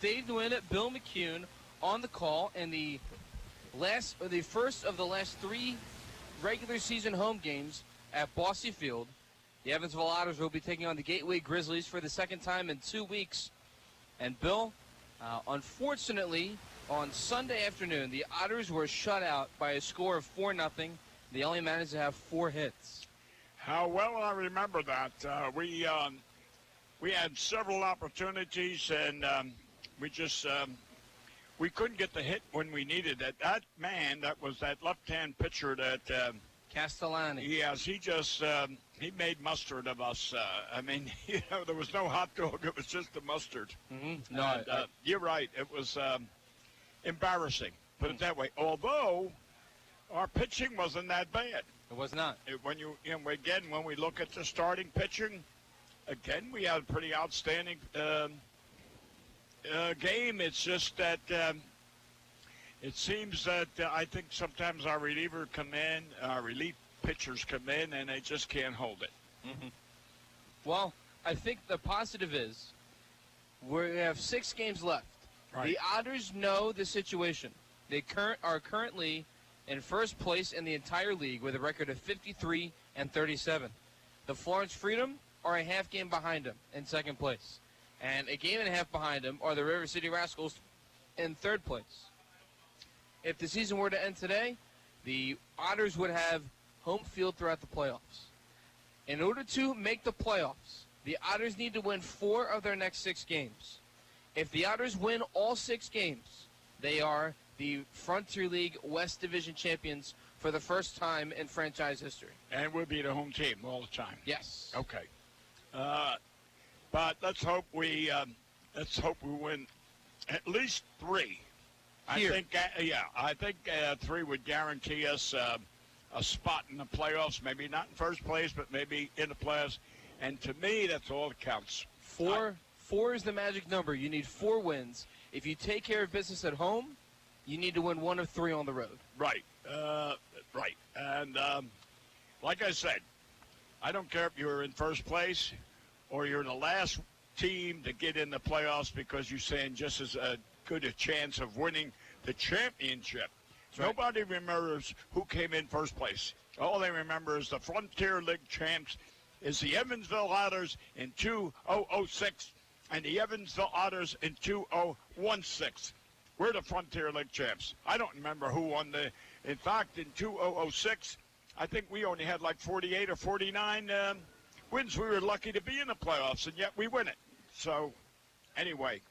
Dave Nguyen, Bill McCune on the call in the first of the last 3 regular season home games at Bosse Field. The Evansville Otters will be taking on the Gateway Grizzlies for the second time in 2 weeks. And Bill, unfortunately, on Sunday afternoon, the Otters were shut out by a score of 4-0. They only managed to have 4 hits. How well I remember that. We had several opportunities, and we couldn't get the hit when we needed it. That man, that was that left-hand pitcher that Castellani. Yes, he made mustard of us. There was no hot dog. It was just the mustard. Mm-hmm. No, you're right. It was embarrassing, put it that way. Although our pitching wasn't that bad. It was not. When we look at the starting pitching, again, we had a pretty outstanding game. It's just that it seems that I think sometimes our relief pitchers come in, and they just can't hold it. Mm-hmm. Well, I think the positive is we have 6 games left. Right. The Otters know the situation. They are currently in first place in the entire league with a record of 53-37. The Florence Freedom are a half game behind them in second place. And a game and a half behind them are the River City Rascals in third place. If the season were to end today, the Otters would have home field throughout the playoffs. In order to make the playoffs, the Otters need to win 4 of their next 6 games. If the Otters win all 6 games, they are the Frontier League West Division champions for the first time in franchise history. And we'll be the home team all the time. Yes. Okay. But let's hope we win at least 3. Here. I think 3 would guarantee us a spot in the playoffs. Maybe not in first place, but maybe in the playoffs. And to me, that's all that counts. 4 is the magic number. You need 4 wins. If you take care of business at home, you need to win 1 of 3 on the road. Right. Right. And like I said, I don't care if you're in first place or you're the last team to get in the playoffs because you stand just as good a chance of winning the championship. Right. Nobody remembers who came in first place. All they remember is the Frontier League champs is the Evansville Otters in 2006 and the Evansville Otters in 2016. We're the Frontier League champs. I don't remember who won in fact, in 2006, I think we only had like 48 or 49 wins. We were lucky to be in the playoffs, and yet we win it. So, anyway.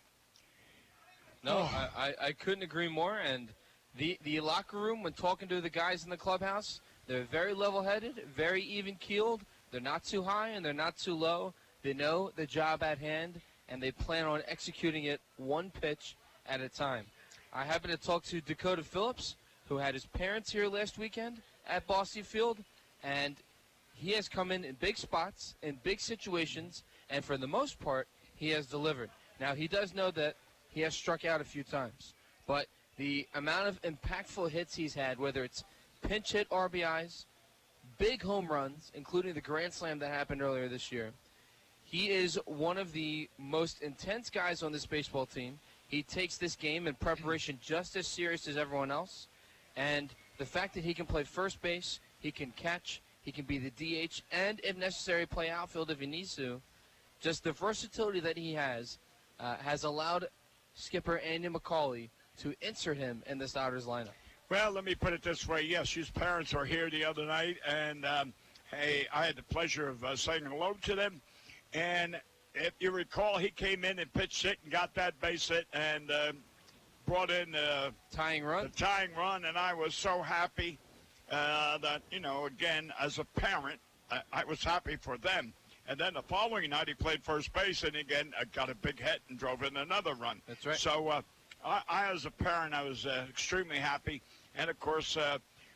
No, I couldn't agree more. And the locker room, when talking to the guys in the clubhouse, they're very level-headed, very even-keeled. They're not too high and they're not too low. They know the job at hand, and they plan on executing it 1 pitch at a time. I happened to talk to Dakota Phillips, who had his parents here last weekend at Bosse Field, and he has come in big spots, in big situations, and for the most part, he has delivered. Now, he does know that he has struck out a few times, but the amount of impactful hits he's had, whether it's pinch hit RBIs, big home runs, including the grand slam that happened earlier this year, he is one of the most intense guys on this baseball team. He takes this game in preparation just as serious as everyone else, and the fact that he can play first base, he can catch, he can be the DH, and if necessary, play outfield if he needs to. Just the versatility that he has allowed skipper Andy McCauley to insert him in this Otters lineup. Well, let me put it this way. Yes, his parents were here the other night, and hey, I had the pleasure of saying hello to them. And if you recall, he came in and pitched it and got that base hit and brought in the tying run, and I was so happy that, again, as a parent, I was happy for them. And then the following night, he played first base, and again, got a big hit and drove in another run. That's right. So I, as a parent, I was extremely happy. And, of course,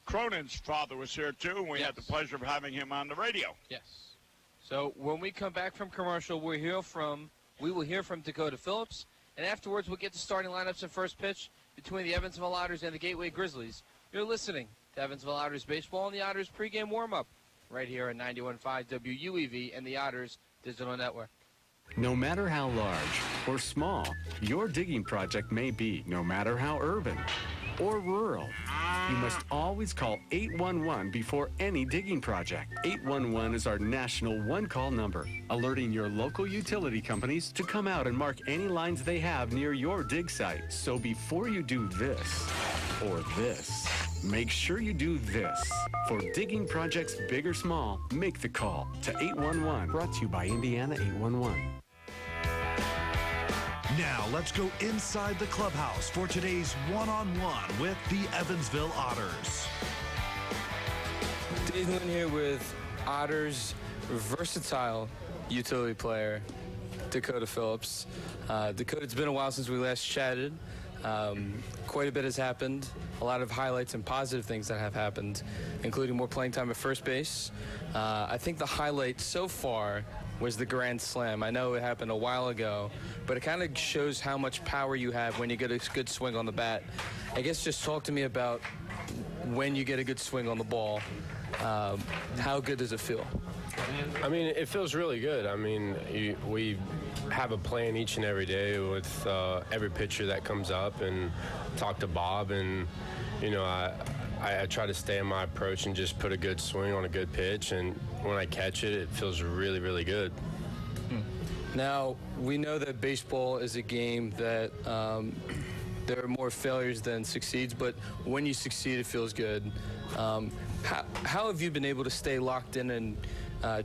Cronin's father was here, too, and we had the pleasure of having him on the radio. Yes. So when we come back from commercial, we will hear from Dakota Phillips, and afterwards we'll get to starting lineups and first pitch between the Evansville Otters and the Gateway Grizzlies. You're listening to Evansville Otters Baseball and the Otters pregame warm-up right here at 91.5 WUEV and the Otters Digital Network. No matter how large or small your digging project may be, no matter how urban or rural, you must always call 811 before any digging project. 811 is our national one-call number, alerting your local utility companies to come out and mark any lines they have near your dig site. So before you do this or this, make sure you do this. For digging projects big or small, make the call to 811. Brought to you by Indiana 811. Now let's go inside the clubhouse for today's one-on-one with the Evansville Otters. Dave Lynn here with Otters versatile utility player, Dakota Phillips. Dakota, it's been a while since we last chatted. Quite a bit has happened. A lot of highlights and positive things that have happened, including more playing time at first base. I think the highlight so far was the Grand Slam. I know it happened a while ago, but it kind of shows how much power you have when you get a good swing on the bat. I guess just talk to me about when you get a good swing on the ball. How good does it feel? I mean, it feels really good. I mean, we have a plan each and every day with every pitcher that comes up, and talk to Bob, and you know, I try to stay in my approach and just put a good swing on a good pitch, and when I catch it, it feels really, really good. Now, we know that baseball is a game that there are more failures than succeeds, but when you succeed, it feels good. How have you been able to stay locked in and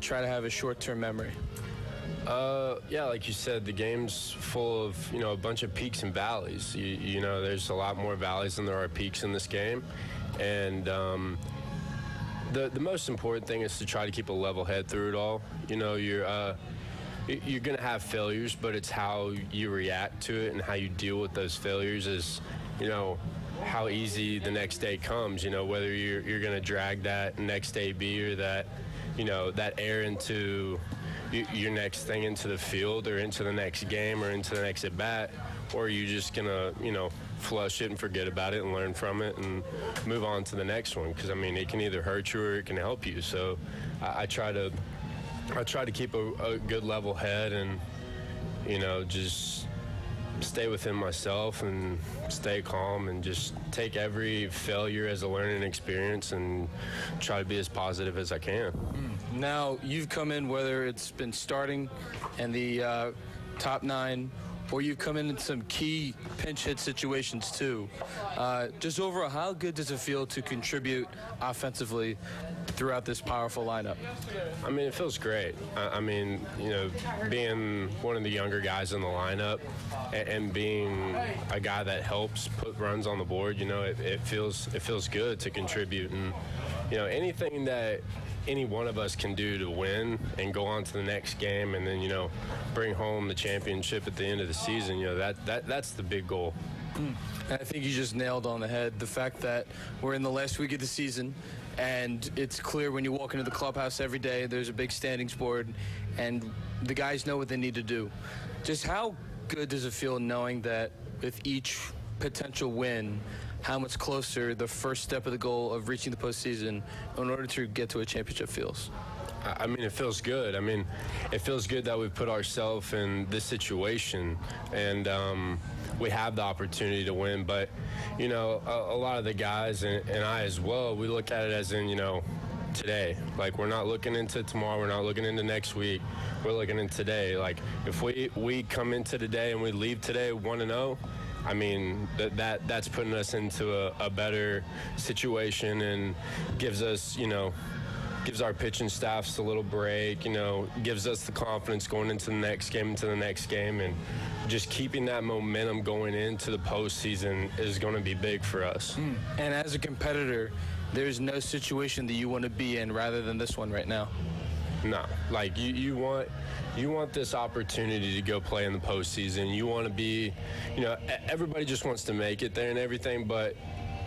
try to have a short-term memory? Yeah, like you said, the game's full of, you know, a bunch of peaks and valleys. You know, there's a lot more valleys than there are peaks in this game. And the most important thing is to try to keep a level head through it all. You know, you're going to have failures, but it's how you react to it and how you deal with those failures is, you know, how easy the next day comes. You know, whether you're going to drag that next day be, or that, you know, that air into your next thing into the field or into the next game or into the next at bat, or are you just going to, you know, flush it and forget about it and learn from it and move on to the next one? Because, I mean, it can either hurt you or it can help you. So I try to keep a good level head and, you know, just stay within myself and stay calm and just take every failure as a learning experience and try to be as positive as I can. Now, you've come in, whether it's been starting and the top 9, or you've come in some key pinch hit situations too. Just overall, how good does it feel to contribute offensively throughout this powerful lineup? I mean, it feels great. I mean, you know, being one of the younger guys in the lineup and being a guy that helps put runs on the board, you know, it feels good to contribute. And, you know, anything that any one of us can do to win and go on to the next game and then, you know, bring home the championship at the end of the season, you know, that's the big goal. And I think you just nailed on the head the fact that we're in the last week of the season, and it's clear when you walk into the clubhouse every day, there's a big standings board, and the guys know what they need to do. Just how good does it feel knowing that with each potential win, how much closer the first step of the goal of reaching the postseason in order to get to a championship feels? I mean, it feels good. I mean, it feels good that we put ourselves in this situation and we have the opportunity to win. But, you know, a lot of the guys and I as well, we look at it as in, you know, today. Like, we're not looking into tomorrow. We're not looking into next week. We're looking into today. Like, if we come into today and we leave today 1-0, I mean, that's putting us into a better situation and gives us, you know, gives our pitching staffs a little break, you know, gives us the confidence going into the next game, and just keeping that momentum going into the postseason is going to be big for us. And as a competitor, there's no situation that you want to be in rather than this one right now. No, like you want this opportunity to go play in the postseason. You want to be, you know, everybody just wants to make it there and everything, but,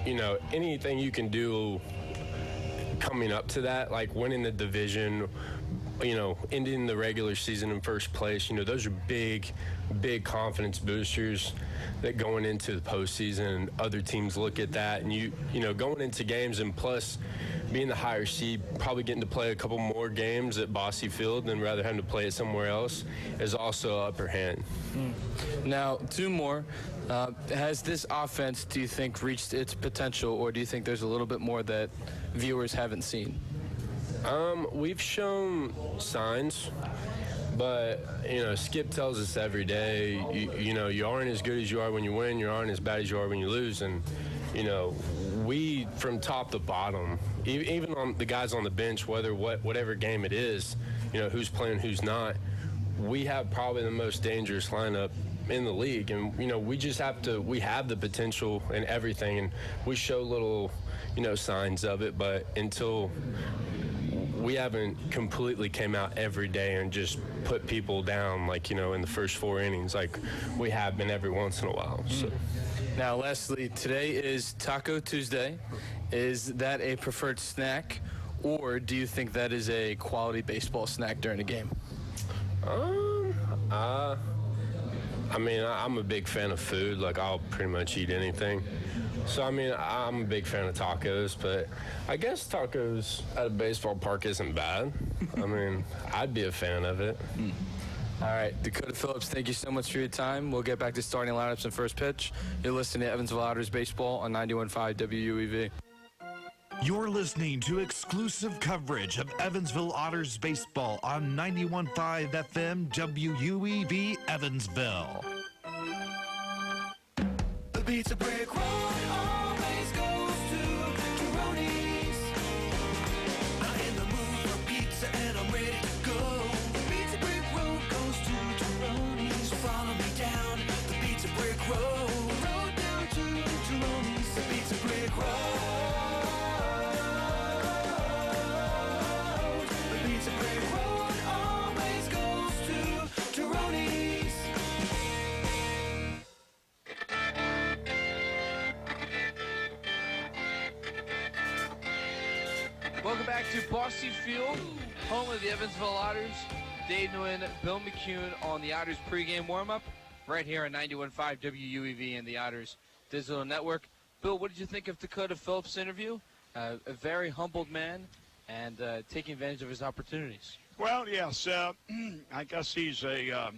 you know, anything you can do coming up to that, like winning the division, you know, ending the regular season in first place, you know, those are big confidence boosters that going into the postseason, and other teams look at that, and you know, going into games, and plus being the higher seed, probably getting to play a couple more games at Bossy Field than rather having to play it somewhere else is also upper hand. Now, two more. Has this offense, do you think, reached its potential, or do you think there's a little bit more that viewers haven't seen? We've shown signs, but, Skip tells us every day, you aren't as good as you are when you win, you aren't as bad as you are when you lose, and, we, from top to bottom, even on the guys on the bench, whatever game it is, who's playing, who's not, we have probably the most dangerous lineup in the league, and we have the potential and everything, and we show little signs of it, but until we haven't completely came out every day and just put people down like in the first 4 innings like we have been every once in a while. So now lastly, today is Taco Tuesday. Is that a preferred snack, or do you think that is a quality baseball snack during a game? I'm a big fan of food. Like, I'll pretty much eat anything. So, I'm a big fan of tacos, but I guess tacos at a baseball park isn't bad. I'd be a fan of it. All right, Dakota Phillips, thank you so much for your time. We'll get back to starting lineups and first pitch. You're listening to Evansville Otters Baseball on 91.5 WUEV. You're listening to exclusive coverage of Evansville Otters baseball on 91.5 FM WUEV Evansville. The pizza brick road always goes to Tyroni's. I'm in the mood for pizza and I'm ready to go. The pizza brick road goes to Tyroni's. So follow me down the pizza brick road. Road down to Tyroni's. The pizza brick road. Welcome back to Bossy Field, home of the Evansville Otters. Dave Nguyen, Bill McCune on the Otters pregame warm-up right here on 91.5 WUEV and the Otters Digital Network. Bill, what did you think of Dakota Phillips' interview? A very humbled man and taking advantage of his opportunities. Well, yes. I guess he's a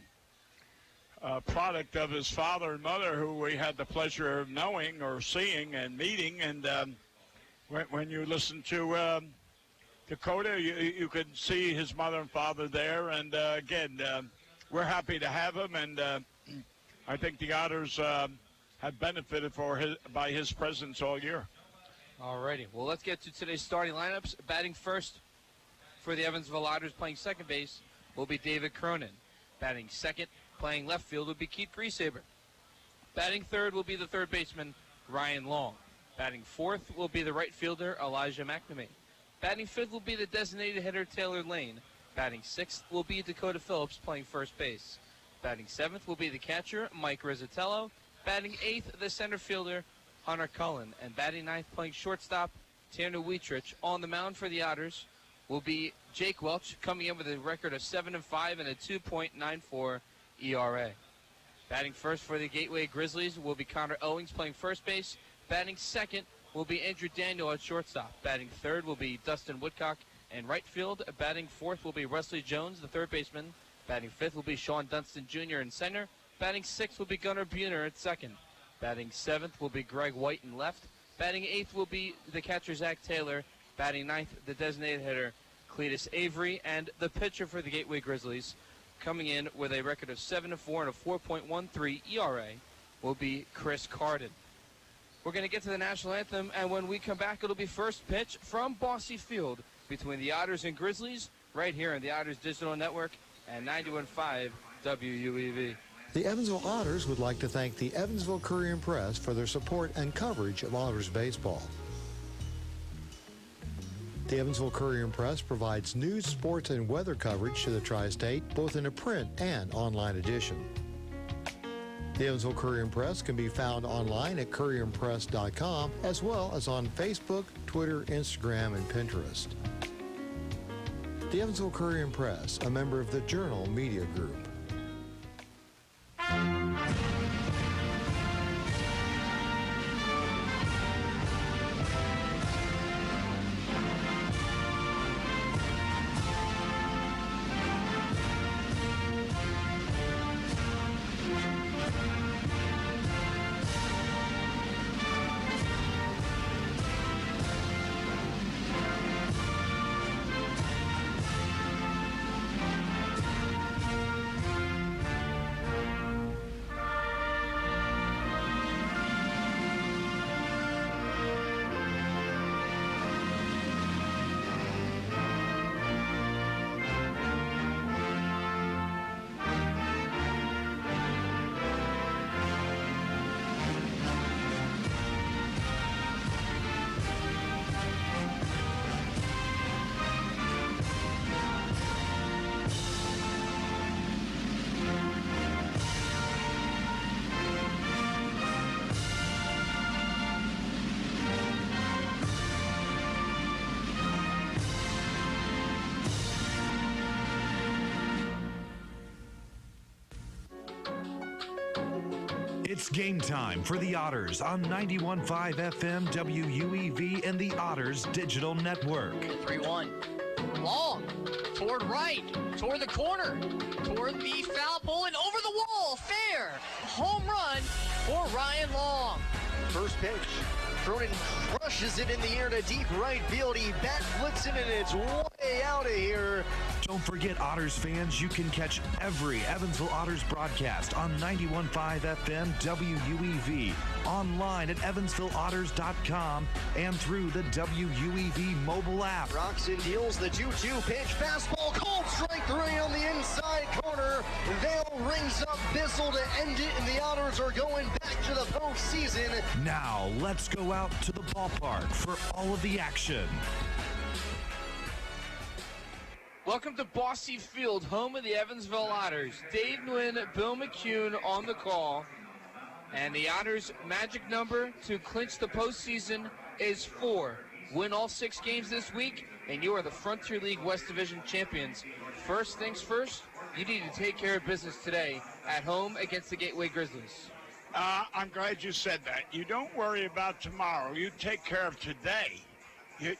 product of his father and mother, who we had the pleasure of knowing or seeing and meeting. And when you listen to Dakota, you could see his mother and father there. And, again, we're happy to have him. And I think the Otters have benefited by his presence all year. All righty. Well, let's get to today's starting lineups. Batting first for the Evansville Otters, playing second base, will be David Cronin. Batting second, playing left field, will be Keith Griesaber. Batting third will be the third baseman, Ryan Long. Batting fourth will be the right fielder, Elijah McNamee. Batting fifth will be the designated hitter, Taylor Lane. Batting sixth will be Dakota Phillips, playing first base. Batting seventh will be the catcher, Mike Rizzatello. Batting eighth, the center fielder, Hunter Cullen. And batting ninth, playing shortstop, Tanner Wietrich. On the mound for the Otters will be Jake Welch, coming in with a record of 7-5 and a 2.94 ERA. Batting first for the Gateway Grizzlies will be Connor Owings, playing first base. Batting second will be Andrew Daniel at shortstop. Batting third will be Dustin Woodcock in right field. Batting fourth will be Wesley Jones, the third baseman. Batting fifth will be Sean Dunston Jr. in center. Batting sixth will be Gunnar Buhner at second. Batting seventh will be Greg White in left. Batting eighth will be the catcher, Zach Taylor. Batting ninth, the designated hitter, Cletus Avery. And the pitcher for the Gateway Grizzlies, coming in with a record of 7-4 and a 4.13 ERA, will be Chris Carden. We're going to get to the national anthem, and when we come back, it'll be first pitch from Bossy Field between the Otters and Grizzlies, right here on the Otters Digital Network and 91.5 WUEV. The Evansville Otters would like to thank the Evansville Courier and Press for their support and coverage of Otters baseball. The Evansville Courier and Press provides news, sports, and weather coverage to the Tri-State, both in a print and online edition. The Evansville Courier and Press can be found online at courierandpress.com, as well as on Facebook, Twitter, Instagram, and Pinterest. The Evansville Courier and Press, a member of the Journal Media Group. It's game time for the Otters on 91.5 FM WUEV and the Otters Digital Network. 3-1. Long. Toward right. Toward the corner. Toward the foul pole and over the wall. Fair. Home run for Ryan Long. First pitch. Cronin crushes it in the air to deep right field. He bat flips it and it's way out of here. Don't forget, Otters fans, you can catch every Evansville Otters broadcast on 91.5 FM WUEV, online at evansvilleotters.com, and through the WUEV mobile app. Roxon deals the 2-2 pitch. Fastball called strike 3 on the inside corner. Vale rings up Bissell to end it, and the Otters are going back to the postseason. Now, let's go out to the ballpark for all of the action. Welcome to Bossy Field, home of the Evansville Otters. Dave Nguyen, Bill McCune on the call. And the Otters' magic number to clinch the postseason is 4. Win all 6 games this week, and you are the Frontier League West Division champions. First things first, you need to take care of business today at home against the Gateway Grizzlies. I'm glad you said that. You don't worry about tomorrow. You take care of today.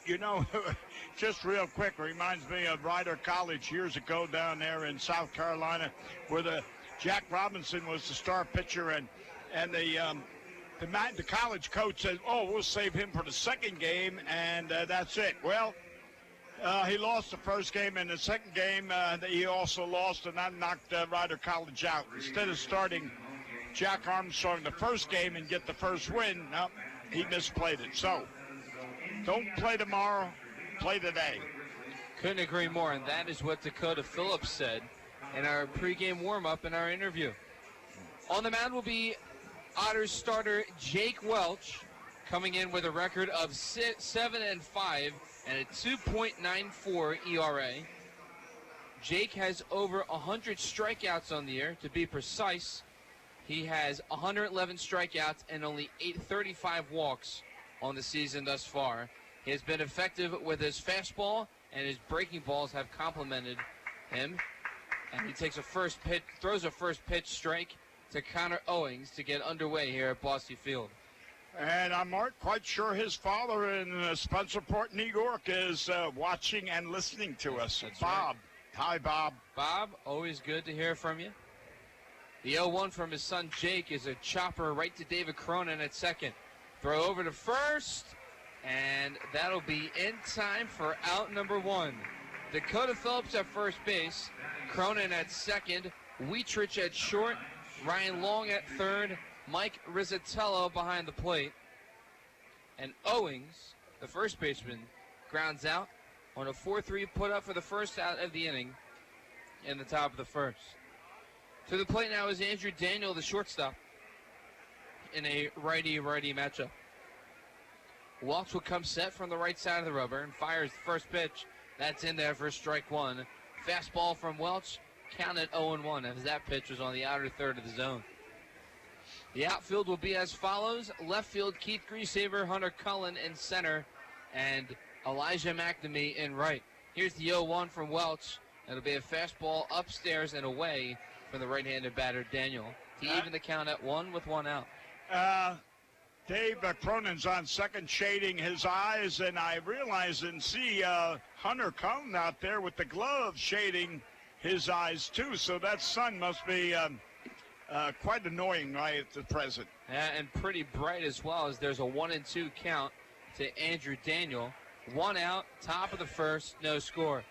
You know, just real quick, reminds me of Rider College years ago down there in South Carolina, where Jack Robinson was the star pitcher, and the college coach said, "Oh, we'll save him for the second game," and that's it. Well, he lost the first game, and the second game he also lost, and that knocked Rider College out. Instead of starting Jack Armstrong the first game and get the first win, no, he misplayed it. So don't play tomorrow, play today. Couldn't agree more, and that is what Dakota Phillips said in our pregame warm-up in our interview. On the mound will be Otters starter Jake Welch, coming in with a record of 7-5 and a 2.94 ERA. Jake has over 100 strikeouts on the year. To be precise, he has 111 strikeouts and only 835 walks on the season thus far. He has been effective with his fastball, and his breaking balls have complemented him. And he takes throws a first pitch strike to Connor Owings to get underway here at Bossy Field. And I'm not quite sure his father in Spencerport, New York, is watching and listening to us. That's Bob. Right. Hi, Bob. Bob, always good to hear from you. The 0-1 from his son Jake is a chopper right to David Cronin at second. Throw over to first, and that'll be in time for out number 1. Dakota Phillips at first base, Cronin at second, Wietrich at short, Ryan Long at third, Mike Rizzatello behind the plate. And Owings, the first baseman, grounds out on a 4-3 put up for the first out of the inning in the top of the first. To the plate now is Andrew Daniel, the shortstop, in a righty-righty matchup. Welch will come set from the right side of the rubber and fires the first pitch. That's in there for strike 1. Fastball from Welch, counted 0-1 as that pitch was on the outer third of the zone. The outfield will be as follows. Left field, Keith Griesaver, Hunter Cullen in center, and Elijah McNamee in right. Here's the 0-1 from Welch. It'll be a fastball upstairs and away from the right-handed batter, Daniel, to even the count at 1 with 1 out. Dave Cronin's on second, shading his eyes, and I realize and see Hunter Cullen out there with the glove shading his eyes too. So that sun must be quite annoying right at the present. Yeah, and pretty bright as well, as there's a 1-2 count to Andrew Daniel. 1 out, top of the first, no score.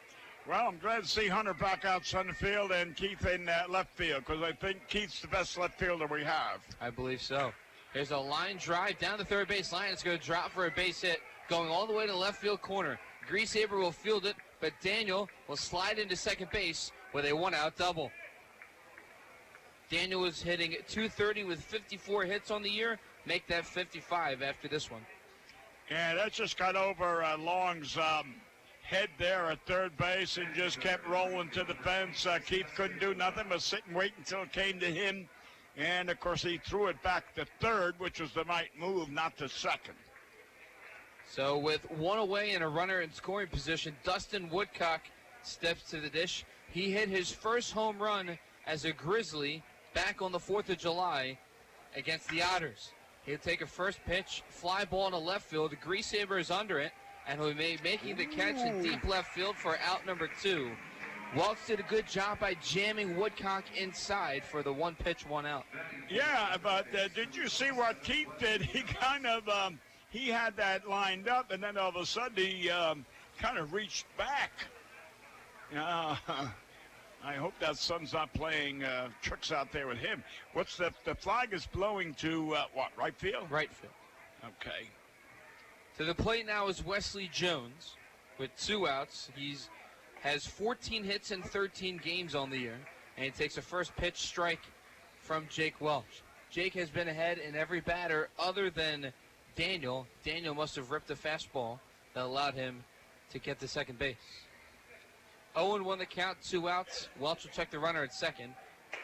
Well, I'm glad to see Hunter back out center field and Keith in left field, because I think Keith's the best left fielder we have. I believe so. There's a line drive down the third base line. It's going to drop for a base hit, going all the way to the left field corner. Griesaver will field it, but Daniel will slide into second base with a 1-out double. Daniel is hitting .230 with 54 hits on the year. Make that 55 after this one. Yeah, that just got over Long's head there at third base and just kept rolling to the fence. Keith couldn't do nothing but sit and wait until it came to him. And, of course, he threw it back to third, which was the right move, not to second. So with 1 away and a runner in scoring position, Dustin Woodcock steps to the dish. He hit his first home run as a Grizzly back on the 4th of July against the Otters. He'll take a first pitch, fly ball to left field. The Grease Saber is under it, and he'll be making the catch in deep left field for out number 2. Welch did a good job by jamming Woodcock inside for the 1 pitch, 1 out. Yeah, but did you see what Keith did? He kind of, he had that lined up, and then all of a sudden he kind of reached back. I hope that son's not playing tricks out there with him. What's the flag is blowing to, what, right field? Right field. Okay. To the plate now is Wesley Jones with 2 outs. Has 14 hits in 13 games on the year, and he takes a first pitch strike from Jake Welch. Jake has been ahead in every batter other than Daniel. Daniel must have ripped a fastball that allowed him to get to second base. 0-1 the count, 2 outs. Welch will check the runner at second.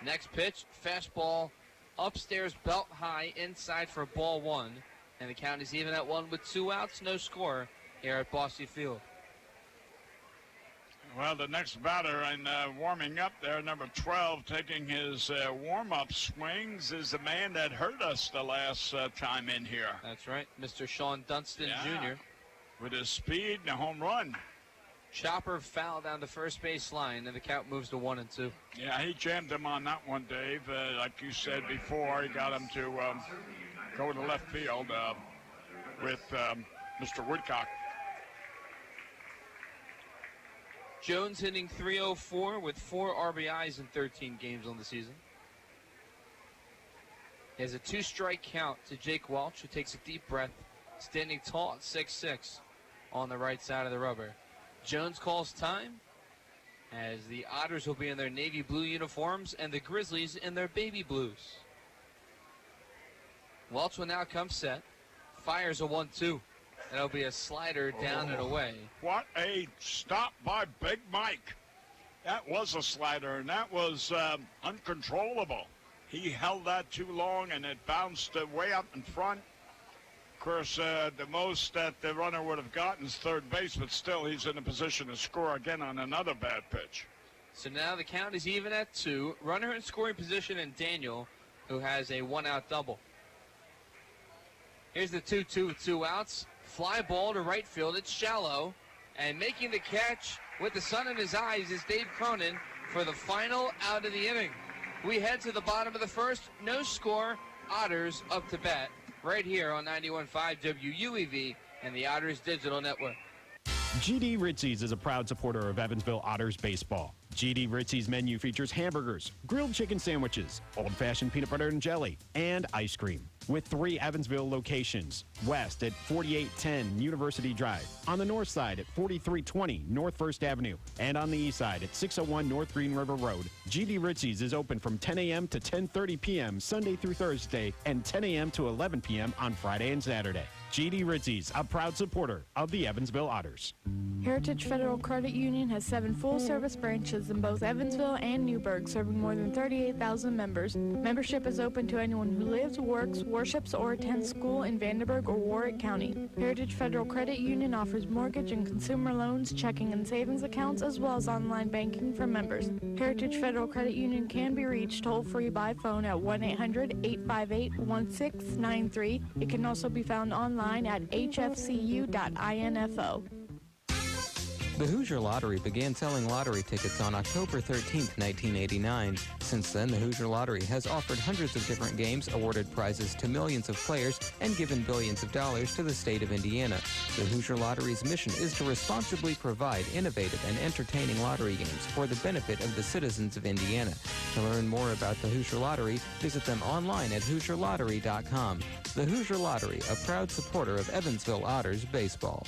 Next pitch, fastball upstairs, belt high, inside for ball 1. And the count is even at 1 with 2 outs, no score here at Bosse Field. Well, the next batter and warming up there, number 12, taking his warm-up swings, is the man that hurt us the last time in here. That's right, Mr. Sean Dunston Jr. With his speed and a home run. Chopper foul down the first base line, and the count moves to 1-2. Yeah, he jammed him on that one, Dave. Like you said before, he got him to go to left field with Mr. Woodcock. Jones hitting .304 with 4 RBIs in 13 games on the season. He has a 2-strike count to Jake Welch, who takes a deep breath, standing tall at 6'6" on the right side of the rubber. Jones calls time as the Otters will be in their navy blue uniforms and the Grizzlies in their baby blues. Welch will now come set, fires a 1-2. That'll be a slider down and away. What a stop by Big Mike. That was a slider, and that was uncontrollable. He held that too long, and it bounced way up in front. Of course, the most that the runner would have gotten is third base, but still he's in a position to score again on another bad pitch. So now the count is even at 2. Runner in scoring position and Daniel, who has a 1-out double. Here's the 2-2 with 2 outs. Fly ball to right field. It's shallow. And making the catch with the sun in his eyes is Dave Cronin for the final out of the inning. We head to the bottom of the first. No score. Otters up to bat right here on 91.5 WUEV and the Otters Digital Network. GD Ritzy's is a proud supporter of Evansville Otters baseball. GD Ritzy's menu features hamburgers, grilled chicken sandwiches, old-fashioned peanut butter and jelly, and ice cream. With 3 Evansville locations, west at 4810 University Drive, on the north side at 4320 North 1st Avenue, and on the east side at 601 North Green River Road. GD Ritzy's is open from 10 a.m. to 10:30 p.m. Sunday through Thursday, and 10 a.m. to 11 p.m. on Friday and Saturday. GD Ritzy's, a proud supporter of the Evansville Otters. Heritage Federal Credit Union has 7 full-service branches in both Evansville and Newburgh, serving more than 38,000 members. Membership is open to anyone who lives, works, worships, or attends school in Vandenberg or Warwick County. Heritage Federal Credit Union offers mortgage and consumer loans, checking and savings accounts, as well as online banking for members. Heritage Federal Credit Union can be reached toll-free by phone at 1-800-858-1693. It can also be found online at hfcu.info. The Hoosier Lottery began selling lottery tickets on October 13, 1989. Since then, the Hoosier Lottery has offered hundreds of different games, awarded prizes to millions of players, and given billions of dollars to the state of Indiana. The Hoosier Lottery's mission is to responsibly provide innovative and entertaining lottery games for the benefit of the citizens of Indiana. To learn more about the Hoosier Lottery, visit them online at HoosierLottery.com. The Hoosier Lottery, a proud supporter of Evansville Otters baseball.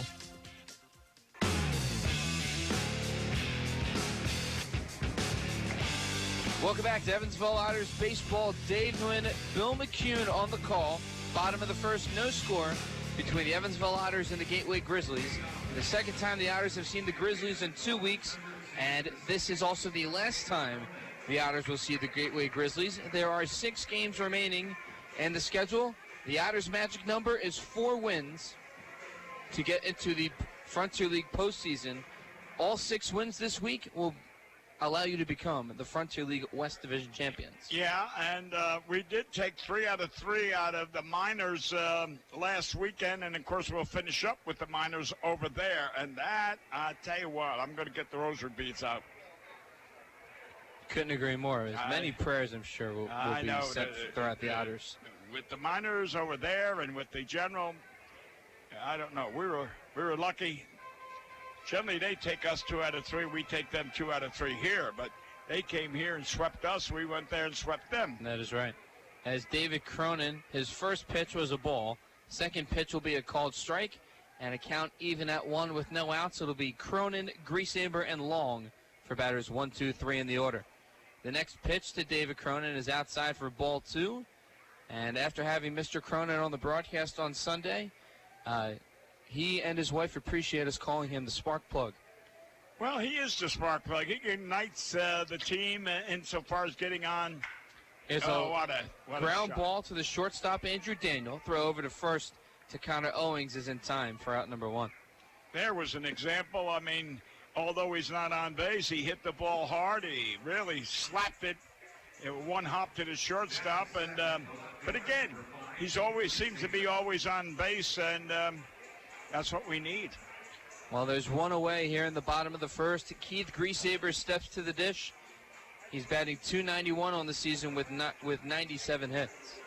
Welcome back to Evansville Otters Baseball. Dave Nguyen, Bill McCune on the call. Bottom of the first, no score between the Evansville Otters and the Gateway Grizzlies. The second time the Otters have seen the Grizzlies in 2 weeks, and this is also the last time the Otters will see the Gateway Grizzlies. There are 6 games remaining in the schedule. The Otters' magic number is 4 wins to get into the Frontier League postseason. All 6 wins this week will allow you to become the Frontier League West Division champions. Yeah, and we did take 3 out of 3 out of the minors last weekend, and of course we'll finish up with the minors over there. And that, I tell you what, I'm going to get the rosary beads out. Couldn't agree more. As many prayers, I'm sure, will be said throughout the Otters. With the minors over there and with the general, I don't know. We were lucky. Generally, they take us 2 out of 3. We take them 2 out of 3 here. But they came here and swept us. We went there and swept them. That is right. As David Cronin, his first pitch was a ball. Second pitch will be a called strike. And a count even at 1 with no outs. It'll be Cronin, Griesaber, and Long for batters 1, 2, 3 in the order. The next pitch to David Cronin is outside for ball 2. And after having Mr. Cronin on the broadcast on Sunday, he and his wife appreciate us calling him the spark plug. Well, he is the spark plug. He ignites the team insofar as getting on. What a ground shot. ball to the shortstop, Andrew Daniel. Throw over to first to Connor Owings is in time for out number 1. There was an example. I mean, although he's not on base, he hit the ball hard. He really slapped it. It was 1 hop to the shortstop. And but again, he's always seems to be always on base, and that's what we need. Well, there's 1 away here in the bottom of the first. Keith Griesaber steps to the dish. He's batting .291 on the season with 97 hits.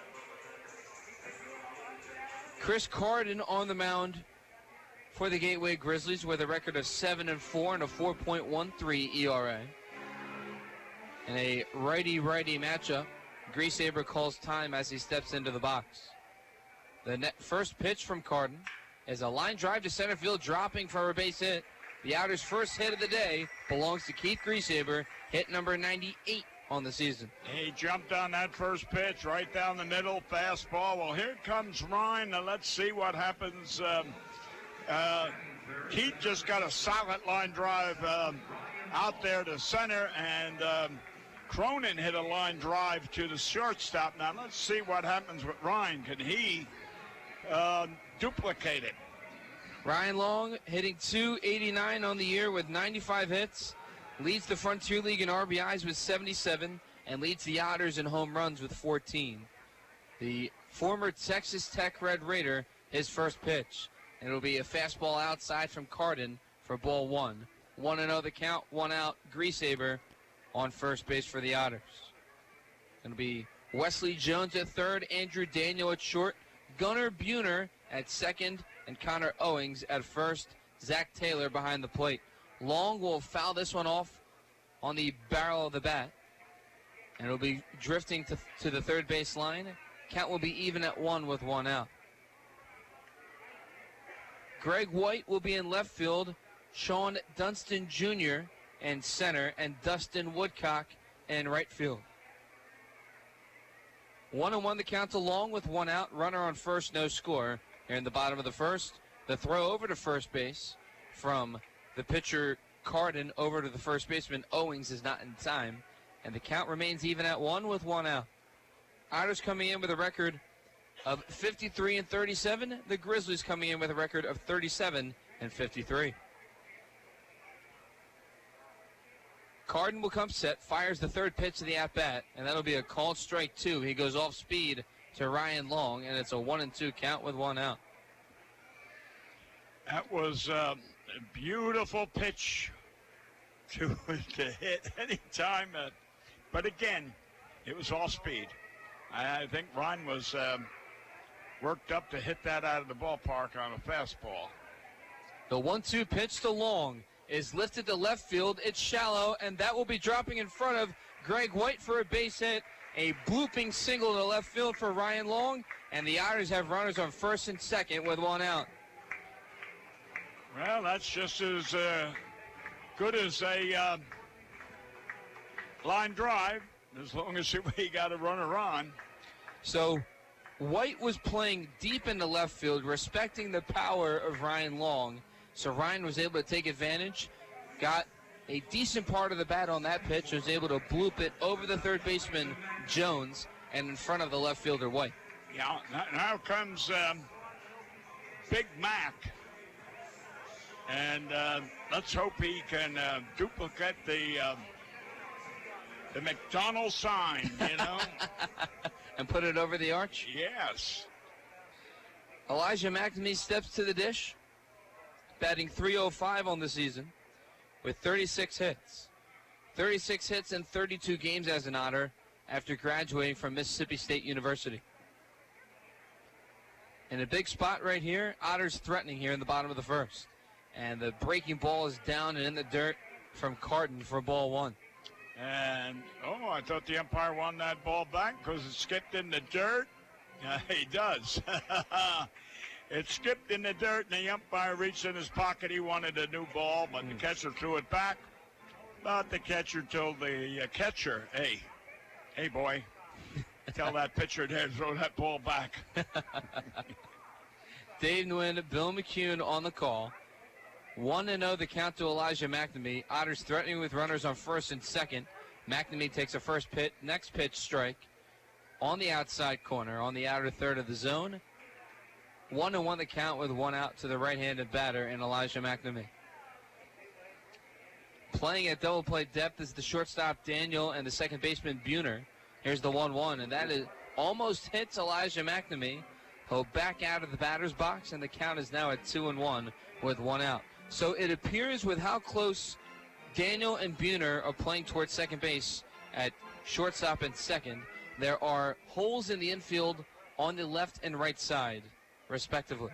Chris Carden on the mound for the Gateway Grizzlies with a record of 7-4 and a 4.13 ERA. In a righty-righty matchup, Griesaber calls time as he steps into the box. The first pitch from Carden is a line drive to center field, dropping for a base hit. The Otters' first hit of the day belongs to Keith Griesaber, hit number 98 on the season. He jumped on that first pitch right down the middle, fastball. Well, here comes Ryan. Now let's see what happens. Keith just got a solid line drive out there to center, and Cronin hit a line drive to the shortstop. Now let's see what happens with Ryan. Can he duplicate it? Ryan Long hitting .289 on the year with 95 hits, leads the Frontier League in RBIs with 77, and leads the Otters in home runs with 14. The former Texas Tech Red Raider, his first pitch. And it'll be a fastball outside from Carden for ball 1. 1-0 the count, 1 out. Griesaber on first base for the Otters. It'll be Wesley Jones at third, Andrew Daniel at short, Gunnar Buhner at second, and Connor Owings at first. Zach Taylor behind the plate. Long will foul this one off on the barrel of the bat. And it'll be drifting to the third base line. Count will be even at 1 with 1 out. Greg White will be in left field. Sean Dunston Jr. in center, and Dustin Woodcock in right field. 1-1 the count to Long with 1 out. Runner on first, no score. Here in the bottom of the first, the throw over to first base from the pitcher Carden over to the first baseman Owings is not in time. And the count remains even at 1 with 1 out. Otters coming in with a record of 53-37. The Grizzlies coming in with a record of 37-53. Carden will come set, fires the third pitch of the at-bat, and that'll be a called strike 2. He goes off speed to Ryan Long, and it's a 1-2 count with 1 out. That was a beautiful pitch to hit any time. But again, it was off speed. I think Ryan was worked up to hit that out of the ballpark on a fastball. The 1-2 pitch to Long is lifted to left field. It's shallow, and that will be dropping in front of Greg White for a base hit. A blooping single to left field for Ryan Long, and the Otters have runners on first and second with 1 out. Well, that's just as good as a line drive, as long as we got a runner on. So White was playing deep into left field, respecting the power of Ryan Long. So Ryan was able to take advantage, got a decent part of the bat on that pitch, was able to bloop it over the third baseman, Jones, and in front of the left fielder, White. Yeah, now comes Big Mac. And let's hope he can duplicate the the McDonald's sign, you know. And put it over the arch? Yes. Elijah McNamee steps to the dish, batting .305 on the season with 36 hits. 36 hits in 32 games as an Otter after graduating from Mississippi State University. In a big spot right here, Otters threatening here in the bottom of the first. And the breaking ball is down and in the dirt from Carden for ball one. And, I thought the umpire won that ball back because it skipped in the dirt. He does. It skipped in the dirt, and the umpire reached in his pocket. He wanted a new ball, but the catcher threw it back. But the catcher told the catcher, hey, boy, tell that pitcher there to throw that ball back. Dave Nguyen, Bill McCune on the call. 1-0 the count to Elijah McNamee. Otters threatening with runners on first and second. McNamee takes a next pitch strike on the outside corner, on the outer third of the zone. 1-1 the count with one out to the right-handed batter in Elijah McNamee. Playing at double play depth is the shortstop Daniel and the second baseman Buhner. Here's the 1-1, and that is almost hits Elijah McNamee. He'll back out of the batter's box, and the count is now at 2-1 with one out. So it appears with how close Daniel and Buhner are playing towards second base at shortstop and second, there are holes in the infield on the left and right side, respectively.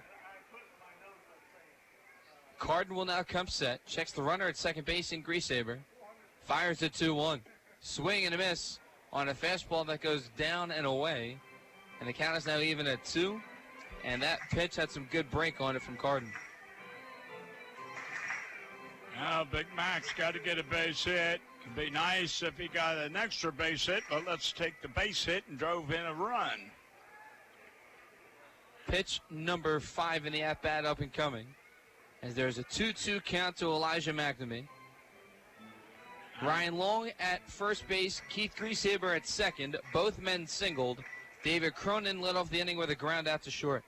Carden will now come set, checks the runner at second base in Griesaber, fires a 2-1. Swing and a miss on a fastball that goes down and away, and the count is now even at 2, and that pitch had some good break on it from Carden. Now, Big Mac's got to get a base hit. It'd be nice if he got an extra base hit, but let's take the base hit and drove in a run. Pitch number 5 in the at-bat up and coming, as there's a 2-2 count to Elijah McNamee. Ryan Long at first base, Keith Griesaber at second. Both men singled. David Cronin led off the inning with a ground out to short.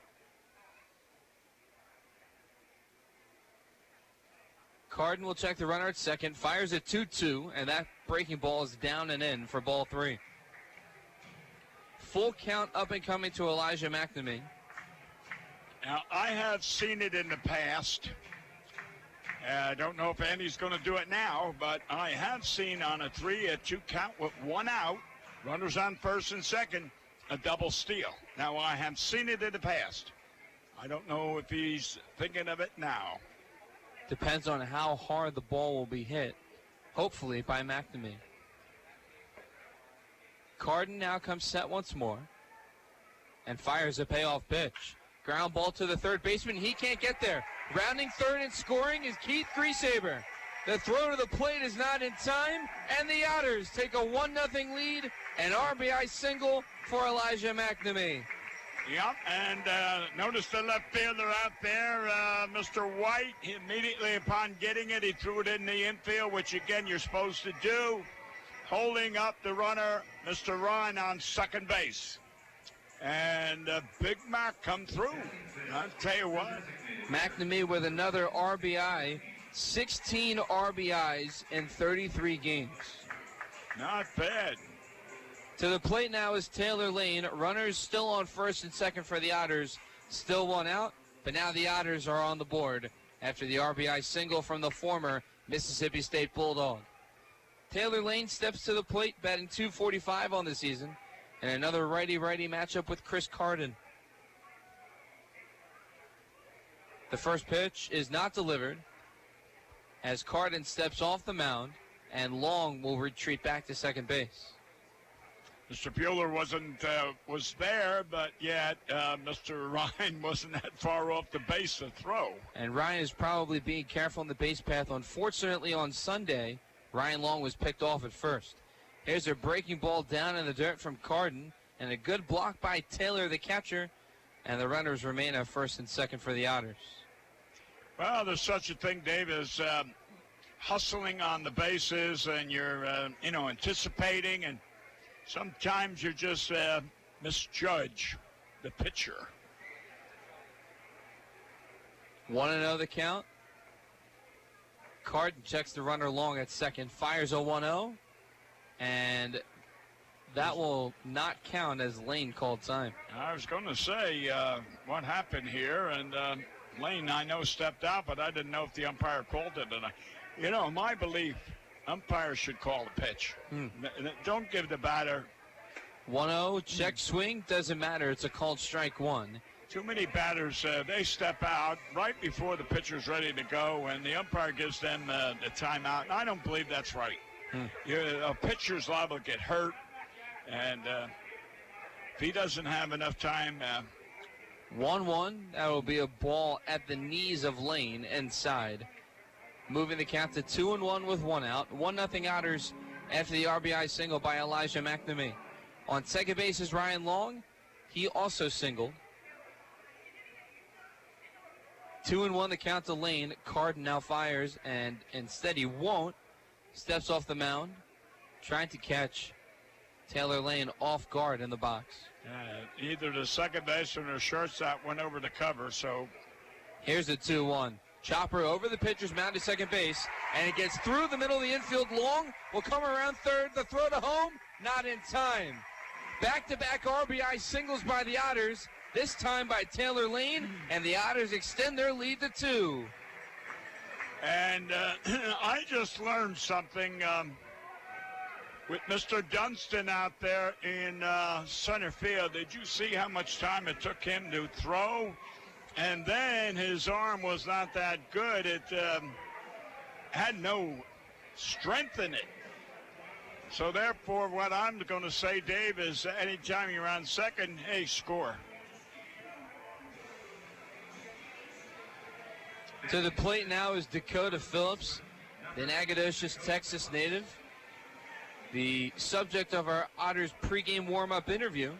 Carden will check the runner at second, fires a 2-2, and that breaking ball is down and in for ball 3. Full count up and coming to Elijah McNamee. Now, I have seen it in the past. I don't know if Andy's going to do it now, but I have seen on a 3-2 count with one out, runners on first and second, a double steal. Now, I have seen it in the past. I don't know if he's thinking of it now. Depends on how hard the ball will be hit, hopefully by McNamee. Carden now comes set once more and fires a payoff pitch. Ground ball to the third baseman. He can't get there. Rounding third and scoring is Keith Griesaber. The throw to the plate is not in time, and the Otters take a 1-0 lead. An RBI single for Elijah McNamee. Yep, and notice the left fielder out there, Mr. White. Immediately upon getting it, he threw it in the infield, which, again, you're supposed to do. Holding up the runner, Mr. Ryan, on second base. And Big Mac come through. I'll tell you what. McNamee with another RBI. 16 RBIs in 33 games. Not bad. To the plate now is Taylor Lane. Runners still on first and second for the Otters. Still one out, but now the Otters are on the board after the RBI single from the former Mississippi State Bulldog. Taylor Lane steps to the plate, batting .245 on the season, and another righty-righty matchup with Chris Carden. The first pitch is not delivered as Carden steps off the mound, and Long will retreat back to second base. Mr. Bueller was there, but yet Mr. Ryan wasn't that far off the base to throw. And Ryan is probably being careful on the base path. Unfortunately, on Sunday, Ryan Long was picked off at first. Here's a breaking ball down in the dirt from Carden, and a good block by Taylor, the catcher, and the runners remain at first and second for the Otters. Well, there's such a thing, Dave, as hustling on the bases, and you're, anticipating, and sometimes you just misjudge the pitcher. 1-0 the count. Carden checks the runner Long at second, fires a 1-0, and that will not count as Lane called time. I was going to say what happened here, and Lane, I know, stepped out, but I didn't know if the umpire called it. And you know, my belief, umpires should call the pitch. Don't give the batter. 1-0, check swing, doesn't matter. It's a called strike one. Too many batters, they step out right before the pitcher's ready to go, and the umpire gives them the timeout. And I don't believe that's right. A pitcher's liable to get hurt, and if he doesn't have enough time. 1-1, that will be a ball at the knees of Lane inside. Moving the count to 2-1 with one out. 1-0 Otters after the RBI single by Elijah McNamee. On second base is Ryan Long. He also singled. 2-1 the count to Lane. Carden now fires, and instead he won't. Steps off the mound, trying to catch Taylor Lane off guard in the box. Either the second baseman or shortstop went over the cover, so. Here's the 2-1. Chopper over the pitcher's mound to second base, and it gets through the middle of the infield. Long will come around third. The throw to home, not in time. Back-to-back RBI singles by the Otters, this time by Taylor Lane, and the Otters extend their lead to 2. And I just learned something with Mr. Dunston out there in center field. Did you see how much time it took him to throw? And then his arm was not that good. It had no strength in it. So therefore, what I'm going to say, Dave, is anytime you're on second, hey, score. To the plate now is Dakota Phillips, the Nacogdoches, Texas native. The subject of our Otters pregame warm-up interview.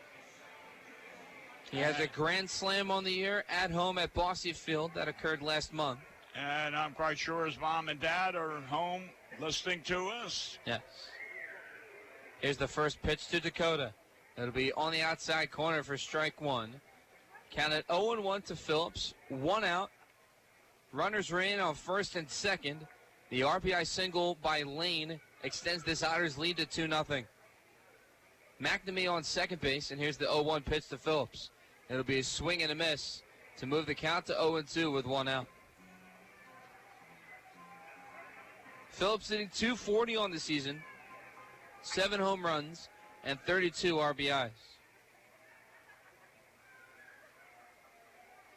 He has a grand slam on the year at home at Bossy Field that occurred last month. And I'm quite sure his mom and dad are home listening to us. Yes. Here's the first pitch to Dakota. It'll be on the outside corner for strike one. Count it 0-1 to Phillips. One out. Runners are in on first and second. The RBI single by Lane extends this Otters lead to 2-0. McNamee on second base, and here's the 0-1 pitch to Phillips. It'll be a swing and a miss to move the count to 0-2 with one out. Phillips hitting .240 on the season, 7 home runs, and 32 RBIs.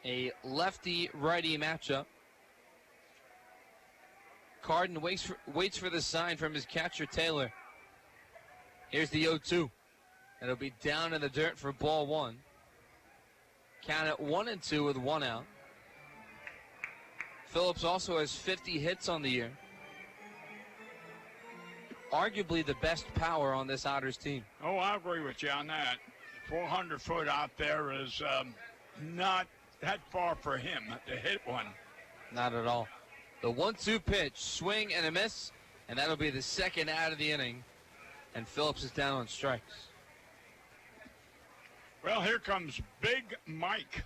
A lefty-righty matchup. Carden waits for the sign from his catcher, Taylor. Here's the 0-2. It'll be down in the dirt for ball one. Count it 1-2 with one out. Phillips also has 50 hits on the year. Arguably the best power on this Otters team. Oh, I agree with you on that. 400 foot out there is not that far for him to hit one. Not at all. The 1-2 pitch, swing and a miss, and that'll be the second out of the inning. And Phillips is down on strikes. Well, here comes Big Mike.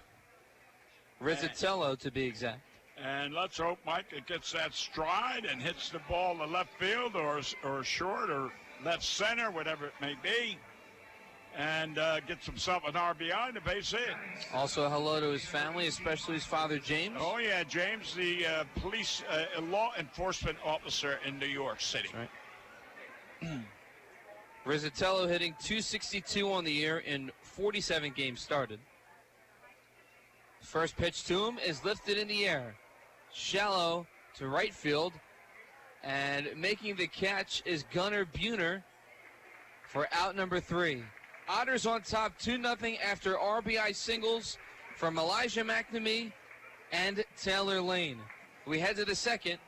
Rizzatello, to be exact. And let's hope Mike gets that stride and hits the ball to left field or short or left center, whatever it may be, and gets himself an RBI to base hit. Also, hello to his family, especially his father, James. Oh, yeah, James, the police law enforcement officer in New York City. That's right. Rizzatello hitting .262 on the year in 47 games started. First pitch to him is lifted in the air. Shallow to right field. And making the catch is Gunnar Buhner for out number 3. Otters on top 2-0 after RBI singles from Elijah McNamee and Taylor Lane. We head to the second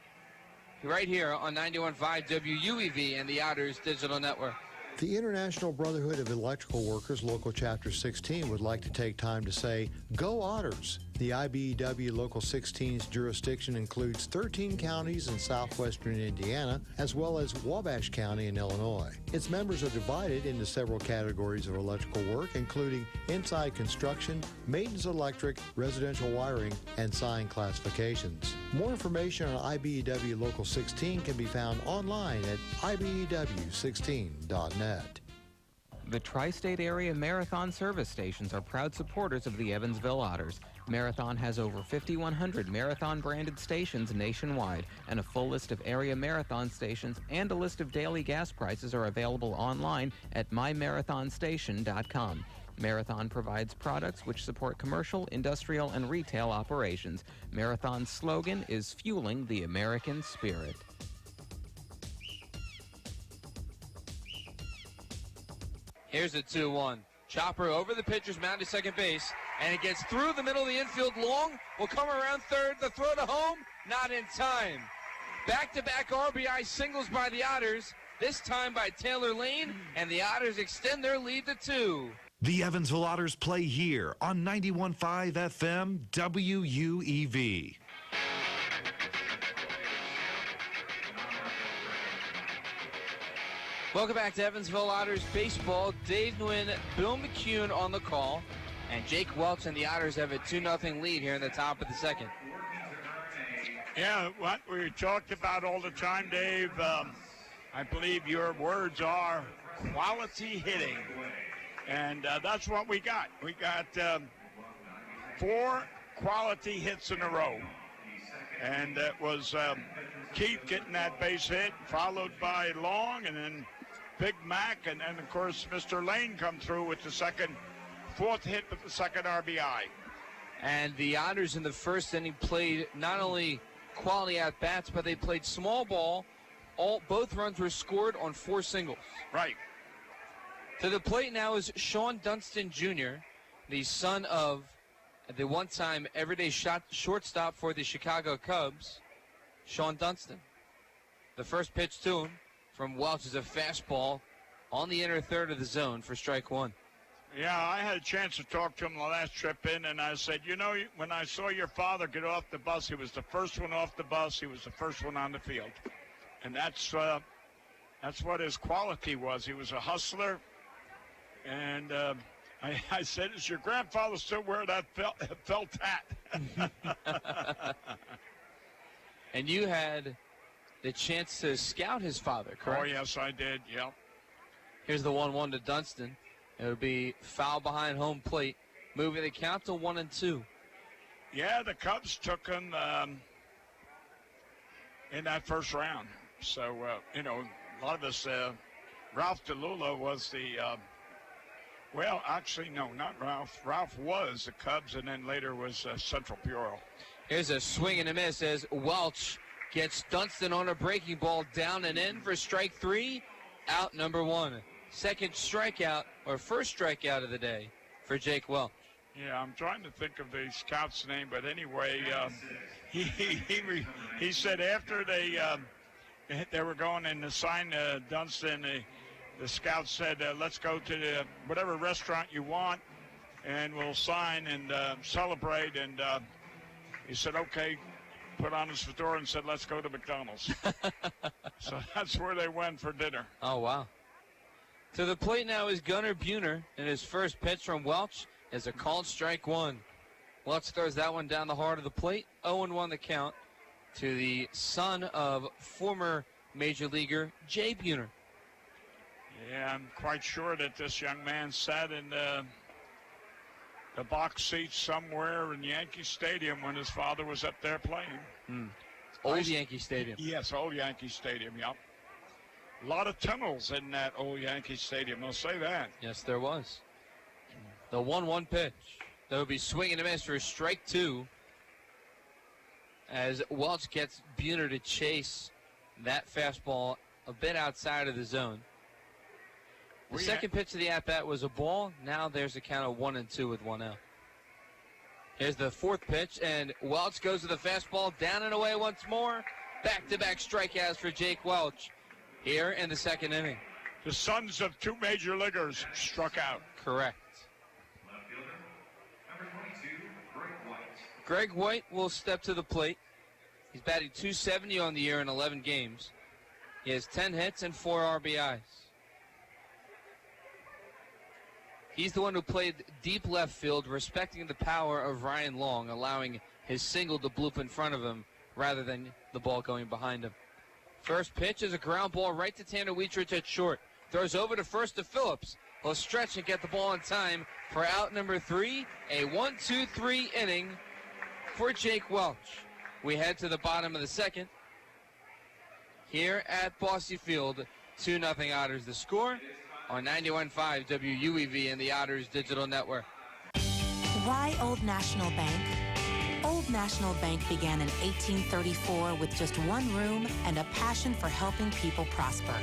right here on 91.5 WUEV and the Otters Digital Network. The International Brotherhood of Electrical Workers, Local Chapter 16, would like to take time to say, Go Otters! The IBEW Local 16's jurisdiction includes 13 counties in southwestern Indiana, as well as Wabash County in Illinois. Its members are divided into several categories of electrical work, including inside construction, maintenance electric, residential wiring, and sign classifications. More information on IBEW Local 16 can be found online at ibew16.net. The Tri-State Area Marathon service stations are proud supporters of the Evansville Otters. Marathon has over 5,100 Marathon-branded stations nationwide, and a full list of area Marathon stations and a list of daily gas prices are available online at mymarathonstation.com. Marathon provides products which support commercial, industrial, and retail operations. Marathon's slogan is Fueling the American Spirit. Here's a 2-1. Chopper over the pitcher's mound to second base, and it gets through the middle of the infield long. Will come around third. The throw to home, not in time. Back-to-back RBI singles by the Otters, this time by Taylor Lane, and the Otters extend their lead to 2. The Evansville Otters play here on 91.5 FM WUEV. Welcome back to Evansville Otters baseball. Dave Nguyen, Bill McCune on the call, and Jake Welch and the Otters have a 2-0 lead here in the top of the second. Yeah, what we talked about all the time, Dave, I believe your words are quality hitting. And that's what we got. We got 4 quality hits in a row. And that was Keith getting that base hit, followed by Long, and then Big Mac, and then, of course, Mr. Lane come through with the fourth hit with the second RBI. And the Otters in the first inning played not only quality at-bats, but they played small ball. Both runs were scored on 4 singles. Right. To the plate now is Sean Dunston Jr., the son of the one-time everyday shortstop for the Chicago Cubs, Sean Dunston. The first pitch to him from Welch is a fastball on the inner third of the zone for strike 1. Yeah, I had a chance to talk to him the last trip in, and I said, you know, when I saw your father get off the bus, he was the first one off the bus. He was the first one on the field. And that's what his quality was. He was a hustler. And I said, does your grandfather still wear that felt hat? And you had the chance to scout his father, correct? Oh, yes, I did, yep. Here's the 1-1 to Dunston. It would be foul behind home plate, moving the count to 1-2. Yeah, the Cubs took him in that first round. So, you know, a lot of us, Ralph DeLulla was the, well, actually, no, not Ralph. Ralph was the Cubs, and then later was Central Bureau. Here's a swing and a miss as Welch gets Dunston on a breaking ball down and in for strike 3, out number 1. Second strikeout, or first strikeout of the day for Jake Welch. Yeah, I'm trying to think of the scout's name, but anyway, he said after they were going in to sign Dunston, the scout said, let's go to whatever restaurant you want, and we'll sign and celebrate. And he said, okay, put on his fedora and said, let's go to McDonald's. So that's where they went for dinner. Oh, wow. To the plate now is Gunnar Buhner, and his first pitch from Welch is a called strike 1. Welch throws that one down the heart of the plate. 0-1 the count to the son of former major leaguer Jay Buhner. Yeah, I'm quite sure that this young man sat in the box seat somewhere in Yankee Stadium when his father was up there playing. Old Yankee Stadium. Yes, old Yankee Stadium, yep. A lot of tunnels in that old Yankee Stadium, I'll say that. Yes, there was. The 1-1 pitch. That would be swing and a miss for strike 2 as Welch gets Buhner to chase that fastball a bit outside of the zone. The second pitch of the at-bat was a ball. Now there's a count of 1-2 with 1 out. Here's the fourth pitch, and Welch goes to the fastball, down and away once more. Back-to-back strikeouts for Jake Welch here in the second inning. The sons of 2 major leaguers struck out. Correct. Greg White will step to the plate. He's batting .270 on the year in 11 games. He has 10 hits and 4 RBIs. He's the one who played deep left field, respecting the power of Ryan Long, allowing his single to bloop in front of him rather than the ball going behind him. First pitch is a ground ball right to Tanner Wietrich at short. Throws over to first to Phillips. He'll stretch and get the ball in time for out number 3. A 1-2-3 inning for Jake Welch. We head to the bottom of the second. Here at Bosse Field, 2-0 Otters the score on 91.5 WUEV and the Otters Digital Network. Why Old National Bank? Old National Bank began in 1834 with just one room and a passion for helping people prosper.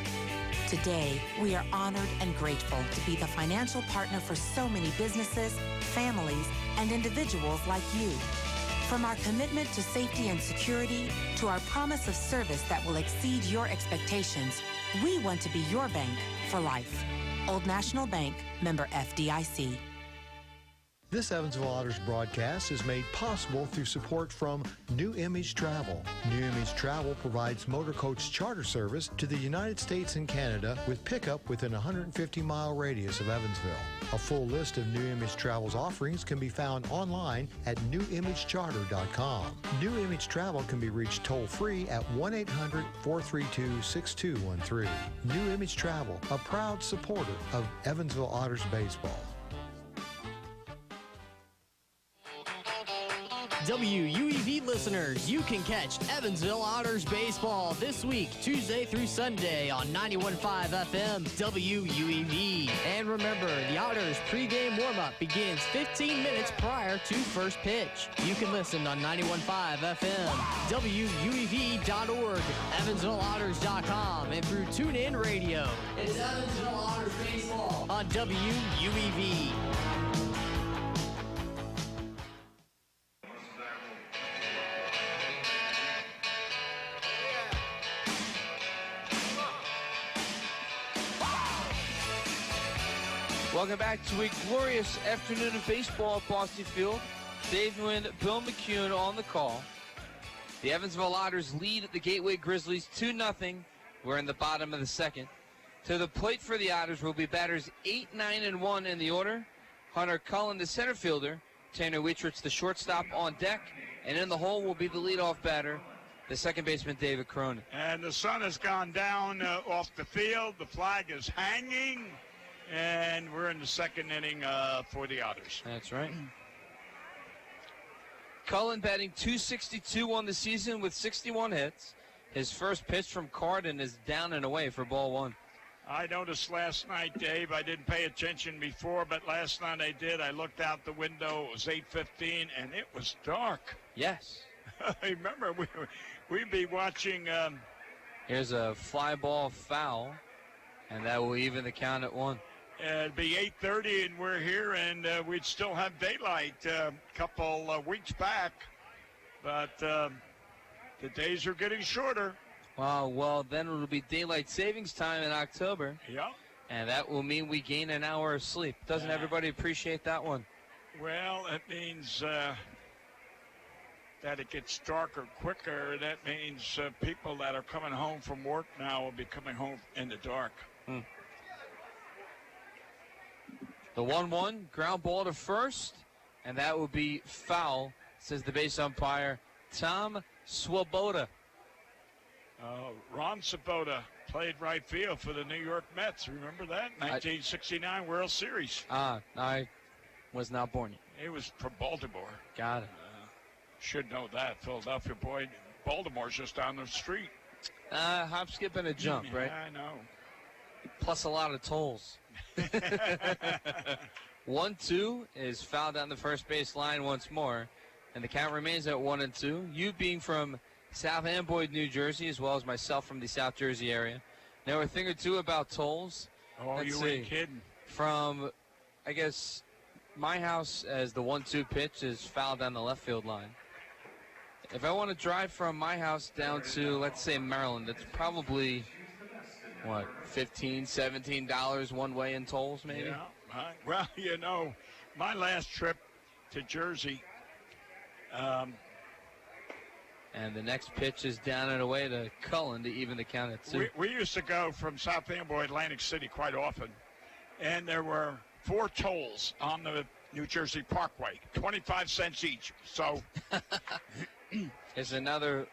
Today, we are honored and grateful to be the financial partner for so many businesses, families, and individuals like you. From our commitment to safety and security to our promise of service that will exceed your expectations, we want to be your bank for life. Old National Bank, member FDIC. This Evansville Otters broadcast is made possible through support from New Image Travel. New Image Travel provides motor coach charter service to the United States and Canada with pickup within a 150-mile radius of Evansville. A full list of New Image Travel's offerings can be found online at newimagecharter.com. New Image Travel can be reached toll-free at 1-800-432-6213. New Image Travel, a proud supporter of Evansville Otters baseball. WUEV listeners, you can catch Evansville Otters baseball this week, Tuesday through Sunday on 91.5 FM WUEV. And remember, the Otters pregame warm-up begins 15 minutes prior to first pitch. You can listen on 91.5 FM, WUEV.org, EvansvilleOtters.com, and through TuneIn Radio. It's Evansville Otters baseball on WUEV. Welcome back to a glorious afternoon of baseball at Bosse Field. Dave Nguyen, Bill McCune on the call. The Evansville Otters lead at the Gateway Grizzlies 2-0. We're in the bottom of the second. To the plate for the Otters will be batters 8, 9, and 1 in the order. Hunter Cullen, the center fielder. Tanner Wietrich, the shortstop, on deck. And in the hole will be the leadoff batter, the second baseman, David Cronin. And the sun has gone down off the field. The flag is hanging. And we're in the second inning for the Otters. That's right. Cullen batting .262 on the season with 61 hits. His first pitch from Carden is down and away for ball 1. I noticed last night, Dave, I didn't pay attention before, but last night I did. I looked out the window. It was 8:15, and it was dark. Yes. I remember we'd be watching. Here's a fly ball foul, and that will even the count at 1. It'd be 8:30, and we're here, and we'd still have daylight a couple weeks back. But the days are getting shorter. Well, then it'll be daylight savings time in October. Yeah. And that will mean we gain an hour of sleep. Doesn't everybody appreciate that one? Well, it means that it gets darker quicker. That means people that are coming home from work now will be coming home in the dark. The 1-1, ground ball to first, and that will be foul, says the base umpire, Tom Swoboda. Ron Swoboda played right field for the New York Mets. Remember that? 1969 World Series. I was not born yet. He was from Baltimore. Got it. Should know that. Philadelphia boy. Baltimore's just down the street. Hop, skip, and a jump, right? I know. Plus a lot of tolls. 1-2 is fouled down the first base line once more, and the count remains at 1-2. You being from South Amboy, New Jersey, as well as myself from the South Jersey area, know a thing or two about tolls. Oh, you ain't kidding. From, I guess, my house, as the 1-2 pitch is fouled down the left field line. If I want to drive from my house down to, let's say, Maryland, it's probably, what, $15, $17 one way in tolls, maybe? Yeah. Well, you know, my last trip to Jersey, And the next pitch is down and away to Cullen to even the count at 2. We used to go from South Amboy, Atlantic City quite often, and there were 4 tolls on the New Jersey Parkway, 25 cents each. So it's another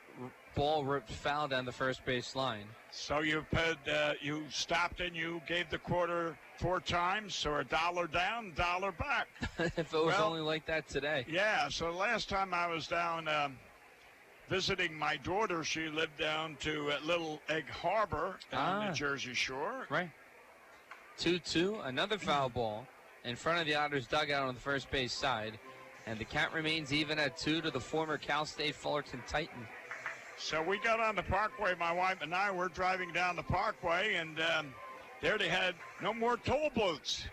ball ripped foul down the first base line. So you stopped and you gave the quarter 4 times, so $1 down, $1 back. If it was only like that today. Yeah, so last time I was down visiting my daughter, she lived down to Little Egg Harbor on the Jersey Shore. Right. 2-2, another foul ball in front of the Otters dugout on the first base side. And the count remains even at 2 to the former Cal State Fullerton Titan. So we got on the Parkway, my wife and I were driving down the Parkway, and there they had no more toll booths.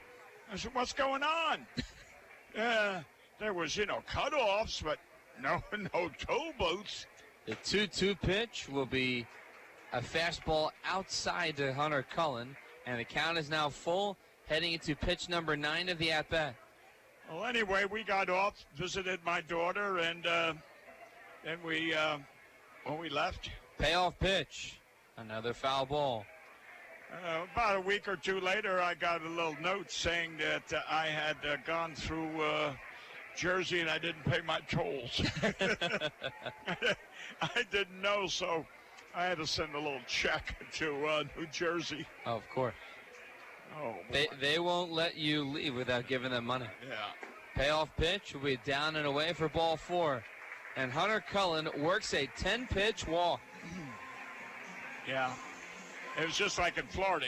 I said, what's going on? There was, cutoffs, but no toll booths. The 2-2 pitch will be a fastball outside to Hunter Cullen, and the count is now full, heading into pitch number 9 of the at-bat. Well, anyway, we got off, visited my daughter, and then we, when we left. Payoff pitch, another foul ball. About a week or 2 later, I got a little note saying that I had gone through Jersey and I didn't pay my tolls. I didn't know, so I had to send a little check to New Jersey. Oh, of course. Oh, they won't let you leave without giving them money. Yeah. Payoff pitch will be down and away for ball 4. And Hunter Cullen works a 10-pitch walk. Yeah. It was just like in Florida,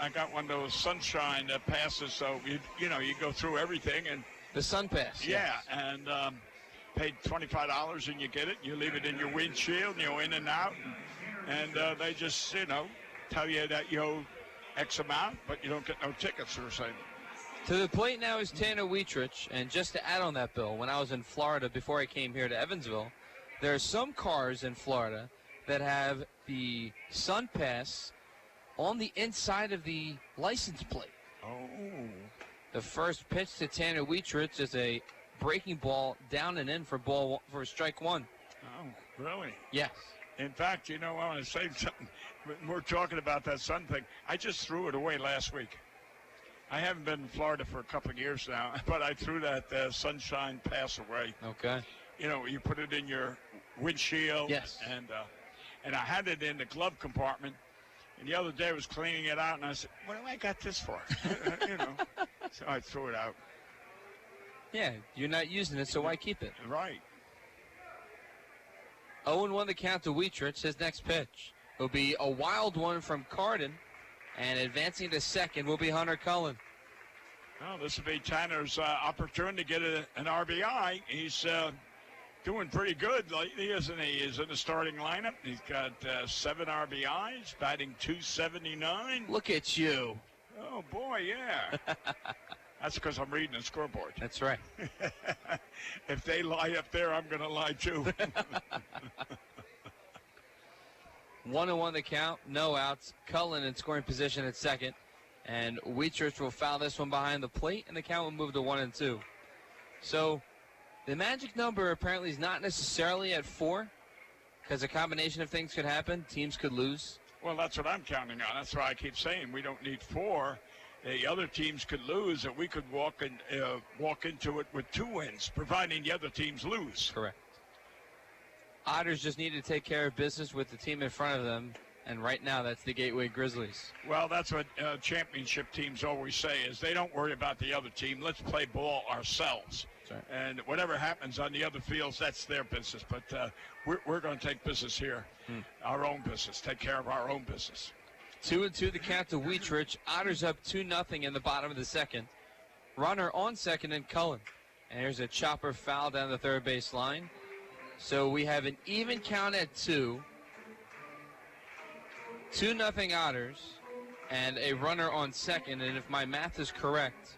I got one of those sunshine passes, so you go through everything and the sun pass. Yeah, and paid $25 and you get it. You leave it in your windshield, and you go in and out, and they just tell you that you owe X amount, but you don't get no tickets or something. To the plate now is Tanner Wietrich, and just to add on that, Bill, when I was in Florida before I came here to Evansville, there are some cars in Florida that have the sun pass on the inside of the license plate. Oh. The first pitch to Tanner Wietrich is a breaking ball down and in for strike 1. Oh, really? Yes. In fact, I want to say something. We're talking about that sun thing. I just threw it away last week. I haven't been in Florida for a couple of years now, but I threw that sunshine pass away. Okay. You put it in your windshield. Yes. And I had it in the glove compartment. And the other day I was cleaning it out, and I said, what do I got this for? So I threw it out. Yeah, you're not using it, so why keep it? Right. 0-1 the count to Wietrich. His next pitch will be a wild one from Carden, and advancing to second will be Hunter Cullen. Well, this will be Tanner's opportunity to get an RBI. He's doing pretty good lately, isn't he? He's in the starting lineup. He's got 7 RBIs, batting .279. Look at you. Oh, boy, yeah. That's because I'm reading the scoreboard. That's right. If they lie up there, I'm going to lie too. 1-1 the count, no outs. Cullen in scoring position at second. And Wietrich will foul this one behind the plate, and the count will move to 1-2. So the magic number apparently is not necessarily at 4, because a combination of things could happen. Teams could lose. Well, that's what I'm counting on. That's why I keep saying we don't need 4. The other teams could lose, and we could walk into it with 2 wins, providing the other teams lose. Correct. Otters just need to take care of business with the team in front of them, and right now that's the Gateway Grizzlies. Well, that's what championship teams always say, is they don't worry about the other team. Let's play ball ourselves. Right. And whatever happens on the other fields, that's their business. But we're going to take business here, our own business, take care of our own business. 2-2 the count to Wietrich. Otters up 2-0 in the bottom of the second. Runner on second and Cullen. And here's a chopper foul down the third base line. So we have an even count at 2. 2-0 Otters. And a runner on second. And if my math is correct,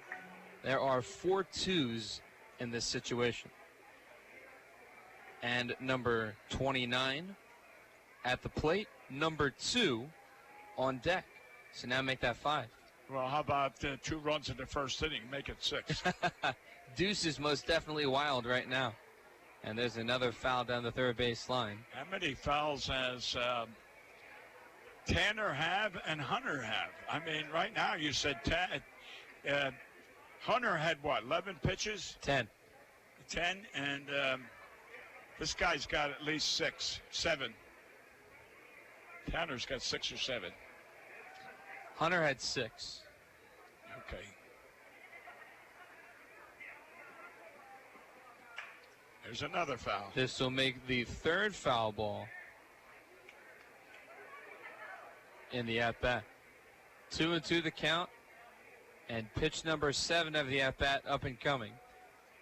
there are 4 twos in this situation. And number 29 at the plate. Number 2 on deck. So now make that 5. Well, how about 2 runs in the first inning? Make it 6. Deuce is most definitely wild right now. And there's another foul down the third base line. How many fouls has Tanner have and Hunter have? I mean, right now you said Hunter had what, 11 pitches? 10. 10, and this guy's got at least 6, 7. Tanner's got 6 or 7. Hunter had 6. Okay. There's another foul. This will make the third foul ball in the at-bat. 2-2 the count, and pitch number 7 of the at-bat up and coming.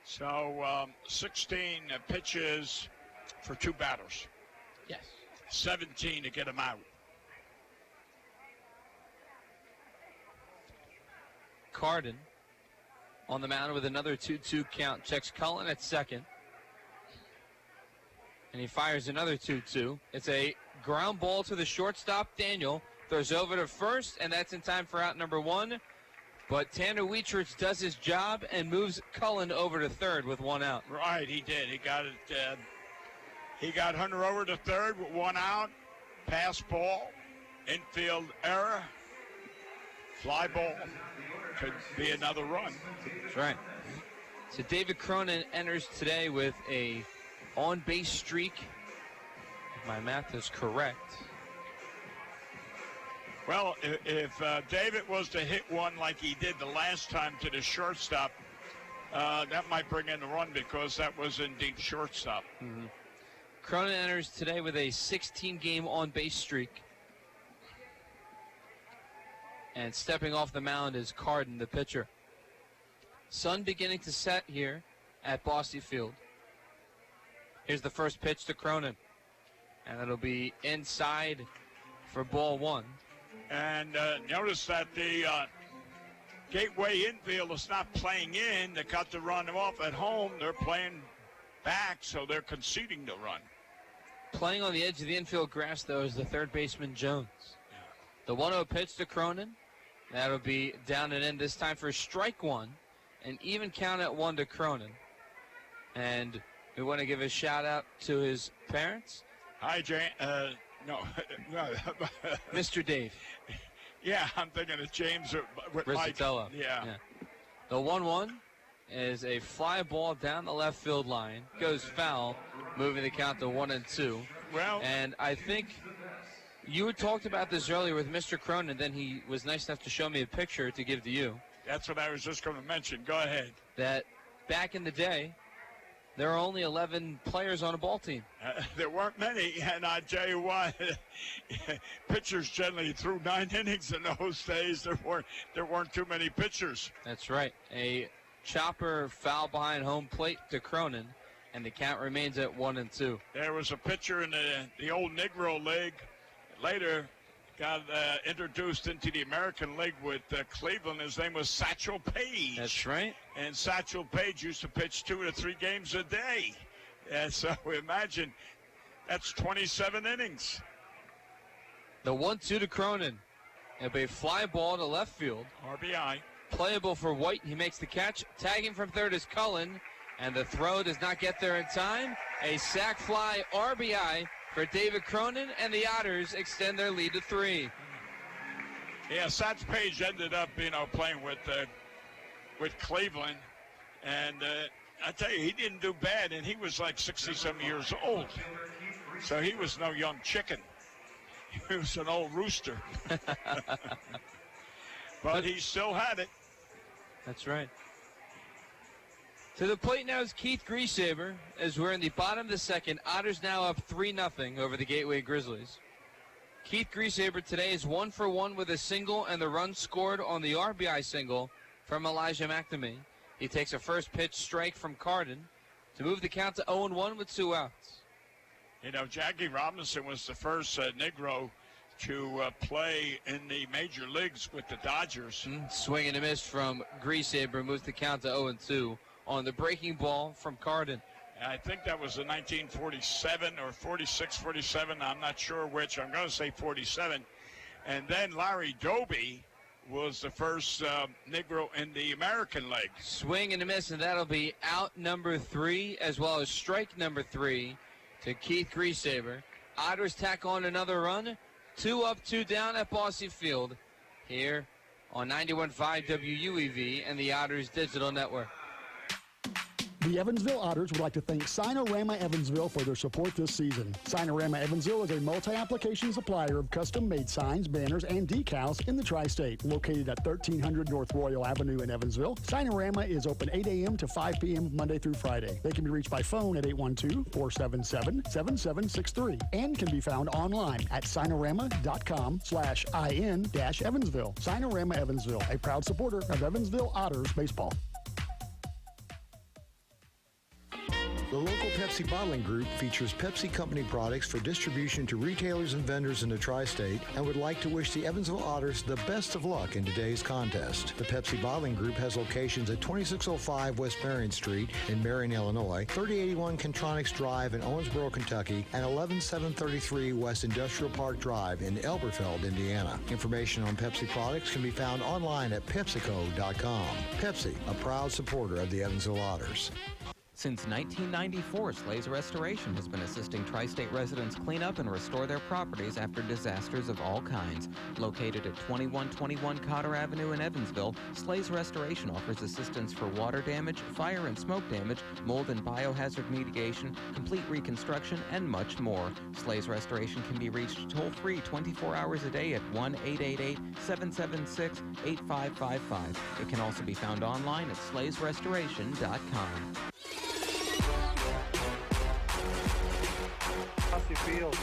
So 16 pitches for 2 batters. Yes. 17 to get him out. Carden on the mound with another 2-2 count. Checks Cullen at second. And he fires another 2-2. It's a ground ball to the shortstop. Daniel throws over to first, and that's in time for out number 1. But Tanner Wietrich does his job and moves Cullen over to third with 1 out. Right, he did. He got it. He got Hunter over to third with 1 out. Pass ball, infield error, fly ball. Could be another run. That's right. So David Cronin enters today with a on-base streak, if my math is correct. Well, if David was to hit one like he did the last time to the shortstop, that might bring in the run because that was in deep shortstop. Mm-hmm. Cronin enters today with a 16-game on-base streak. And stepping off the mound is Carden, the pitcher. Sun beginning to set here at Bosse Field. Here's the first pitch to Cronin. And it'll be inside for ball 1. And notice that the Gateway infield is not playing in. They got to run them off at home. They're playing back, so they're conceding the run. Playing on the edge of the infield grass, though, is the third baseman, Jones. The 1-0 pitch to Cronin. That'll be down and in this time for strike 1. An even count at 1 to Cronin. And we want to give a shout-out to his parents. Hi, Jane. No. Mr. Dave. Yeah, I'm thinking of James with Mike. Yeah. The 1-1 is a fly ball down the left field line. Goes foul, moving the count to 1-2. Well, and I think you had talked about this earlier with Mr. Cronin, then he was nice enough to show me a picture to give to you. That's what I was just going to mention. Go ahead. That back in the day, there were only 11 players on a ball team. There weren't many, and I tell you what, pitchers generally threw 9 innings in those days. There weren't too many pitchers. That's right. A chopper foul behind home plate to Cronin, and the count remains at 1-2. There was a pitcher in the old Negro League. Later got introduced into the American League with Cleveland. His name was Satchel Paige. That's right. And Satchel Paige used to pitch 2 to 3 games a day. And so imagine that's 27 innings. The 1-2 to Cronin. It'll be a fly ball to left field. RBI. Playable for White. He makes the catch. Tagging from third is Cullen. And the throw does not get there in time. A sac fly RBI for David Cronin, and the Otters extend their lead to 3. Yeah, Satch Paige ended up, playing with Cleveland, and I tell you, he didn't do bad, and he was like 60-some years old, so he was no young chicken. He was an old rooster, but he still had it. That's right. To the plate now is Keith Griesaber, as we're in the bottom of the second. Otters now up 3-0 over the Gateway Grizzlies. Keith Griesaber today is 1 for 1 with a single and the run scored on the RBI single from Elijah McNamee. He takes a first pitch strike from Carden to move the count to 0-1 with 2 outs. Jackie Robinson was the first Negro to play in the major leagues with the Dodgers. Swing and a miss from Griesaber moves the count to 0-2. On the breaking ball from Carden. I think that was in 1947 or 46, 47. I'm not sure which. I'm going to say 47. And then Larry Doby was the first Negro in the American League. Swing and a miss, and that'll be out number 3, as well as strike number 3 to Keith Griesaber. Otters tack on another run. 2 up, 2 down at Bosse Field here on 91.5 WUEV and the Otters Digital Network. The Evansville Otters would like to thank Signorama Evansville for their support this season. Signorama Evansville is a multi-application supplier of custom-made signs, banners, and decals in the tri-state. Located at 1300 North Royal Avenue in Evansville, Signorama is open 8 a.m. to 5 p.m. Monday through Friday. They can be reached by phone at 812-477-7763 and can be found online at signorama.com/in-Evansville. Signorama Evansville, a proud supporter of Evansville Otters baseball. The local Pepsi bottling group features Pepsi Company products for distribution to retailers and vendors in the tri-state and would like to wish the Evansville Otters the best of luck in today's contest. The Pepsi bottling group has locations at 2605 West Marion Street in Marion, Illinois, 3081 Contronics Drive in Owensboro, Kentucky, and 11733 West Industrial Park Drive in Elberfeld, Indiana. Information on Pepsi products can be found online at PepsiCo.com. Pepsi, a proud supporter of the Evansville Otters. Since 1994, Slays Restoration has been assisting tri-state residents clean up and restore their properties after disasters of all kinds. Located at 2121 Cotter Avenue in Evansville, Slays Restoration offers assistance for water damage, fire and smoke damage, mold and biohazard mitigation, complete reconstruction, and much more. Slays Restoration can be reached toll-free 24 hours a day at 1-888-776-8555. It can also be found online at slaysrestoration.com. Field.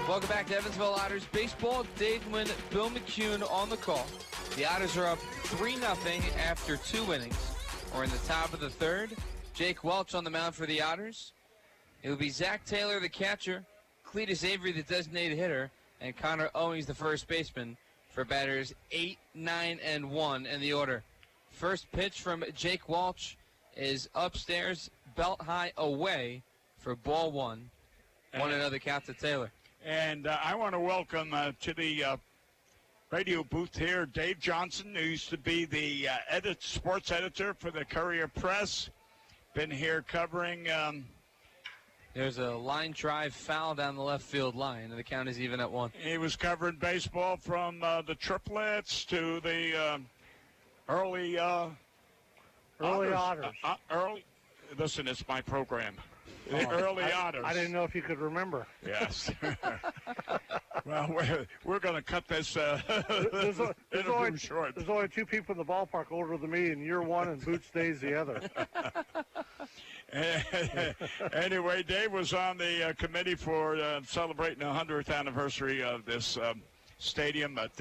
Welcome back to Evansville Otters Baseball. Dave Wynn, Bill McCune on the call. The Otters are up 3-0 after 2 innings. We're in the top of the third. Jake Welch on the mound for the Otters. It will be Zach Taylor, the catcher, Cletus Avery, the designated hitter, and Connor Owings, the first baseman, for batters 8, 9, and 1 in the order. First pitch from Jake Welch is upstairs, belt high away for ball 1. 1-0 count to Taylor. And I want to welcome to the radio booth here Dave Johnson, who used to be the sports editor for the Courier Press. Been here covering. There's a line drive foul down the left field line, and the count is even at 1. He was covering baseball from the triplets to the early Otters. Listen, it's my program. The early Otters. I didn't know if you could remember. Yes. Well, we're going to cut this interview short. There's only 2 people in the ballpark older than me, and you're one and Boots Day's the other. Anyway, Dave was on the committee for celebrating the 100th anniversary of this stadium, but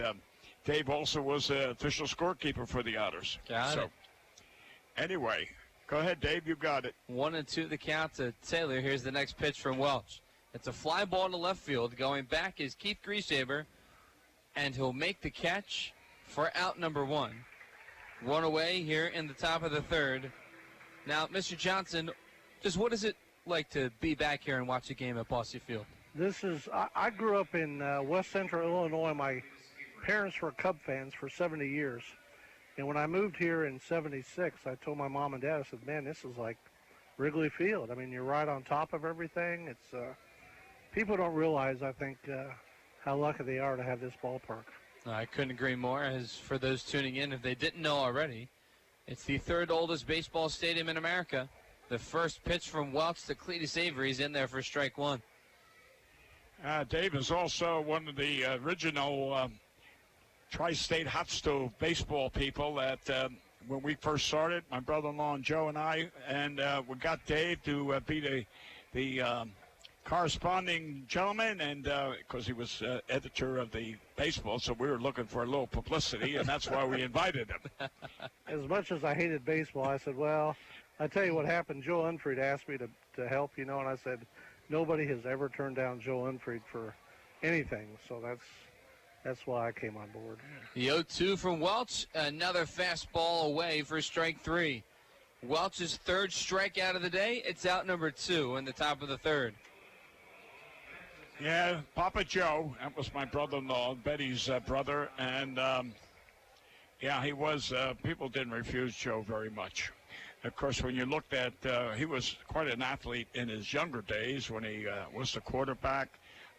Dave also was the official scorekeeper for the Otters. Got it. Anyway, go ahead, Dave. You got it. 1-2 the count to Taylor. Here's the next pitch from Welch. It's a fly ball to left field. Going back is Keith Griesaber, and he'll make the catch for out number 1. 1 away here in the top of the third. Now, Mr. Johnson, just what is it like to be back here and watch a game at Bosse Field? I grew up in West Central Illinois. My parents were Cub fans for 70 years. And when I moved here in 76, I told my mom and dad, I said, man, this is like Wrigley Field. I mean, you're right on top of everything. It's people don't realize, I think, how lucky they are to have this ballpark. I couldn't agree more. As for those tuning in, if they didn't know already, it's the 3rd oldest baseball stadium in America. The first pitch from Welch to Cletus Avery is in there for strike 1. Dave is also one of the original tri-state hot stove baseball people that when we first started, my brother-in-law and Joe and I, and we got Dave to be the corresponding gentleman, and because he was editor of the baseball, so we were looking for a little publicity, and that's why we invited him. As much as I hated baseball, I said, well, I tell you what happened. Joe Unfried asked me to help, and I said, nobody has ever turned down Joe Unfried for anything, so that's why I came on board. The 0-2 from Welch, another fastball away for strike 3. Welch's 3rd strikeout of the day. It's out number 2 in the top of the third. Yeah, Papa Joe. That was my brother-in-law, Betty's brother. And, yeah, he was, people didn't refuse Joe very much. Of course, when you looked at, he was quite an athlete in his younger days when he was the quarterback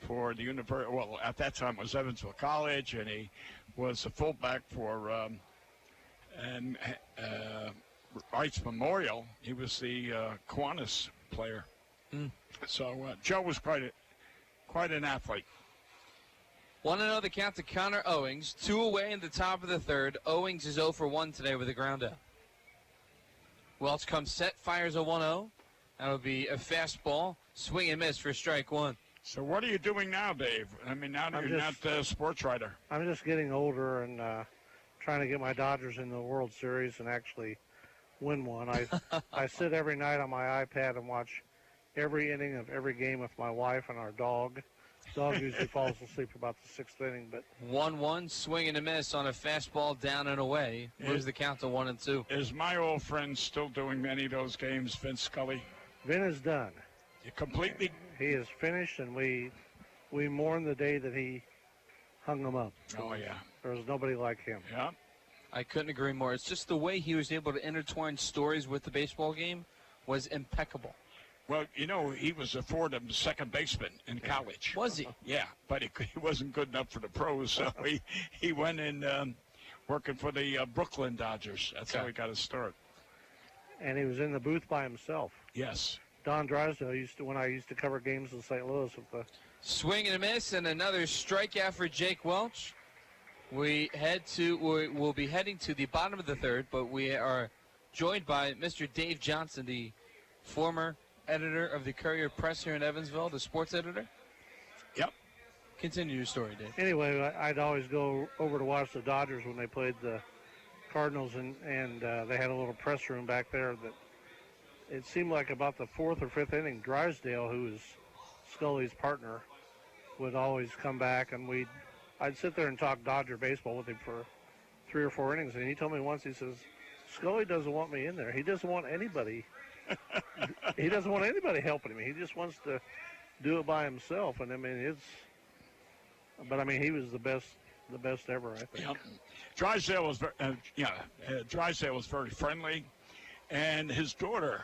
for the university. Well, at that time it was Evansville College, and he was the fullback for Wright's Memorial. He was the Kiwanis player. So Joe was quite an athlete. Want to know the count to Connor Owings? 2 away in the top of the third. Owings is 0 for 1 today with a ground out. Welch comes set, fires a 1-0. That'll be a fastball, swing and miss for strike one. So what are you doing now, Dave? I mean, now that you're not a sports writer. I'm just getting older and trying to get my Dodgers in the World Series and actually win one. I sit every night on my iPad and watch every inning of every game with my wife and our dog. Dog usually falls asleep about the 6th inning, but 1-1, swing and a miss on a fastball down and away. Moves the count to 1-2. Is my old friend still doing many of those games, Vince Scully? Vin is done. You completely? He is finished, and we mourn the day that he hung them up. Oh, yeah. There was nobody like him. Yeah. I couldn't agree more. It's just the way he was able to intertwine stories with the baseball game was impeccable. Well, you know, he was a Fordham second baseman in college. Was he? Yeah, but he wasn't good enough for the pros, so he went in working for the Brooklyn Dodgers. That's how he got his start. And he was in the booth by himself. Yes. Don Drysdale when I used to cover games in St. Louis with the swing and a miss, and another strikeout for Jake Welch. We'll be heading to the bottom of the third, but we are joined by Mr. Dave Johnson, the former editor of the Courier Press here in Evansville, the sports editor. Yep. Continue your story, Dave. Anyway, I'd always go over to watch the Dodgers when they played the Cardinals, and they had a little press room back there that it seemed like about the 4th or 5th inning, Drysdale, who is Scully's partner, would always come back, and I'd sit there and talk Dodger baseball with him for 3 or 4 innings, and he told me once, he says, Scully doesn't want me in there. He doesn't want anybody. He doesn't want anybody helping him. He just wants to do it by himself. And I mean, he was the best ever, I think. Yep. Drysdale was very friendly, and his daughter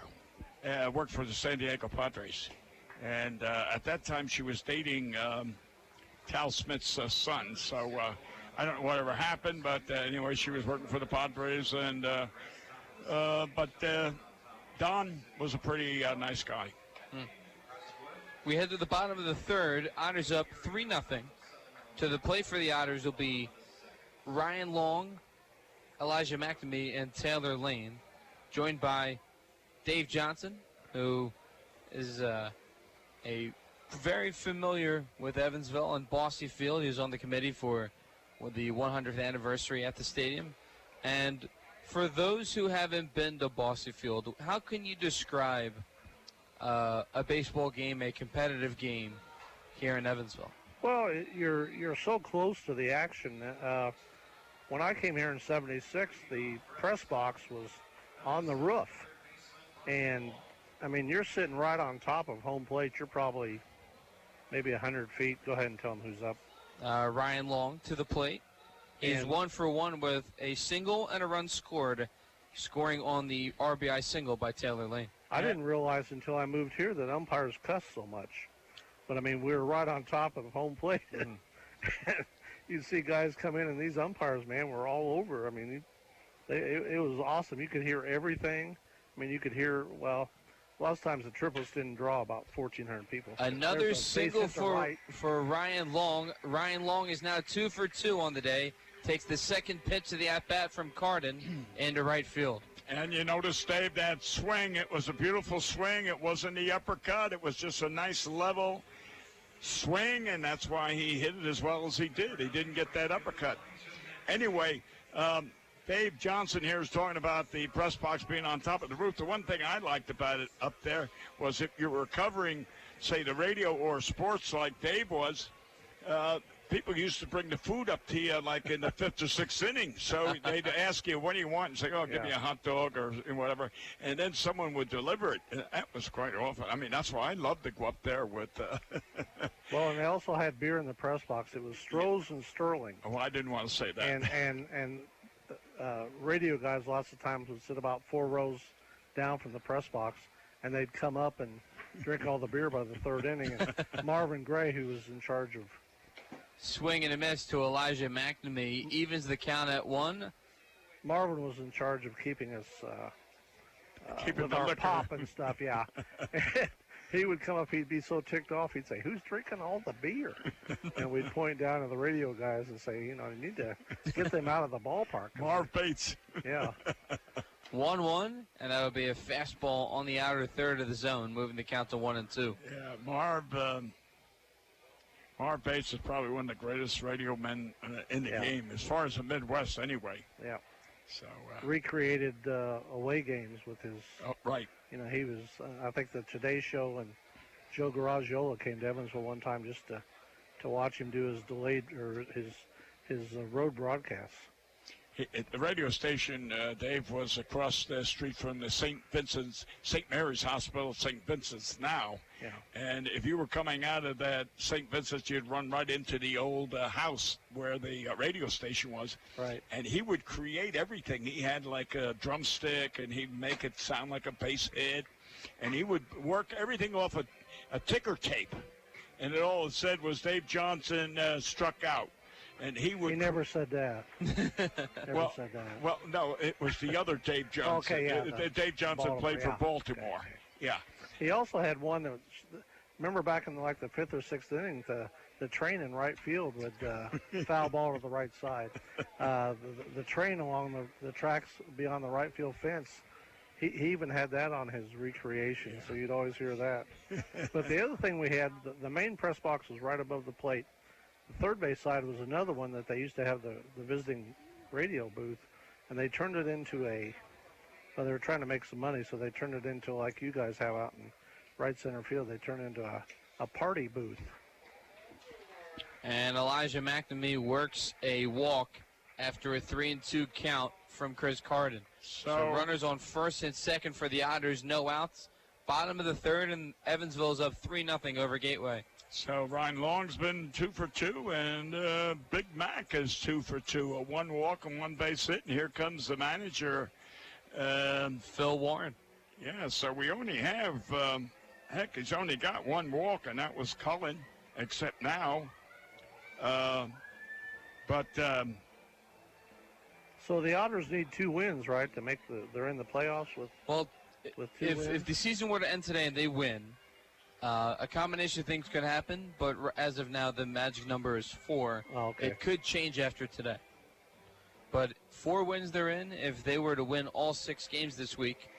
worked for the San Diego Padres, and at that time she was dating Tal Smith's son. So I don't know whatever happened, but anyway, she was working for the Padres, and but Don was a pretty nice guy. We head to the bottom of the third. Otters up 3-0. To the plate for the Otters will be Ryan Long, Elijah McNamee, and Taylor Lane, joined by Dave Johnson, who is a very familiar with Evansville and Bosse Field. He was on the committee for the 100th anniversary at the stadium. And for those who haven't been to Bosse Field, how can you describe a baseball game, a competitive game here in Evansville? Well, you're so close to the action. When I came here in '76, the press box was on the roof, and I mean, you're sitting right on top of home plate. You're probably maybe 100 feet. Go ahead and tell them who's up. Ryan Long to the plate. He's 1 for 1 with a single and a run scored, scoring on the RBI single by Taylor Lane. I didn't realize until I moved here that umpires cuss so much. But, I mean, we were right on top of home plate. You'd see guys come in, and these umpires, man, were all over. I mean, it was awesome. You could hear everything. I mean, you could hear, well, a lot of times the triples didn't draw about 1,400 people. Another single for Ryan Long. Ryan Long is now 2 for 2 on the day. Takes the second pitch of the at-bat from Carden into right field. And you notice, Dave, that swing, it was a beautiful swing. It wasn't the uppercut. It was just a nice level swing, and that's why he hit it as well as he did. He didn't get that uppercut. Anyway, Dave Johnson here is talking about the press box being on top of the roof. The one thing I liked about it up there was if you were covering, say, the radio or sports like Dave was, people used to bring the food up to you like in the 5th or 6th inning. So they'd ask you, what do you want? And say, oh, give me a hot dog or whatever. And then someone would deliver it. And that was quite often. I mean, that's why I love to go up there with. Well, and they also had beer in the press box. It was Stroh's and Sterling. Oh, I didn't want to say that. And radio guys lots of times would sit about 4 rows down from the press box, and they'd come up and drink all the beer by the 3rd inning. And Marvin Gray, who was in charge of swing and a miss to Elijah McNamee, evens the count at 1. Marvin was in charge of keeping us keeping with the our liquor. pop and stuff. Yeah. He would come up, he'd be so ticked off, he'd say, who's drinking all the beer? And we'd point down to the radio guys and say, you need to get them out of the ballpark. Marv Bates. Yeah. 1-1, and that would be a fastball on the outer third of the zone, moving the count to 1-2. Yeah, Marv Bates is probably one of the greatest radio men in the game, as far as the Midwest anyway. Yeah. So recreated away games with his. Oh, right. He was. I think the Today Show and Joe Garagiola came to Evansville one time just to watch him do his delayed or his road broadcasts. The radio station, Dave, was across the street from the St. Mary's Hospital, St. Vincent's now. Yeah. And if you were coming out of that St. Vincent's, you'd run right into the old house where the radio station was. Right. And he would create everything. He had like a drumstick, and he'd make it sound like a bass hit. And he would work everything off a ticker tape. And all it said was Dave Johnson struck out. And he never said that. Never said that. Well, no, it was the other Dave Johnson. Okay, yeah. Dave Johnson played for Baltimore. Okay. Yeah. He also had one that was, remember back in like the 5th or 6th inning, the train in right field would foul ball to the right side. The train along the tracks beyond the right field fence, he even had that on his recreation, so you'd always hear that. But the other thing we had, the main press box was right above the plate. The third base side was another one that they used to have the visiting radio booth, and they turned it into they were trying to make some money, so they turned it into, like you guys have out in right center field, they turned it into a party booth. And Elijah McNamee works a walk after a 3-2 count from Chris Carden. So runners on first and second for the Otters, no outs. Bottom of the third, and Evansville's up 3-0 over Gateway. So Ryan Long's been 2 for 2, and Big Mac is 2 for 2, a 1 walk and 1 base hit. And here comes the manager, Phil Warren. Yeah, so we only have, he's only got 1 walk, and that was Cullen, except now. So the Otters need 2 wins, right, to make they're in the playoffs with. Well, with 2 wins? If the season were to end today and they win. A combination of things could happen, but as of now, the magic number is 4. Oh, okay. It could change after today. But 4 wins they're in. If they were to win all 6 games this week,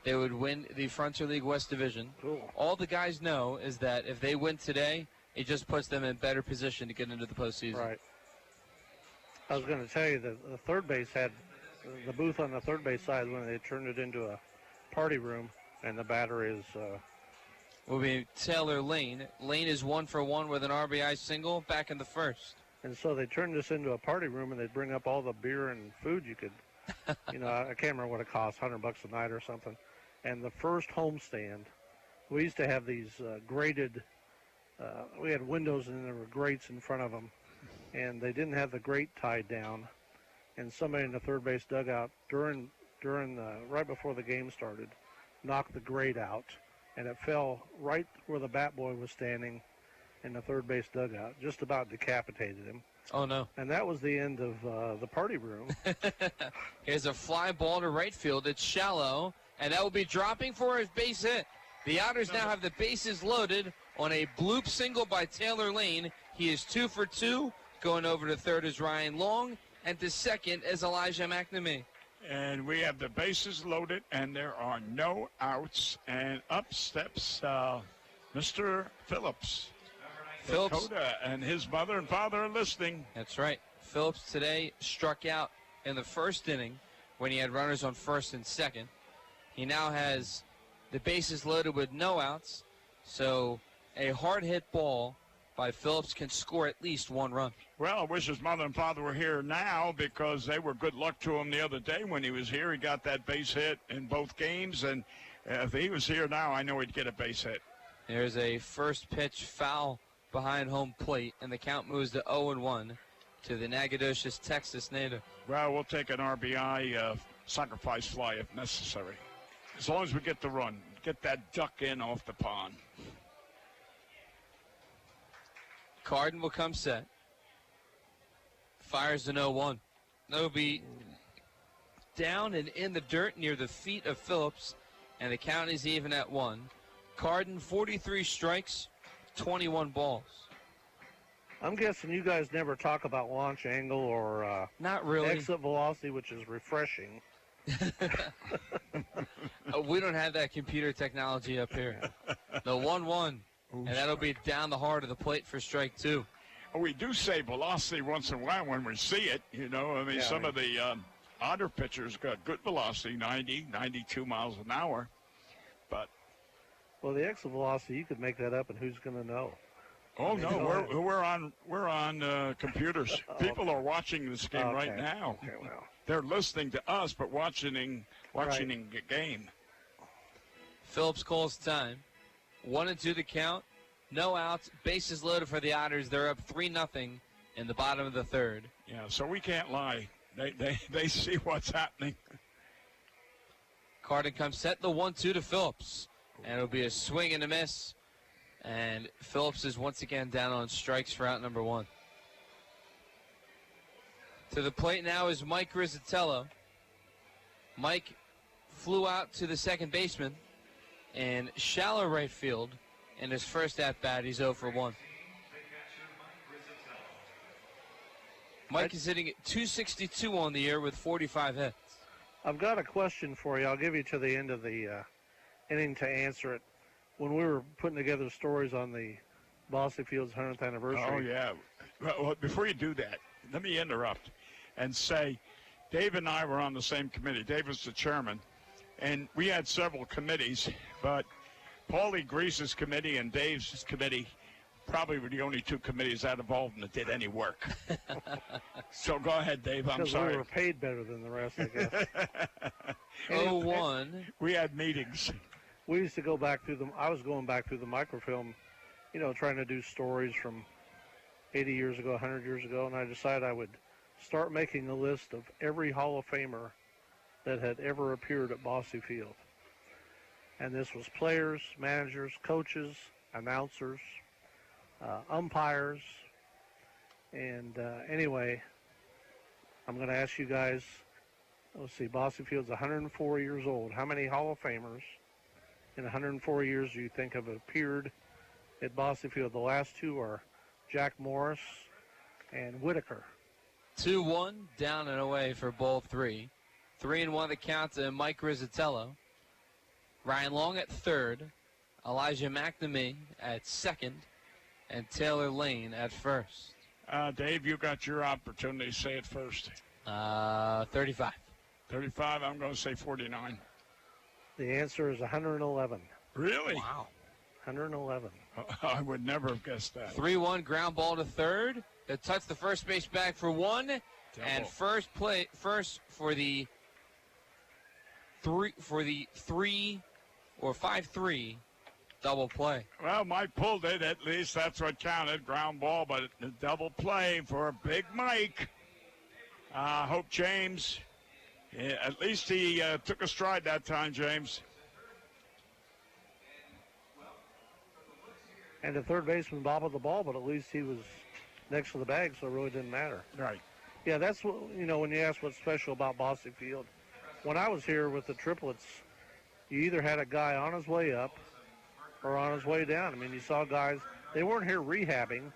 they would win the Frontier League West Division. Cool. All the guys know is that if they win today, it just puts them in better position to get into the postseason. Right. I was going to tell you that the third base had the booth on the third base side when they turned it into a party room, and the batter is. Will be Taylor Lane. Lane is 1 for 1 with an RBI single back in the first. And so they turned this into a party room, and they'd bring up all the beer and food you could, I can't remember what it cost, $100 a night or something. And the first homestand, we used to have these grated, we had windows and there were grates in front of them, and they didn't have the grate tied down. And somebody in the third base dugout right before the game started, knocked the grate out. And it fell right where the bat boy was standing in the third base dugout, just about decapitated him. Oh, no. And that was the end of the party room. Here's a fly ball to right field. It's shallow, and that will be dropping for his base hit. The Otters now have the bases loaded on a bloop single by Taylor Lane. He is 2 for 2. Going over to third is Ryan Long, and to second is Elijah McNamee. And we have the bases loaded, and there are no outs. And up steps Mr. Phillips. Dakota and his mother and father are listening. That's right. Phillips today struck out in the first inning when he had runners on first and second. He now has the bases loaded with no outs. So a hard hit ball by Phillips can score at least 1 run. Well, I wish his mother and father were here now because they were good luck to him the other day when he was here. He got that base hit in both games, and if he was here now, I know he'd get a base hit. There's a first pitch foul behind home plate, and the count moves to 0-1 to the Nacogdoches, Texas native. Well, we'll take an RBI sacrifice fly if necessary. As long as we get the run, get that duck in off the pond. Carden will come set. Fires an 0-1. That'll be down and in the dirt near the feet of Phillips, and the count is even at 1. Carden, 43 strikes, 21 balls. I'm guessing you guys never talk about launch angle or not really exit velocity, which is refreshing. We don't have that computer technology up here. The 1-1, and that'll be down the heart of the plate for strike 2. We do say velocity once in a while when we see it, you know. I mean, some of the Otter pitchers got good velocity, 90, 92 miles an hour. But well, the exit velocity, you could make that up, and who's going to know? Oh no, we're on computers. People are watching this game right now. Okay, well. They're listening to us, but watching the game. Phillips calls time. 1-2 the count. No outs. Bases loaded for the Otters. They're up 3-0 in the bottom of the third. Yeah, so we can't lie. They see what's happening. Carden comes set the 1-2 to Phillips, and it'll be a swing and a miss. And Phillips is once again down on strikes for out number 1. To the plate now is Mike Rizzatello. Mike flew out to the second baseman in shallow right field. In his first at-bat, he's 0 for 1. Mike is hitting at 262 on the year with 45 hits. I've got a question for you. I'll give you to the end of the inning to answer it. When we were putting together stories on the Bosley Field's 100th anniversary. Oh, yeah. Well, before you do that, let me interrupt and say Dave and I were on the same committee. Dave was the chairman, and we had several committees, but Paulie Grease's committee and Dave's committee probably were the only 2 committees that involved and that did any work. So go ahead, Dave. I'm sorry. We were paid better than the rest, I guess. 0-1. We had meetings. We used to go back through them. I was going back through the microfilm, you know, trying to do stories from 80 years ago, 100 years ago, and I decided I would start making a list of every Hall of Famer that had ever appeared at Bosley Field. And this was players, managers, coaches, announcers, umpires. And anyway, I'm going to ask you guys, let's see, Bosley Field's 104 years old. How many Hall of Famers in 104 years do you think have appeared at Bosley Field? The last 2 are Jack Morris and Whitaker. 2-1, down and away for ball 3. 3-1 the count to Mike Rizzatello. Ryan Long at third, Elijah McNamee at second, and Taylor Lane at first. Dave, you got your opportunity. Say it first. 35. 35, I'm going to say 49. The answer is 111. Really? Wow. 111. I would never have guessed that. 3-1 ground ball to third. It touched the first base bag for 1, and first for the 5-3 double play. Well, Mike pulled it. At least that's what counted. Ground ball, but a double play for Big Mike. Hope James, at least he took a stride that time, James. And the third baseman bobbled the ball, but at least he was next to the bag, so it really didn't matter. Right. Yeah, that's what, you know, when you ask what's special about Bosley Field. When I was here with the triplets, you either had a guy on his way up or on his way down. I mean, you saw guys, they weren't here rehabbing.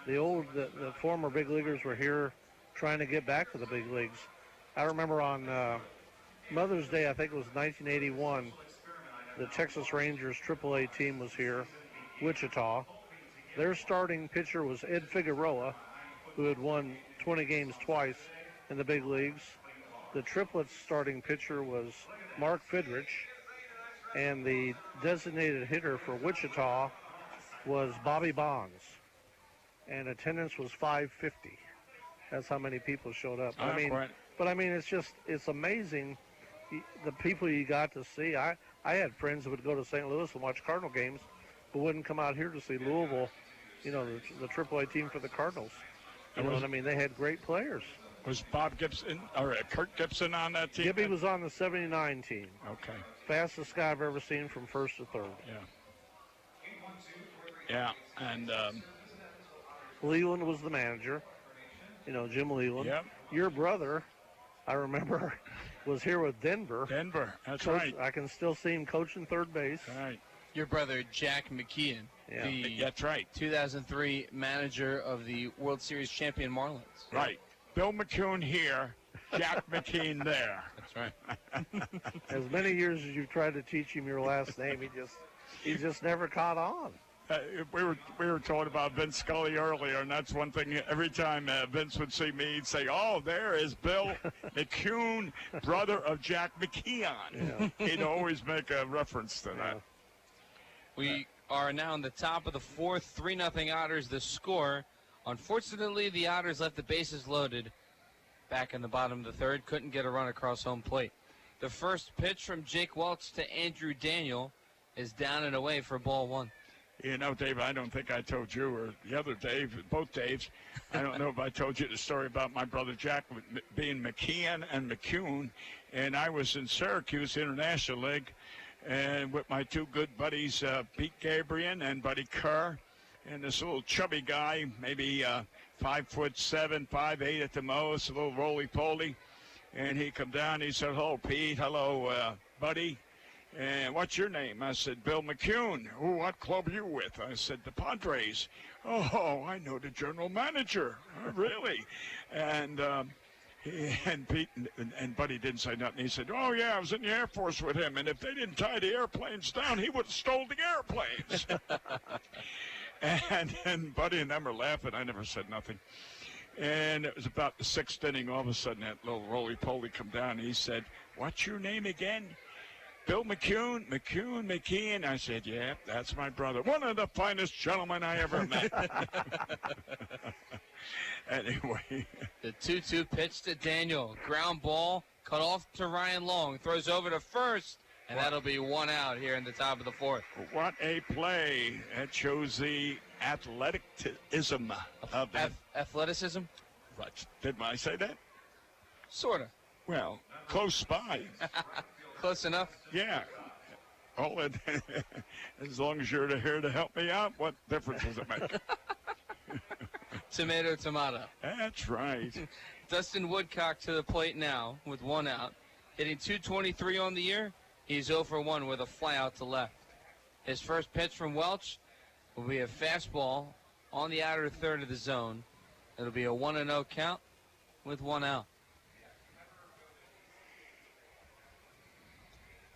The former big leaguers were here trying to get back to the big leagues. I remember on Mother's Day, I think it was 1981, the Texas Rangers AAA team was here, Wichita. Their starting pitcher was Ed Figueroa, who had won 20 games twice in the big leagues. The triplets starting pitcher was Mark Fidrich, and the designated hitter for Wichita was Bobby Bonds. and attendance was 550. That's how many people showed up. Right. But I mean, it's amazing the people you got to see. I had friends that would go to St. Louis and watch Cardinal games, but wouldn't come out here to see Louisville, the AAA team for the Cardinals. You know what I mean? They had great players. Was Bob Gibson or Kurt Gibson on that team? Gibby was on the 79 team. Okay. Fastest guy I've ever seen from first to third. Yeah, and Leland was the manager. Jim Leland. Yep. Your brother, I remember, was here with Denver. That's right. I can still see him coaching third base. Right. Your brother, Jack McKeon. Yeah. That's right. 2003 manager of the World Series champion Marlins. Right. Bill McCune here, Jack McKeon there. That's right. As many years as you've tried to teach him your last name, he just never caught on. We were told about Vince Scully earlier, and that's one thing. Every time Vince would see me, he'd say, "Oh, there is Bill McCune, brother of Jack McKeon." Yeah. He'd always make a reference to that. We are now in the top of the fourth, 3-0 Otters the score. Unfortunately, the Otters left the bases loaded back in the bottom of the third, couldn't get a run across home plate. The first pitch from Jake Welch to Andrew Daniel is down and away for ball one. Dave, I don't think I told you or the other Dave, both Daves. I don't know if I told you the story about my brother Jack being McKeon and McCune. And I was in Syracuse International League and with my two good buddies, Pete Gabriel and Buddy Kerr. And this little chubby guy, maybe 5'7", 5'8" at the most, a little roly-poly. And he come down, he said, "Hello, Pete. Hello, Buddy. And what's your name?" I said, "Bill McCune." "Oh, what club are you with?" I said, "The Padres." "Oh, I know the general manager." "Oh, really?" And Pete and Buddy didn't say nothing. He said, "Oh, yeah, I was in the Air Force with him. And if they didn't tie the airplanes down, he would have stole the airplanes." And Buddy and them are laughing. I never said nothing. And it was about the sixth inning. All of a sudden, that little roly-poly come down. And he said, "What's your name again?" "Bill McCune." McKeon. I said, "Yeah, that's my brother. One of the finest gentlemen I ever met." Anyway. The 2-2 pitch to Daniel. Ground ball, cut off to Ryan Long. Throws over to first, and that'll be one out here in the top of the fourth. What a play. That shows the athleticism of that. Athleticism? Right. Did I say that? Sort of. Well, close by. Close enough? Yeah. As long as you're here to help me out, what difference does it make? Tomato. That's right. Dustin Woodcock to the plate now with one out. Hitting .223 on the year. He's 0 for 1 with a fly out to left. His first pitch from Welch will be a fastball on the outer third of the zone. It'll be a 1-0 count with one out.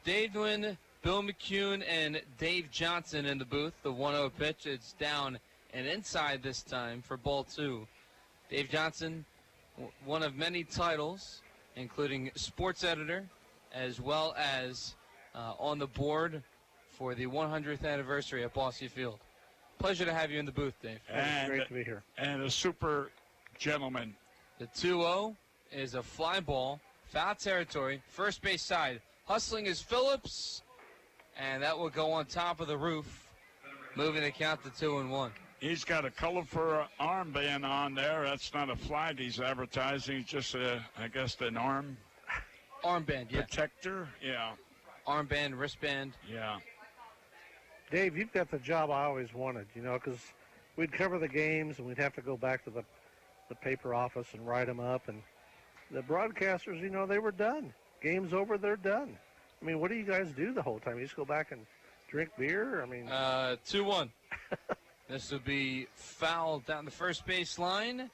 Dave Wynn, Bill McCune, and Dave Johnson in the booth. The 1-0 pitch. It's down and inside this time for ball two. Dave Johnson, one of many titles, including sports editor, as well as on the board for the 100th anniversary at Bossy Field. Pleasure to have you in the booth, Dave. It's great to be here. And a super gentleman. The 2-0 is a fly ball, foul territory, first base side. Hustling is Phillips, and that will go on top of the roof, moving the count to 2-1. He's got a colorful armband on there. That's not a flag he's advertising. It's just, I guess, an armband, yeah. Protector, yeah. Armband, wristband. Yeah. Dave, you've got the job I always wanted, because we'd cover the games and we'd have to go back to the paper office and write them up. And the broadcasters, they were done. Game's over, they're done. I mean, what do you guys do the whole time? You just go back and drink beer? I mean, 2-1. This will be fouled down the first base line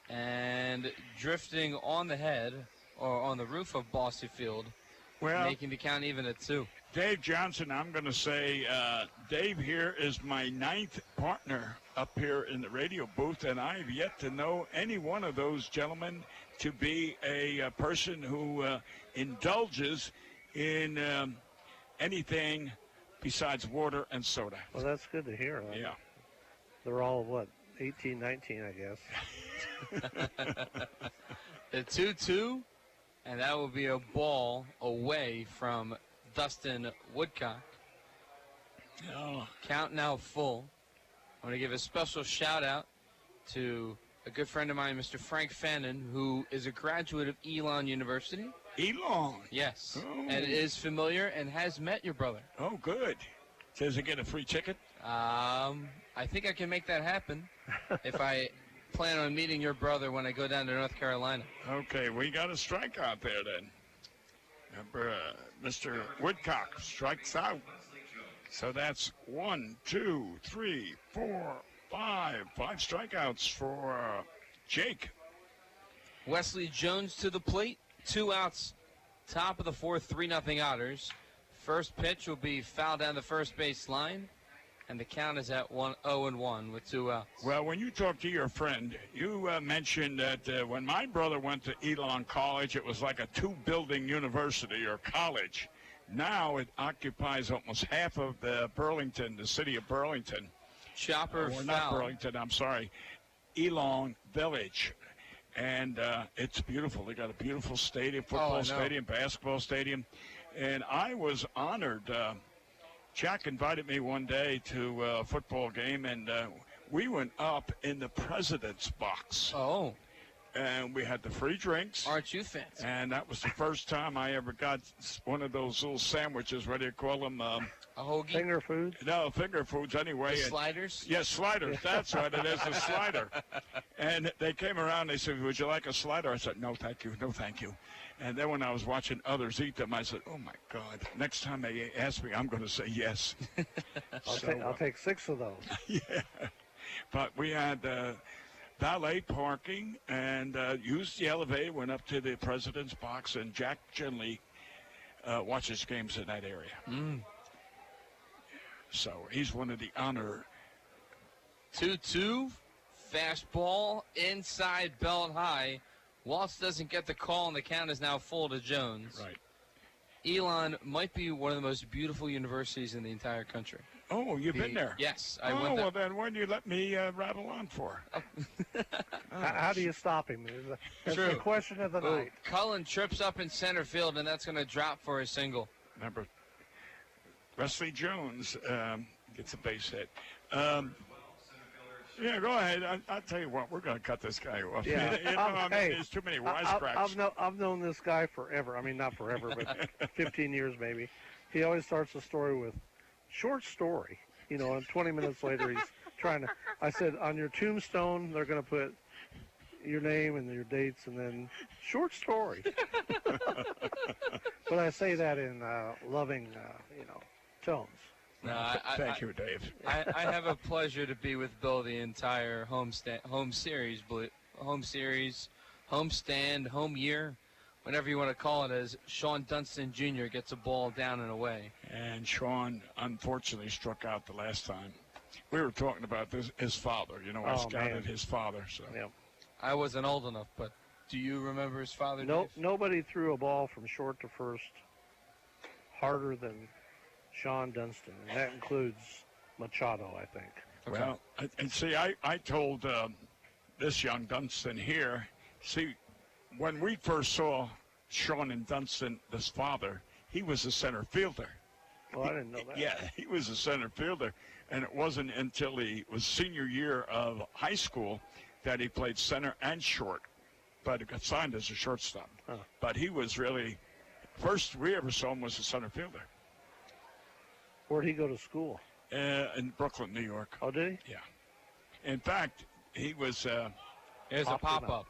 and drifting on the head or on the roof of Bossy Field, making the count even at 2. Dave Johnson, I'm going to say, Dave here is my 9th partner up here in the radio booth, and I've yet to know any one of those gentlemen to be a person who indulges in anything besides water and soda. Well, that's good to hear. Yeah. They're all, 18-19, I guess. The 2-2, and that will be a ball away from Dustin Woodcock. Oh. Count now full. I want to give a special shout out to a good friend of mine, Mr. Frank Fannin, who is a graduate of Elon University. Elon? Yes. Oh. And is familiar and has met your brother. Oh, good. Does he get a free ticket? I think I can make that happen if I plan on meeting your brother when I go down to North Carolina. Okay, we got a strikeout there then. Mr. Woodcock strikes out. So that's 1, 2, 3, 4, 5. 5 strikeouts for Jake. Wesley Jones to the plate. 2 outs. Top of the fourth, 3-0 Otters. First pitch will be fouled down the first base line. And the count is at 0-1 with 2 outs. Well, when you talk to your friend, you mentioned that when my brother went to Elon College, it was like a 2-building university or college. Now it occupies almost half of the city of Burlington. Chopper or not foul. Burlington, I'm sorry, Elon Village. And it's beautiful. They got a beautiful stadium, football stadium, basketball stadium. And I was honored. Jack invited me one day to a football game, and we went up in the president's box. Oh. And we had the free drinks. Aren't you fancy? And that was the first time I ever got one of those little sandwiches. What do you call them? A hoagie? Finger foods? No, finger foods anyway. The sliders? Yes, sliders. That's what it is, a slider. And they came around. They said, "Would you like a slider?" I said, "No, thank you. No, thank you." And then when I was watching others eat them, I said, "Oh, my God. Next time they ask me, I'm going to say yes." I'll take 6 of those. Yeah. But we had valet parking and used the elevator, went up to the president's box, and Jack generally watches games in that area. Mm. So he's one of the honor. 2-2, fastball inside belt high. Waltz doesn't get the call, and the count is now full to Jones. Right. Elon might be one of the most beautiful universities in the entire country. Oh, you've been there? Yes, I went there. Well, then why do you let me rattle on for? How do you stop him? That's the question of the night. Cullen trips up in center field, and that's going to drop for a single. Remember, Wesley Jones gets a base hit. Yeah, go ahead. I'll tell you what, we're going to cut this guy off. Yeah. There's too many wisecracks. I've known this guy forever. I mean, not forever, but 15 years maybe. He always starts the story with, short story. You know, and 20 minutes later he's trying to, I said, on your tombstone, they're going to put your name and your dates and then short story. But I say that in loving, tones. No, Thank you, Dave. I have a pleasure to be with Bill the entire home series, homestand, home year, whatever you want to call it, as Sean Dunston Jr. gets a ball down and away. And Sean, unfortunately, struck out the last time. We were talking about his father. I scouted his father. So. Yep. I wasn't old enough, but do you remember his father? Nope. Nobody threw a ball from short to first harder than Sean Dunston, and that includes Machado, I think. Okay. Well, and see, I told this young Dunston here, see, when we first saw Sean and Dunston, his father, he was a center fielder. Well, I didn't know that. Yeah, he was a center fielder, and it wasn't until he was senior year of high school that he played center and short, but he got signed as a shortstop. Huh. But he was really, first we ever saw him was a center fielder. Where'd he go to school? In Brooklyn, New York. Oh, did he? Yeah. In fact, he was... Here's a pop-up.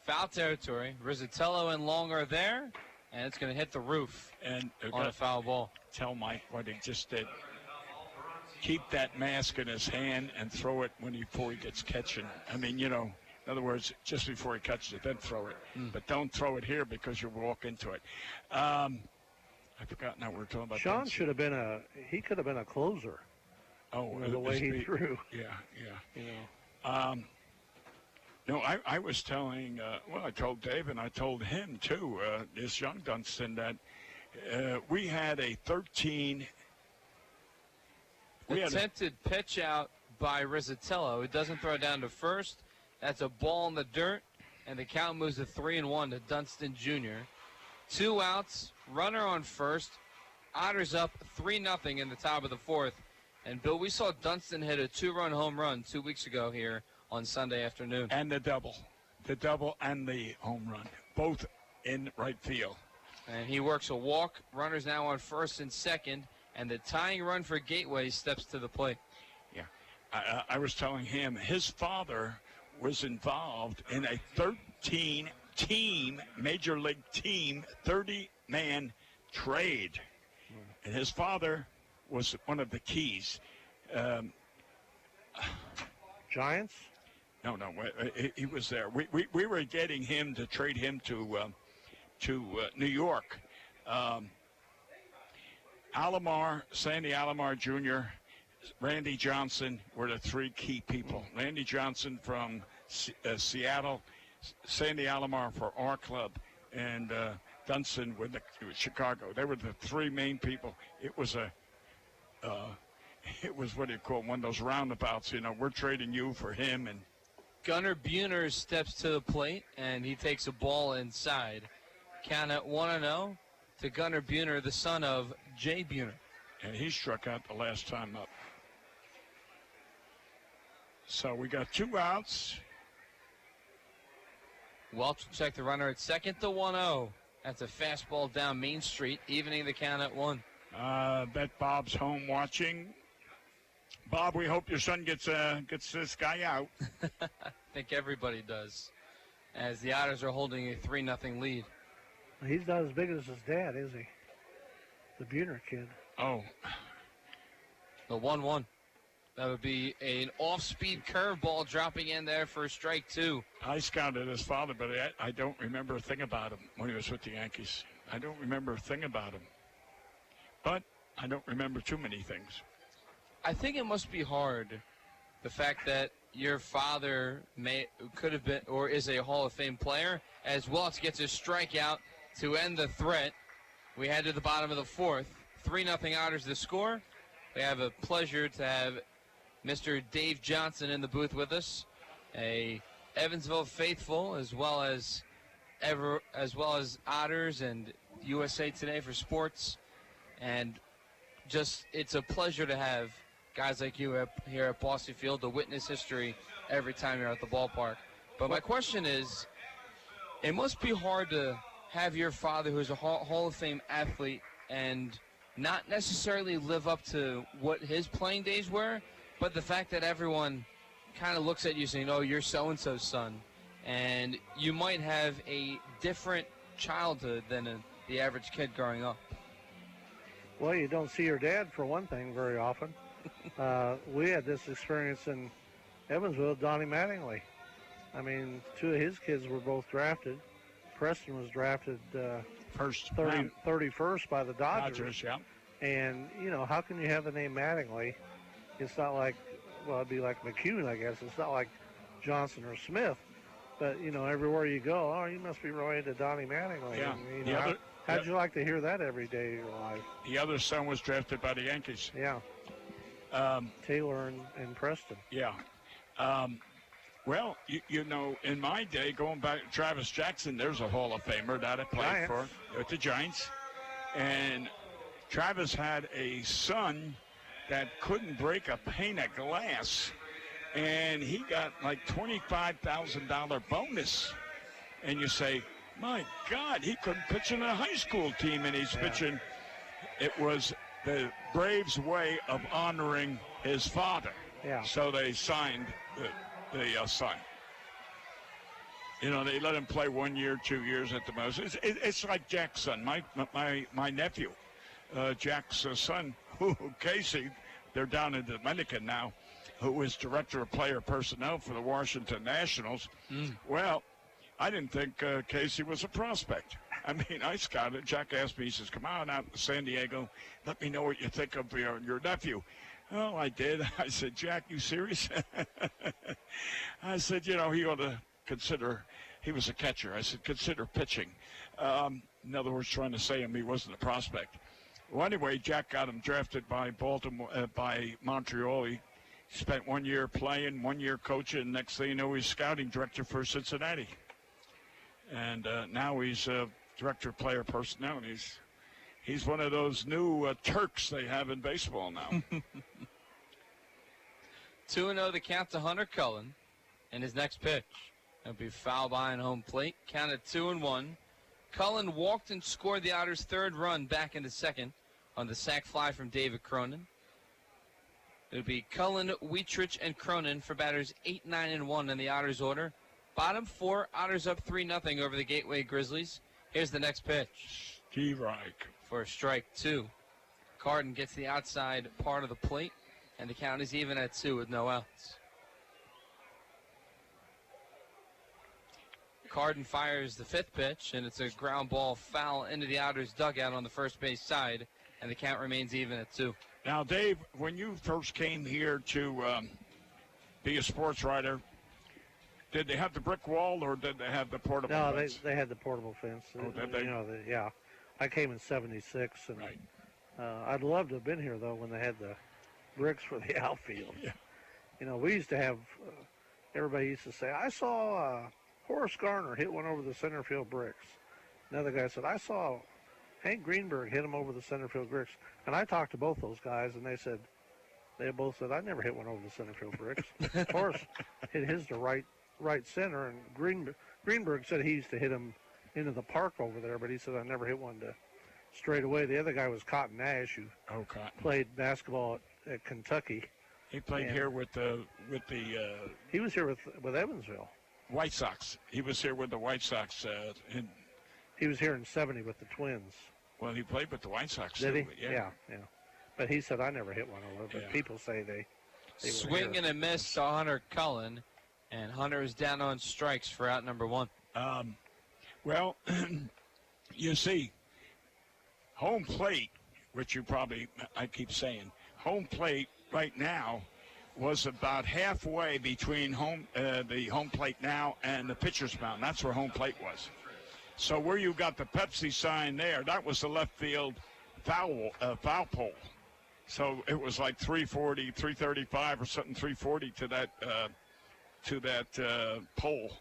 Foul territory. Rizzatello and Long are there, and it's going to hit the roof and on a foul ball. Tell Mike what he just did. Keep that mask in his hand and throw it before he gets catching. I mean, in other words, just before he catches it, then throw it. But don't throw it here because you'll walk into it. I forgot now we're talking about. Sean should have been he could have been a closer. Oh, the way he threw. Yeah. No, I was telling, I told Dave and I told him too, this young Dunston, that we had a 13. Attempted pitch out by Rizzatello, who doesn't throw down to first. That's a ball in the dirt, and the count moves to 3-1 to Dunston Jr. 2 outs, runner on first. Otters up 3-0 in the top of the fourth. And, Bill, we saw Dunston hit a 2-run home run 2 weeks ago here on Sunday afternoon. And the double. The double and the home run, both in right field. And he works a walk. Runners now on first and second. And the tying run for Gateway steps to the plate. Yeah. I was telling him his father was involved in a 13-team, major league team, 30-man trade. And his father was one of the keys. Giants? No, he was there. We were getting him to trade him to New York. Alomar, Sandy Alomar Jr., Randy Johnson were the 3 key people. Randy Johnson from Seattle, Sandy Alomar for our club, and Dunston with Chicago. They were the 3 main people. It was what do you call it, one of those roundabouts. We're trading you for him. And Gunnar Buhner steps to the plate, and he takes a ball inside. Count at 1-0 to Gunnar Buhner, the son of Jay Buhner. And he struck out the last time up. So we got 2 outs. Welch will check the runner at second to 1-0. That's a fastball down Main Street, evening the count at 1. Bet Bob's home watching. Bob, we hope your son gets this guy out. I think everybody does, as the Otters are holding a 3-0 lead. He's not as big as his dad, is he? The Buhner kid. Oh. The 1-1. That would be an off-speed curveball dropping in there for strike 2. I scouted his father, but I don't remember a thing about him when he was with the Yankees. I don't remember a thing about him. But I don't remember too many things. I think it must be hard, the fact that your father could have been or is a Hall of Fame player, as Welch gets a strikeout to end the threat. We head to the bottom of the fourth. 3-0 Otters to score. We have a pleasure to have Mr. Dave Johnson in the booth with us, a Evansville faithful, as well as Otters and USA Today for sports. And just, it's a pleasure to have guys like you here at Boston Field to witness history every time you're at the ballpark. But my question is, it must be hard to have your father, who's a Hall of Fame athlete, and not necessarily live up to what his playing days were, but the fact that everyone kind of looks at you saying, oh, you're so-and-so's son, and you might have a different childhood than the average kid growing up. Well, you don't see your dad, for one thing, very often. We had this experience in Evansville, Donnie Mattingly. I mean, 2 of his kids were both drafted. Preston was drafted first 31st by the Dodgers. Yeah. And, how can you have the name Mattingly? It's not like, well, it'd be like McCune, I guess. It's not like Johnson or Smith. But, everywhere you go, oh, you must be related to Donnie Mattingly. Yeah. And, how'd you like to hear that every day of your life? The other son was drafted by the Yankees. Yeah. Taylor and Preston. Yeah. Well, in my day, going back to Travis Jackson, there's a Hall of Famer that I played for with the Giants. And Travis had a son that couldn't break a pane of glass, and he got like $25,000 bonus. And you say, my God, he couldn't pitch in a high school team, and he's pitching. It was the Braves' way of honoring his father. Yeah. So they signed the son. They let him play 1 year, 2 years at the most. It's like Jack's son, my nephew, Jack's son, Casey. They're down in Dominican now, who is director of player personnel for the Washington Nationals. Well, I didn't think Casey was a prospect. I mean, I scouted. Jack asked me, he says, come on out to San Diego. Let me know what you think of your nephew. Oh, I did. I said, Jack, you serious? I said, he ought to consider, he was a catcher. I said, consider pitching. In other words, trying to say he wasn't a prospect. Well, anyway, Jack got him drafted by Montreal. Spent 1 year playing, 1 year coaching. Next thing you know, he's scouting director for Cincinnati. And now he's director of player personnel. And he's one of those new Turks they have in baseball now. 2-0 the count to Hunter Cullen. And his next pitch. It'll be foul behind home plate. Count at 2-1. Cullen walked and scored the Otters' third run back into second on the sac fly from David Cronin. It'll be Cullen, Wietrich, and Cronin for batters 8, 9, and 1 in the Otters order. Bottom 4, Otters up 3-0 over the Gateway Grizzlies. Here's the next pitch. Steve Reich. For strike 2. Carden gets the outside part of the plate, and the count is even at 2 with no outs. Carden fires the 5th pitch, and it's a ground ball foul into the Otters dugout on the first base side, and the count remains even at 2. Now, Dave, when you first came here to be a sports writer, did they have the brick wall or did they have the portable fence? No, they had the portable fence. Oh, did they? You know, yeah. I came in 76, and right. I'd love to have been here, though, when they had the bricks for the outfield. Yeah. You know, we used to have, everybody used to say, I saw Horace Garner hit one over the center field bricks. Another guy said, I saw Hank Greenberg hit him over the center field bricks. And I talked to both those guys, and they both said, I never hit one over the center field bricks. Horace hit his to right center, and Greenberg said he used to hit him into the park over there, but he said, I never hit one to straight away. The other guy was Cotton Nash, who played basketball at Kentucky. He played here with the he was here with Evansville. White Sox. He was here with the White Sox. He was here in 70 with the Twins. Well, he played with the White Sox. Did too, he? Yeah. But he said, I never hit one over, but people say they Swing and a miss to Hunter Cullen, and Hunter is down on strikes for out number 1. Well, you see, home plate, which I keep saying, home plate right now was about halfway between the home plate now and the pitcher's mound. That's where home plate was. So where you got the Pepsi sign there, that was the left field foul pole. So it was like 340, 335 or something, 340 to that pole,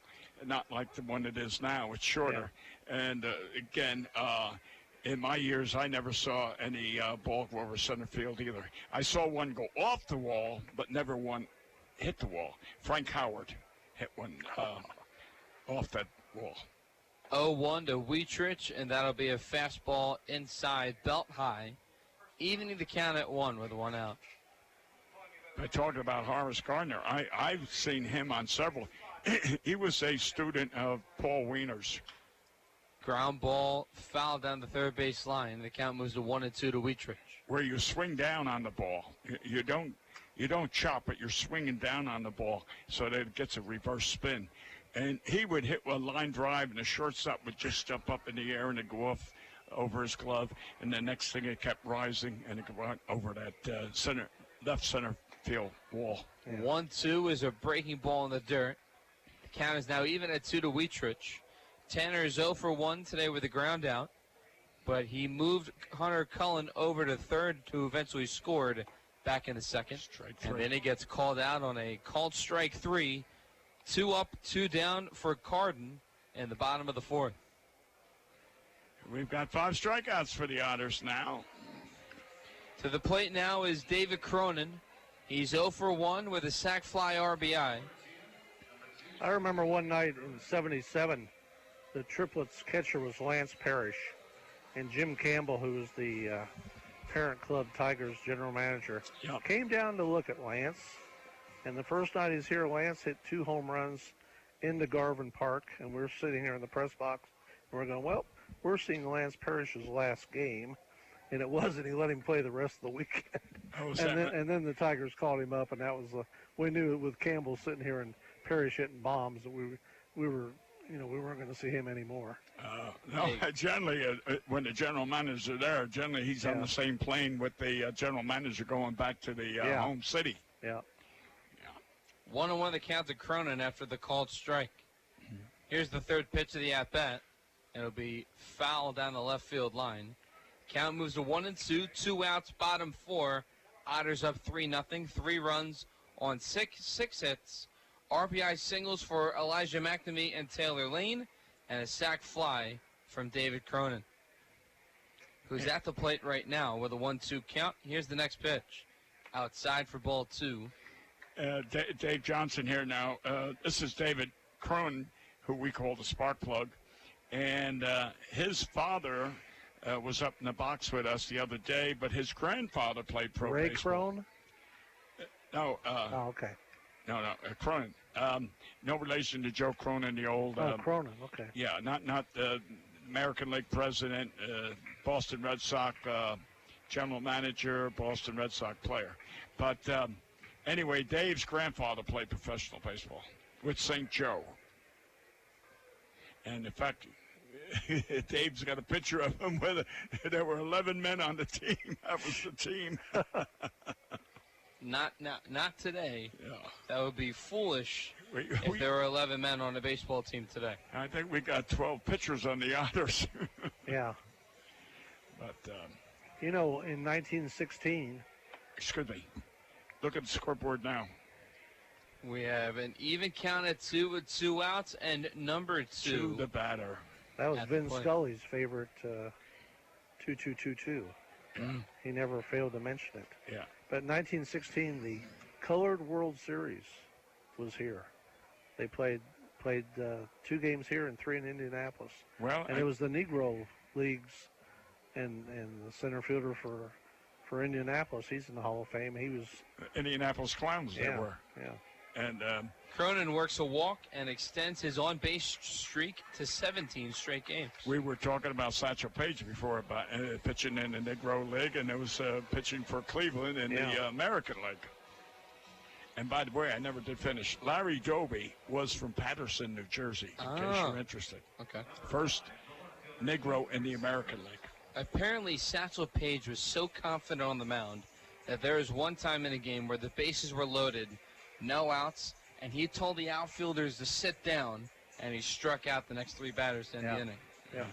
not like the one it is now. It's shorter. Yeah. And again, in my years, I never saw any ball go over center field either. I saw one go off the wall, but never one hit the wall. Frank Howard hit one off that wall. 0-1 to Wietrich, and that'll be a fastball inside, belt high, evening the count at 1 with 1 out. I talked about Horace Gardner. I've seen him on several. He was a student of Paul Wiener's. Ground ball, foul down the third base line. The count moves to 1-2 to Wietrich. Where you swing down on the ball. You don't chop it. You're swinging down on the ball so that it gets a reverse spin. And he would hit a line drive, and the shortstop would just jump up in the air and it'd go off over his glove. And the next thing, it kept rising, and it went over that left center field wall. 1-2 is a breaking ball in the dirt. The count is now even at 2 to Wietrich. Tanner is 0 for 1 today with a ground out, but he moved Hunter Cullen over to third to eventually scored back in the second. Strike 3. And then he gets called out on a called strike 3. 2 up, 2 down for Carden in the bottom of the 4th. We've got 5 strikeouts for the Otters now. To the plate now is David Cronin. He's 0 for 1 with a sac fly RBI. I remember one night in 77, the Triplets catcher was Lance Parrish, and Jim Campbell, who was the Parent Club Tigers general manager, came down to look at Lance. And the first night he's here, Lance hit 2 home runs into Garvin Park, and we're sitting here in the press box, and we're going, well, we're seeing Lance Parrish's last game, and it wasn't. He let him play the rest of the weekend. And then the Tigers called him up, and that was we knew with Campbell sitting here and Parrish hitting bombs that we weren't going to see him anymore. Generally, when the general manager's there, generally he's on the same plane with the general manager going back to the home city. Yeah. 1-1 the count to Cronin after the called strike. Here's the third pitch of the at-bat. It'll be foul down the left field line. Count moves to 1-2, 2 outs, bottom 4. Otters up 3-0, 3 runs, on six hits, RBI singles for Elijah McNamee and Taylor Lane, and a sac fly from David Cronin, who's at the plate right now with a 1-2 count. Here's the next pitch. Outside for ball 2. Dave Johnson here now. This is David Cronin, who we call the spark plug. And his father was up in the box with us the other day, but his grandfather played pro Ray baseball. Crone? No. Okay. No, Cronin. No relation to Joe Cronin, the old. Cronin, okay. Yeah, not the American League president, Boston Red Sox general manager, Boston Red Sox player. But anyway, Dave's grandfather played professional baseball with St. Joe. And in fact, Dave's got a picture of him where there were 11 men on the team. That was the team. Not today. Yeah. That would be foolish if there were 11 men on a baseball team today. I think we got 12 pitchers on the Otters. Yeah. But, in 1916. Excuse me. Look at the scoreboard now. We have an even count at 2 with 2 outs, and number 2. To the batter. That was at the Vin plate. Scully's favorite 2-2-2-2. He never failed to mention it. Yeah. But 1916, the Colored World Series was here. They played 2 games here and 3 in Indianapolis. Well, and it was the Negro Leagues, and the center fielder for Indianapolis. He's in the Hall of Fame. He was Indianapolis Clowns. They were. Yeah. And Cronin works a walk and extends his on-base streak to 17 straight games. we were talking about Satchel Paige before about pitching in the Negro League, and it was pitching for Cleveland in the American League. And by the way, I never did finish. Larry Doby was from Patterson, New Jersey, in case you're interested. Okay. First Negro in the American League. Apparently, Satchel Paige was so confident on the mound that there was one time in a game where the bases were loaded, no outs, and he told the outfielders to sit down, and he struck out the next 3 batters to end the inning. Yeah.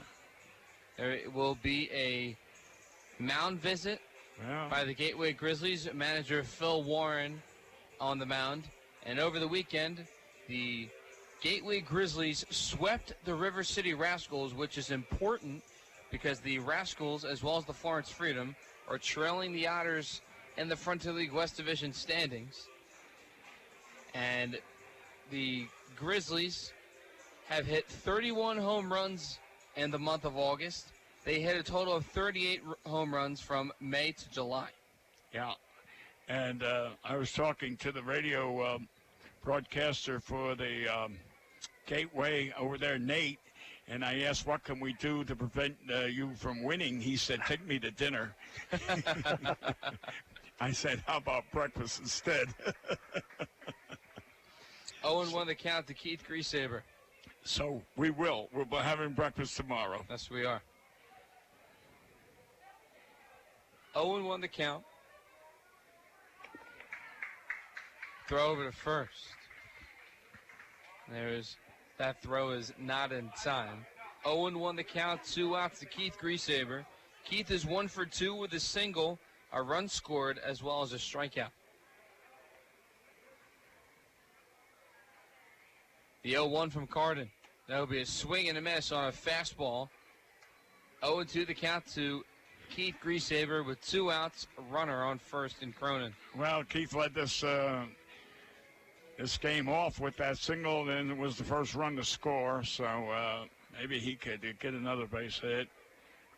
There will be a mound visit by the Gateway Grizzlies manager Phil Warren on the mound. And over the weekend, the Gateway Grizzlies swept the River City Rascals, which is important because the Rascals, as well as the Florence Freedom, are trailing the Otters in the Frontier League West Division standings. And the Grizzlies have hit 31 home runs in the month of August. They hit a total of 38 home runs from May to July. Yeah. And I was talking to the radio broadcaster for the Gateway over there, Nate, and I asked, what can we do to prevent you from winning? He said, take me to dinner. I said, how about breakfast instead? 0-1 the count to Keith Griesaber. So we will. We'll be having breakfast tomorrow. Yes, we are. 0-1 the count. Throw over to first. That throw is not in time. 0-1 the count, 2 outs to Keith Griesaber. Keith is 1 for 2 with a single, a run scored, as well as a strikeout. The 0-1 from Carden. That will be a swing and a miss on a fastball. 0-2 the count to Keith Griesaber with 2 outs, a runner on first in Cronin. Well, Keith led this game off with that single, and it was the first run to score, so maybe he could get another base hit.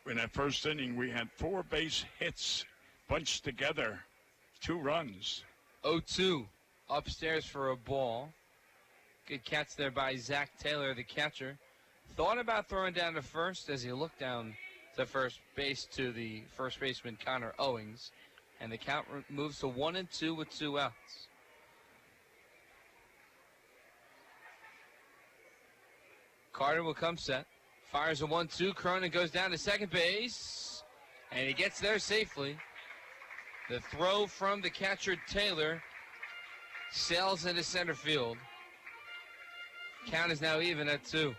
In that first inning, we had 4 base hits bunched together, 2 runs. 0-2 upstairs for a ball. Good catch there by Zach Taylor, the catcher. Thought about throwing down to first as he looked down to first base to the first baseman Connor Owings, and the count moves to 1-2 with 2 outs. Carter will come set. Fires a 1-2. Cronin goes down to second base, and he gets there safely. The throw from the catcher Taylor sails into center field. Count is now even at 2.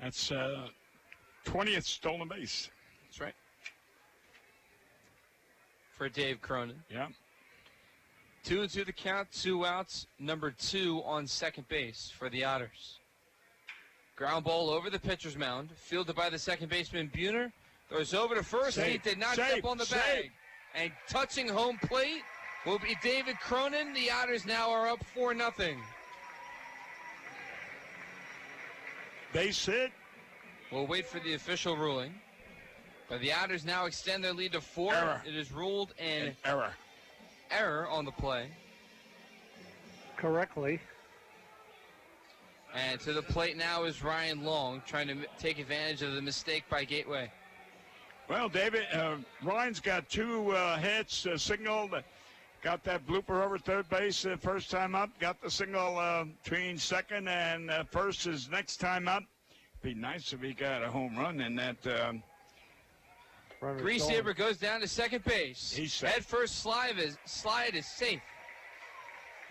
That's 20th stolen base. That's right. For Dave Cronin. Yeah. 2-2 the count, 2 outs. Number 2 on second base for the Otters. Ground ball over the pitcher's mound. Fielded by the second baseman, Buhner. Goes over to first. He did not step on the bag. And touching home plate will be David Cronin. The Otters now are up 4-0. Base hit. We'll wait for the official ruling. But the Otters now extend their lead to 4. Error. It is ruled an error on the play. Correctly. And to the plate now is Ryan Long, trying to take advantage of the mistake by Gateway. Well, David, Ryan's got 2 hits, signaled, got that blooper over third base first time up, got the signal between second and first his next time up. Be nice if he got a home run in that. Grizzlies goes down to second base. He's safe. Head first slide is safe.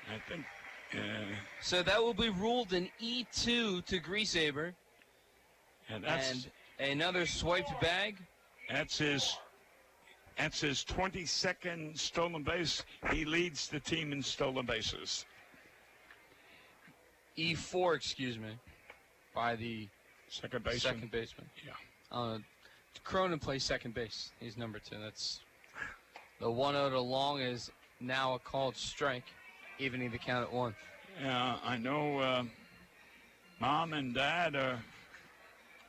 I think. So that will be ruled an E2 to Grizzlies. And that's another swiped bag. That's his 22nd stolen base. He leads the team in stolen bases. E4, excuse me, by the second baseman. Yeah. Cronin plays second base. He's number 2. That's the 1-0 to Long is now a called strike, evening the count at 1. Yeah, I know Mom and Dad are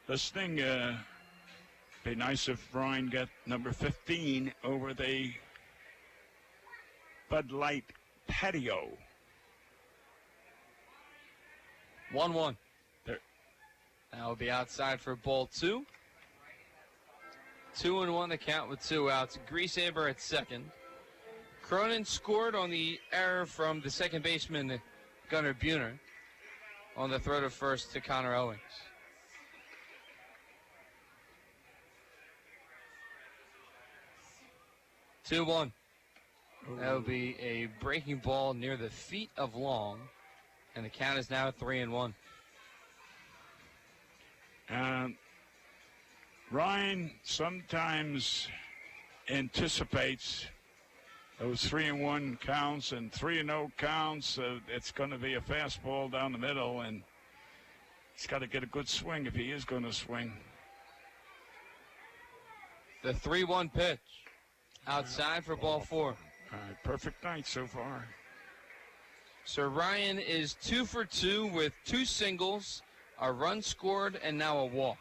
listening. Be nice if Ryan got number 15 over the Bud Light patio. 1-1. That will be outside for ball 2. 2-1 the count with 2 outs. Griesaber at second. Cronin scored on the error from the second baseman, Gunnar Buhner, on the throw to first to Connor Owings. Two 2-1. That will be a breaking ball near the feet of Long, and the count is now 3-1. Ryan sometimes anticipates those 3-1 counts and 3-0 counts. It's going to be a fastball down the middle, and he's got to get a good swing if he is going to swing. The 3-1 pitch. Outside for ball 4. All right, perfect night so far. So Ryan is 2 for 2 with 2 singles, a run scored, and now a walk.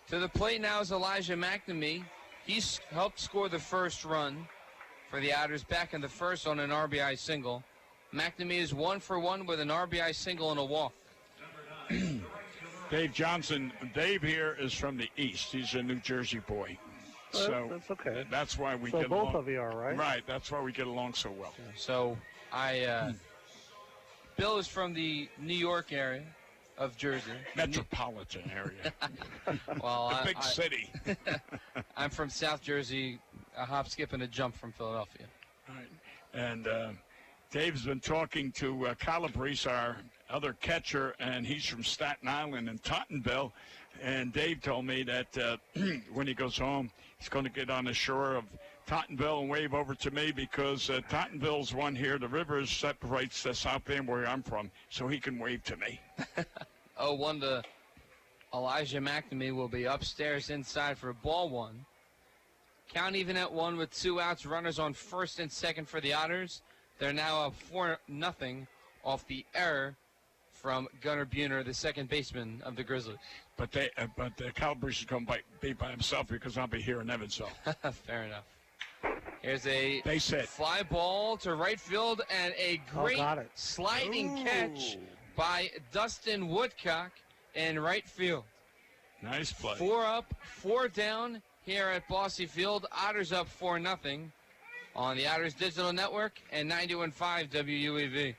To the plate now is Elijah McNamee. He's helped score the first run for the Otters back in the first on an RBI single. McNamee is 1 for 1 with an RBI single and a walk. Dave Johnson. Dave here is from the East. He's a New Jersey boy. So that's okay. That's why we so get both along. of you are, right? Right. That's why we get along so well. So Bill is from the New York area of Jersey. Metropolitan area. Well, the big city. I'm from South Jersey, a hop, skip, and a jump from Philadelphia. Right. And Dave's been talking to Calabrese, our other catcher, and he's from Staten Island and Tottenville. And Dave told me that when he goes home, he's going to get on the shore of Tottenville and wave over to me because Tottenville's one here. The river separates the South End where I'm from, so he can wave to me. 0-1 to Elijah McNamee will be upstairs inside for ball 1. Count even at 1 with 2 outs. Runners on first and second for the Otters. They're now up 4-0 off the error from Gunnar Buhner, the second baseman of the Grizzlies. But the Calabrese is going to be by himself because I'll be here in Evansville. Fair enough. Here's a base hit. Fly ball to right field and a great sliding catch by Dustin Woodcock in right field. Nice play. 4 up, 4 down here at Bossy Field. Otters up 4-0 on the Otters Digital Network and 91.5 WUEV.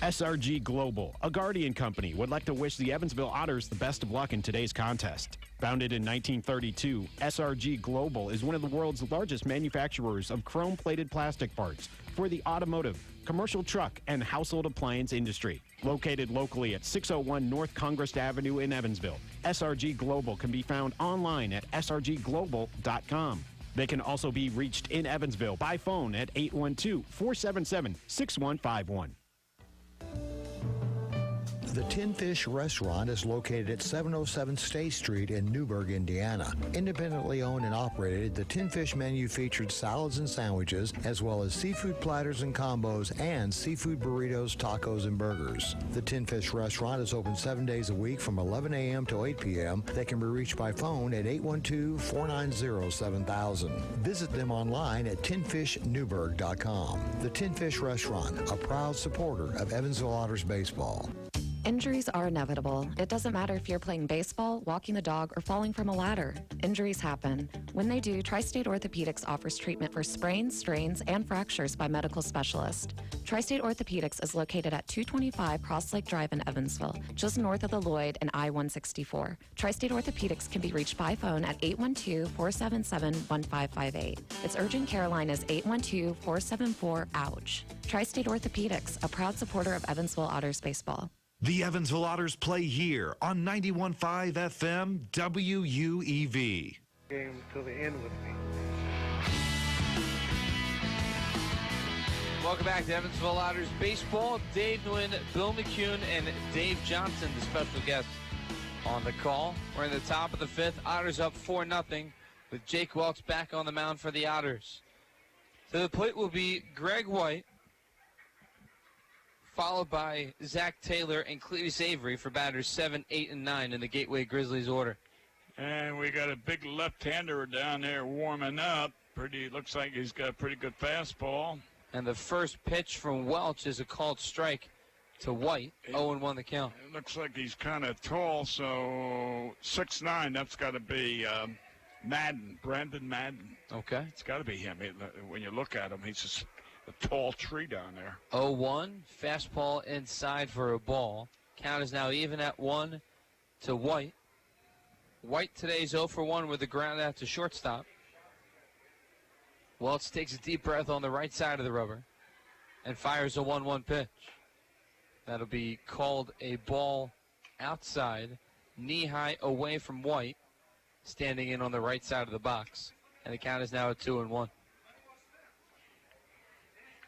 SRG Global, a Guardian company, would like to wish the Evansville Otters the best of luck in today's contest. Founded in 1932, SRG Global is one of the world's largest manufacturers of chrome-plated plastic parts for the automotive, commercial truck, and household appliance industry. Located locally at 601 North Congress Avenue in Evansville, SRG Global can be found online at srgglobal.com. They can also be reached in Evansville by phone at 812-477-6151. The Tin Fish Restaurant is located at 707 State Street in Newburgh, Indiana. Independently owned and operated, the Tin Fish menu featured salads and sandwiches, as well as seafood platters and combos and seafood burritos, tacos, and burgers. The Tin Fish Restaurant is open 7 days a week from 11 a.m. to 8 p.m. They can be reached by phone at 812-490-7000. Visit them online at tinfishnewburgh.com. The Tin Fish Restaurant, a proud supporter of Evansville Otters baseball. Injuries are inevitable. It doesn't matter if you're playing baseball, walking the dog, or falling from a ladder. Injuries happen. When they do, Tri-State Orthopedics offers treatment for sprains, strains, and fractures by medical specialists. Tri-State Orthopedics is located at 225 Cross Lake Drive in Evansville, just north of the Lloyd and I-164. Tri-State Orthopedics can be reached by phone at 812-477-1558. Its urgent care line is 812-474-OUCH. Tri-State Orthopedics, a proud supporter of Evansville Otters baseball. The Evansville Otters play here on 91.5 FM WUEV. Game till the end with me. Welcome back to Evansville Otters baseball. Dave Nguyen, Bill McCune, and Dave Johnson, the special guest on the call. We're in the top of the fifth. Otters up 4-0 with Jake Welch back on the mound for the Otters. To the plate will be Greg White, followed by Zach Taylor and Cletus Avery for batters 7, 8, and 9 in the Gateway Grizzlies order. And we got a big left-hander down there warming up. Looks like he's got a pretty good fastball. And the first pitch from Welch is a called strike to White. 0-1 the count. It looks like he's kind of tall, so 6'9", that's got to be Madden, Brandon Madden. Okay. It's got to be him. When you look at him, he's just a tall tree down there. 0-1, fastball inside for a ball. Count is now even at 1 to White. White today's 0 for 1 with the ground out to shortstop. Welch takes a deep breath on the right side of the rubber and fires a 1-1 pitch. That'll be called a ball outside, knee-high away from White, standing in on the right side of the box. And the count is now at 2-1.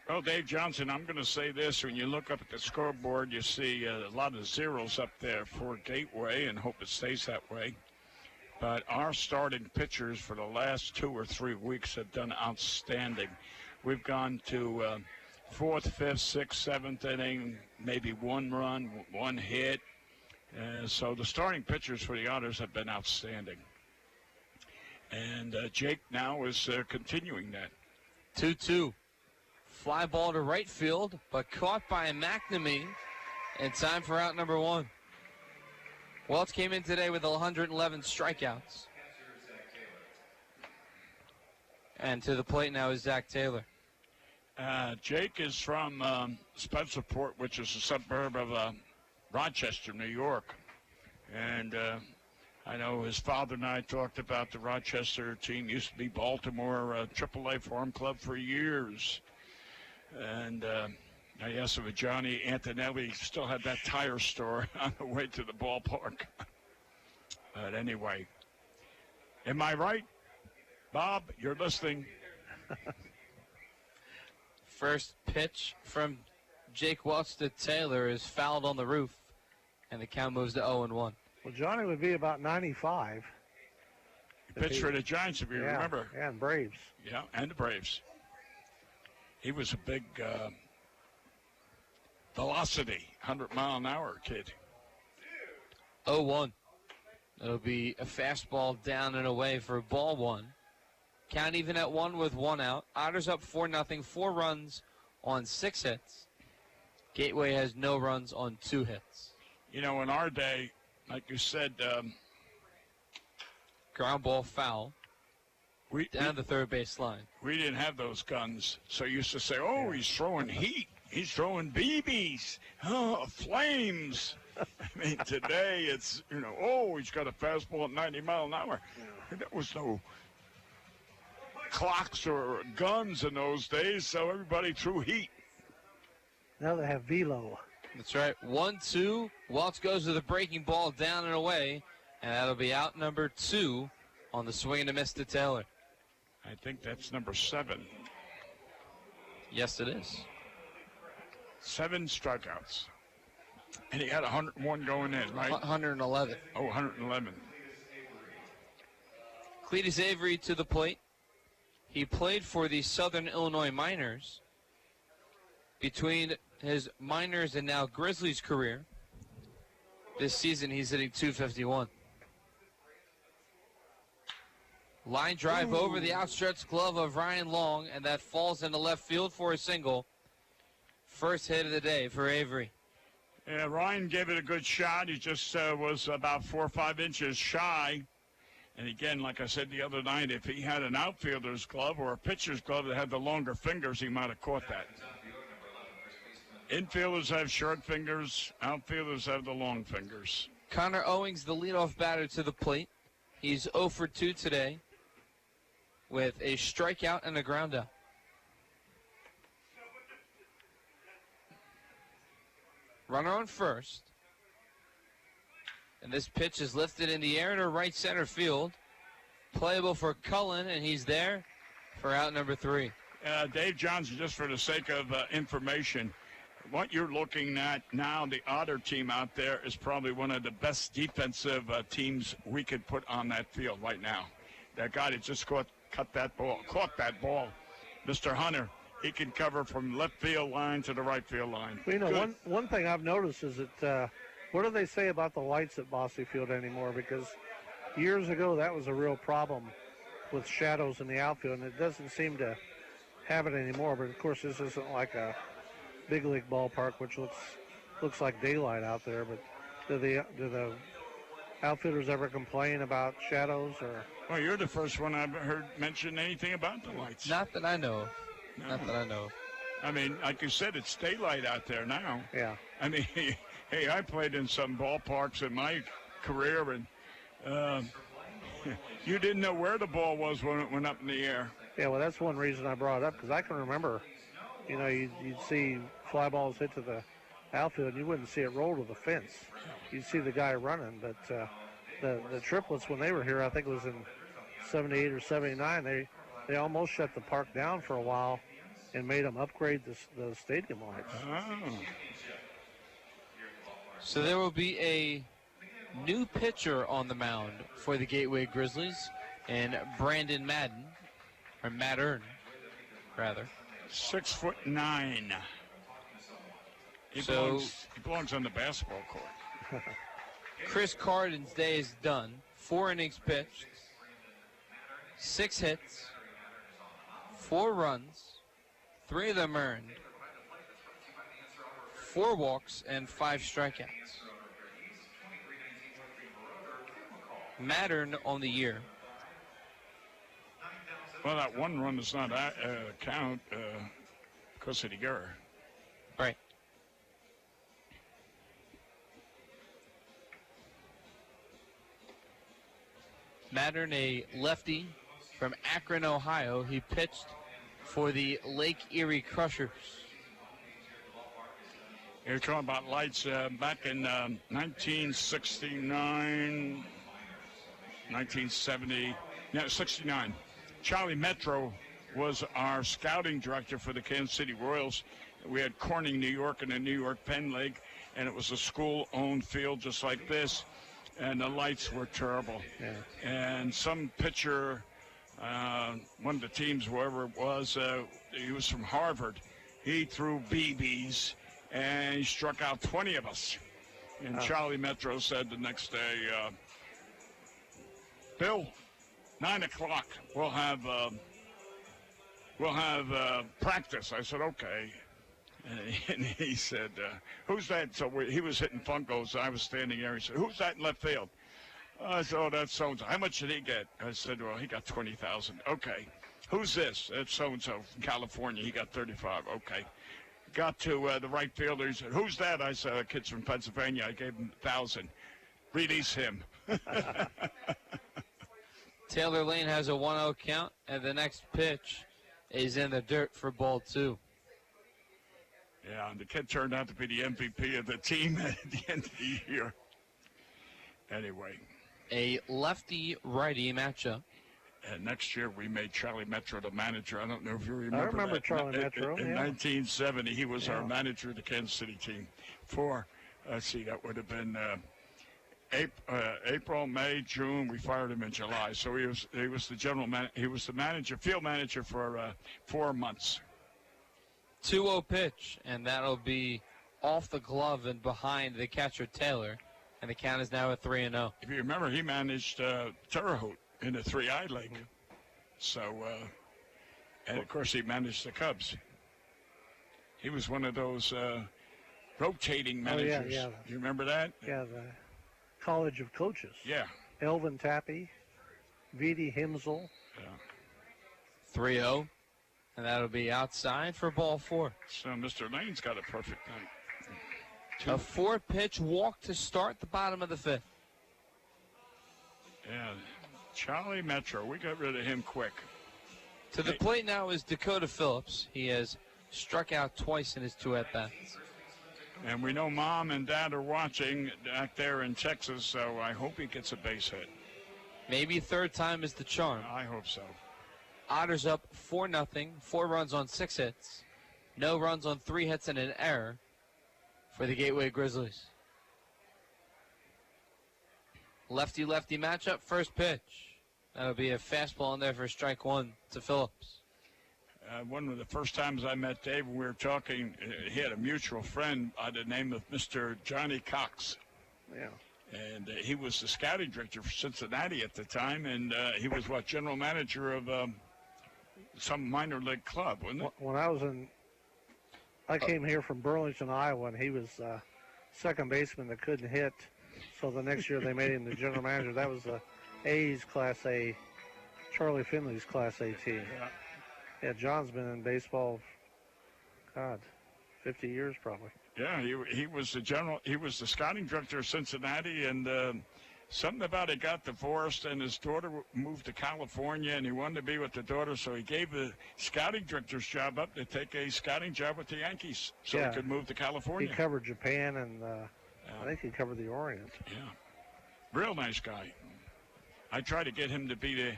Well, Dave Johnson, I'm going to say this. When you look up at the scoreboard, you see a lot of zeros up there for Gateway, and hope it stays that way. But our starting pitchers for the last 2 or 3 weeks have done outstanding. We've gone to 4th, 5th, 6th, 7th inning, maybe 1 run, 1 hit. So the starting pitchers for the Otters have been outstanding. And Jake now is continuing that. 2-2. Fly ball to right field, but caught by McNamee, and time for out number 1. Welch came in today with 111 strikeouts. And to the plate now is Zach Taylor. Jake is from Spencerport, which is a suburb of Rochester, New York. And I know his father and I talked about the Rochester team. Used to be Baltimore AAA Farm Club for years. And I asked if Johnny Antonelli still had that tire store on the way to the ballpark. But anyway, am I right? Bob, you're listening. First pitch from Jake Welch to Taylor is fouled on the roof, and the count moves to 0-1. Well, Johnny would be about 95. He pitched for the Giants, if you remember. Yeah, and Braves. Yeah, and the Braves. He was a big velocity, 100-mile-an-hour kid. 0-1. It'll be a fastball down and away for ball 1. Count even at 1 with 1 out. Otters up 4-0, 4 runs on 6 hits. Gateway has no runs on 2 hits. You know, in our day, like you said, ground ball foul. Down the third base line. We didn't have those guns, so you used to say, oh, he's throwing heat. he's throwing BBs, flames. I mean, today it's, he's got a fastball at 90 miles an hour. There was no clocks or guns in those days, so everybody threw heat. Now they have velo. That's right. 1-2. Waltz goes to the breaking ball down and away, and that'll be out number 2 on the swing and a miss to Taylor. I think that's number 7. Yes, it is. 7 strikeouts. And he had 101 going in, right? 111. Oh, 111. Cletus Avery to the plate. He played for the Southern Illinois Miners. Between his Miners and now Grizzlies career, this season he's hitting .251. Line drive over the outstretched glove of Ryan Long, and that falls into left field for a single. First hit of the day for Avery. Yeah, Ryan gave it a good shot. He just was about 4 or 5 inches shy. And again, like I said the other night, if he had an outfielder's glove or a pitcher's glove that had the longer fingers, he might have caught that. Infielders have short fingers. Outfielders have the long fingers. Connor Owings, the leadoff batter, to the plate. He's 0 for 2 today with a strikeout and a ground out. Runner on first. And this pitch is lifted in the air to right center field. Playable for Cullen, and he's there for out number 3. Dave Johnson, just for the sake of information, what you're looking at now, the Otter team out there is probably one of the best defensive teams we could put on that field right now. That guy that just caught that ball, Mr. Hunter, he can cover from left field line to the right field line. Well, one thing I've noticed is that what do they say about the lights at Bosse Field anymore? Because years ago that was a real problem with shadows in the outfield, and it doesn't seem to have it anymore. But of course, this isn't like a big league ballpark, which looks like daylight out there. But do the outfielders ever complain about shadows? Or? Well, you're the first one I've heard mention anything about the lights. Not that I know of. No. Not that I know of. I mean, like you said, it's daylight out there now. Yeah. I mean, hey, I played in some ballparks in my career, and you didn't know where the ball was when it went up in the air. Yeah, well, that's one reason I brought it up, because I can remember, you'd see fly balls hit to the outfield, and you wouldn't see it roll to the fence. You'd see the guy running, but the triplets, when they were here, I think it was in 78 or 79, they almost shut the park down for a while and made them upgrade the stadium lights. Oh. So there will be a new pitcher on the mound for the Gateway Grizzlies, and Brandon Madden, or Mattern, rather. 6'9". He belongs on the basketball court. Chris Carden's day is done. 4 innings pitched, 6 hits, 4 runs, 3 of them earned, 4 walks, and 5 strikeouts. Mattern on the year. Well, that 1 run does not count because of the error. Right. Mattern, a lefty from Akron, Ohio. He pitched for the Lake Erie Crushers. You're talking about lights back in 1969, 1970, 69. Charlie Metro was our scouting director for the Kansas City Royals. We had Corning, New York, and the New York Penn League, and it was a school-owned field just like this, and the lights were terrible. Yeah. And some pitcher, one of the teams, whoever it was, he was from Harvard. He threw BBs, and he struck out 20 of us. And Charlie Metro said the next day, Bill, 9 o'clock, we'll have practice. I said, okay. And he said, who's that? So he was hitting Funkos. I was standing there. He said, who's that in left field? I said, oh, that's so-and-so. How much did he get? I said, well, he got $20,000. Okay. Who's this? That's so-and-so from California. He got $35,000. Okay. got to the right fielder. He said, "Who's that?" I said, "Kid's from Pennsylvania." I gave him 1,000. Release him. Taylor Lane has a 1-0 count, and the next pitch is in the dirt for ball 2. Yeah, and the kid turned out to be the MVP of the team at the end of the year. Anyway. A lefty-righty matchup. And next year we made Charlie Metro the manager. I don't know if you remember. I remember that. Charlie Metro. In yeah. 1970, he was our manager of the Kansas City team. Let's see, that would have been April, May, June. We fired him in July. So he was the general man. He was the manager, field manager for 4 months. 2-0 pitch, and that'll be off the glove and behind the catcher Taylor. And the count is now at 3-0. If you remember, he managed Terre Haute in the 3-eye league. So, and of course, he managed the Cubs. He was one of those rotating managers. Yeah. You remember that? Yeah, the College of Coaches. Yeah. Elvin Tappy, V.D. Himsel. Yeah. 3-0, and that'll be outside for ball 4. So Mr. Lane's got a perfect night. A 4-pitch walk to start the bottom of the 5th. Yeah, Charlie Metro, we got rid of him quick. To the plate now is Dakota Phillips. He has struck out twice in his 2 at-bats. And we know Mom and Dad are watching back there in Texas, so I hope he gets a base hit. Maybe 3rd time is the charm. I hope so. Otters up 4-0, 4 runs on 6 hits. No runs on 3 hits and an error for the Gateway Grizzlies. Lefty-lefty matchup, first pitch. That'll be a fastball in there for strike 1 to Phillips. One of the first times I met Dave, we were talking, he had a mutual friend by the name of Mr. Johnny Cox. Yeah. And he was the scouting director for Cincinnati at the time, and he was, general manager of some minor league club, wasn't it? When I came here from Burlington, Iowa, and he was second baseman that couldn't hit. So the next year they made him the general manager. That was the A's Class A, Charlie Finley's Class A team. Yeah, John's been in baseball, 50 years probably. Yeah, he was the scouting director of Cincinnati, and something about it got divorced, and his daughter moved to California, and he wanted to be with the daughter, so he gave the scouting director's job up to take a scouting job with the Yankees, so he could move to California. He covered Japan, and I think he covered the Orient. Yeah, real nice guy. I tried to get him to be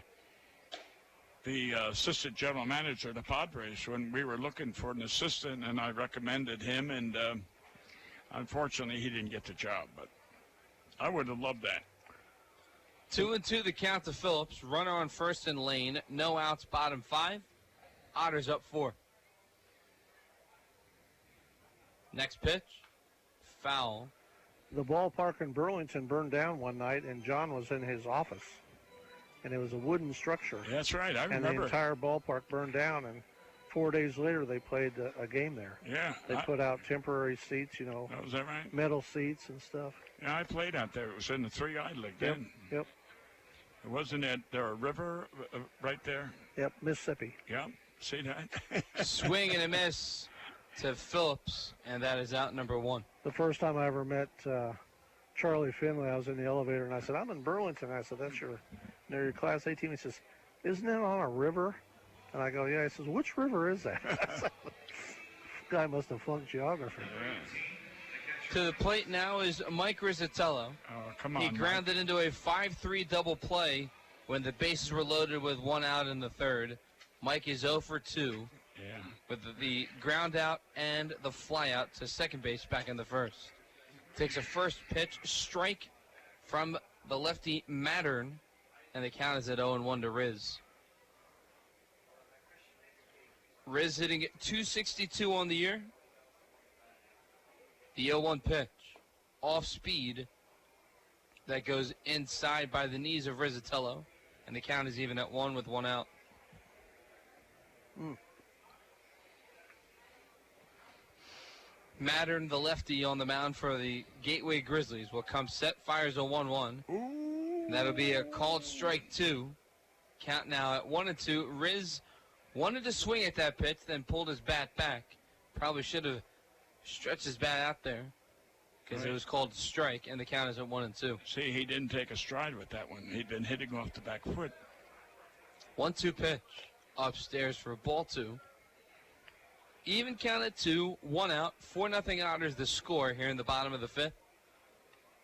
the assistant general manager of the Padres when we were looking for an assistant, and I recommended him, and unfortunately he didn't get the job, but I would have loved that. 2-2 the count to Phillips. Runner on first and Lane. No outs, bottom 5. Otters up 4. Next pitch. Foul. The ballpark in Burlington burned down one night, and John was in his office. And it was a wooden structure. That's right, I remember. And the entire ballpark burned down, and 4 days later they played a game there. Yeah. They put out temporary seats, Oh, is that right? metal seats and stuff. Yeah, I played out there. It was in the 3-eye league Yep, then. yep. Wasn't there a river right there? Yep, Mississippi. Yep, see that? Swing and a miss to Phillips, and that is out number 1. The first time I ever met Charlie Finley, I was in the elevator, and I said, "I'm in Burlington." I said, "That's near your Class A team." He says, "Isn't that on a river?" And I go, "Yeah." He says, "Which river is that?" Guy must have flunked geography. To the plate now is Mike Rizzatello. Oh, come on, He grounded into a 5-3 double play when the bases were loaded with 1 out in the 3rd. Mike is 0 for 2 with the ground out and the fly out to second base back in the 1st. Takes a first pitch strike from the lefty Mattern, and the count is at 0-1 to Riz. Riz hitting at 262 on the year. The 0-1 pitch, off speed, that goes inside by the knees of Rizzatello, and the count is even at 1 with 1 out. Mattern, the lefty on the mound for the Gateway Grizzlies, will come set, fires a 1-1. That'll be a called strike 2. Count now at 1-2. Riz wanted to swing at that pitch, then pulled his bat back. Probably should have stretched his bat out there because it was called strike, and the count is at 1-2. See, he didn't take a stride with that one. He'd been hitting off the back foot. 1-2 pitch upstairs for ball 2. Even count at 2, 1 out, 4-0 Otters the score here in the bottom of the 5th.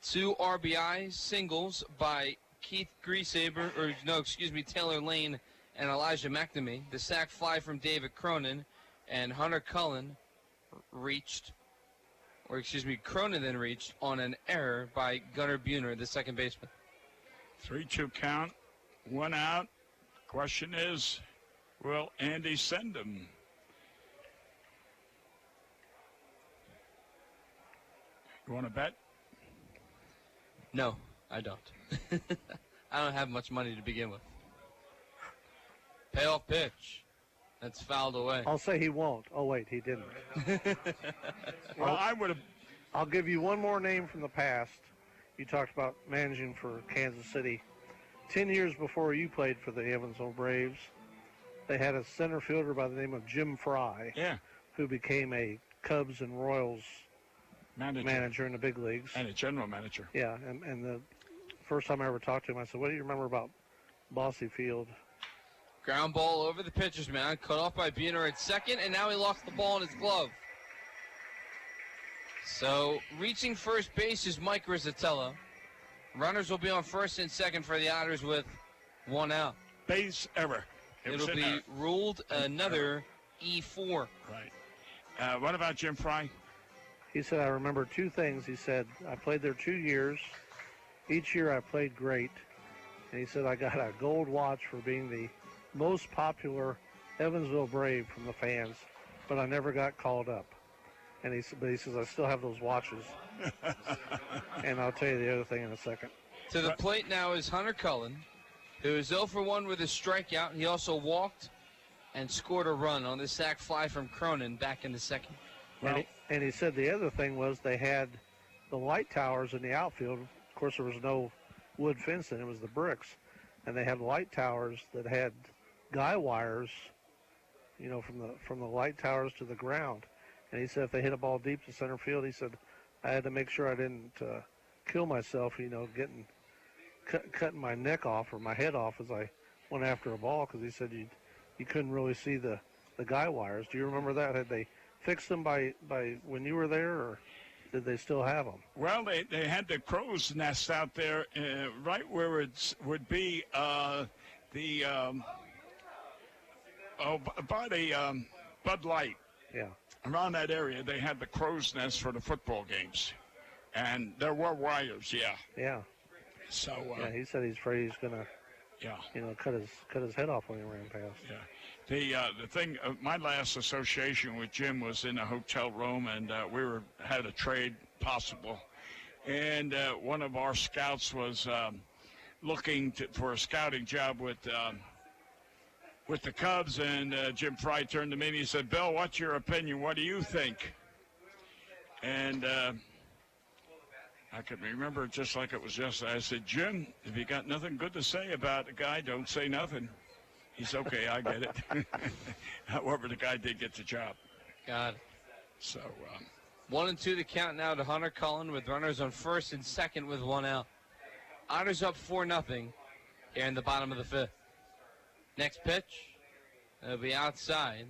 2 RBI singles by Keith Taylor Lane and Elijah McNamee. The sac fly from David Cronin, and Hunter Cullen Cronin then reached on an error by Gunnar Buhner, the second baseman. 3-2 count, 1 out. Question is, will Andy send him? You want to bet? No, I don't. I don't have much money to begin with. Payoff pitch. That's fouled away. I'll say he won't. Oh, wait, he didn't. Well, I would have. I'll give you one more name from the past. You talked about managing for Kansas City. 10 years before you played for the Evansville Braves, they had a center fielder by the name of Jim Fry, who became a Cubs and Royals manager in the big leagues. And a general manager. Yeah, and the first time I ever talked to him, I said, what do you remember about Bossy Field? Ground ball over the pitcher's mound, cut off by Buhner at second, and now he lost the ball in his glove. So, reaching first base is Mike Rizzatello. Runners will be on first and second for the Otters with 1 out. Base error. It'll be ruled another E4. Right. What about Jim Fry? He said, I remember 2 things. He said, I played there 2 years. Each year I played great. And he said, I got a gold watch for being the most popular Evansville Brave from the fans, but I never got called up. And he says, I still have those watches. And I'll tell you the other thing in a second. To the plate now is Hunter Cullen, who is 0 for 1 with a strikeout. He also walked and scored a run on the sac fly from Cronin back in the second. Well, and he said the other thing was they had the light towers in the outfield. Of course, there was no wood fencing. It was the bricks. And they had light towers that had guy wires, from the light towers to the ground. And he said if they hit a ball deep to center field, he said, I had to make sure I didn't kill myself, getting cutting my neck off or my head off as I went after a ball, because he said you couldn't really see the guy wires. Do you remember that? Had they fixed them by when you were there, or did they still have them? Well, they had the crow's nest out there right where it would be by the Bud Light. Yeah. Around that area, they had the crow's nest for the football games. And there were wires, Yeah. So he said he's afraid he's gonna cut his head off when he ran past. Yeah. The thing, my last association with Jim was in a hotel room, and we had a trade possible. And one of our scouts was looking for a scouting job with the Cubs, and Jim Fry turned to me and he said, Bill, what's your opinion? What do you think? And I can remember it just like it was yesterday. I said, Jim, if you got nothing good to say about the guy, don't say nothing. He's okay, I get it. However, the guy did get the job. Got it. So 1-2 the count now to Hunter Cullen with runners on first and second with 1 out. Otters up 4-0 here in the bottom of the 5th. Next pitch, it'll be outside.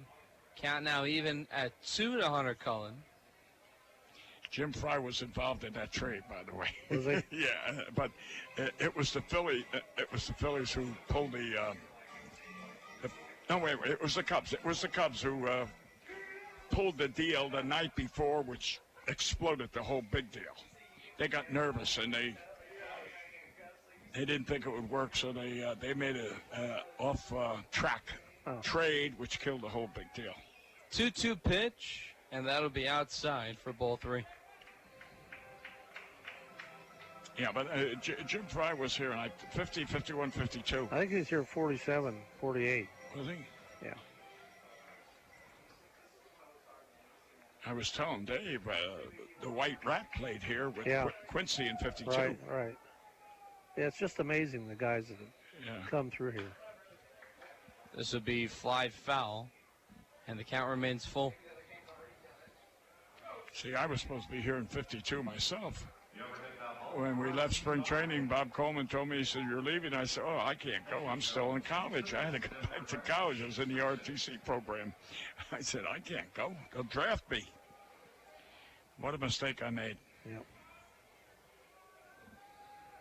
Count now even at 2 to Hunter Cullen. Jim Fry was involved in that trade, by the way. Was he? Yeah, but it was the Phillies who pulled the. No, wait, it was the Cubs. It was the Cubs who pulled the deal the night before, which exploded the whole big deal. They got nervous and they didn't think it would work, so they made a off-track trade, which killed the whole big deal. 2-2 pitch, and that'll be outside for ball 3. Yeah, but Jim Fry was here in 50, 51, 52. I think he's here 47, 48. Was he? Yeah. I was telling Dave, the White Rat played here with Quincy in 52. Right. Yeah, it's just amazing the guys that have come through here. This will be fly foul, and the count remains full. See, I was supposed to be here in 52 myself. When we left spring training, Bob Coleman told me, he said, "You're leaving." I said, "Oh, I can't go. I'm still in college. I had to go back to college. I was in the ROTC program." I said, "I can't go. They'll draft me." What a mistake I made. Yeah.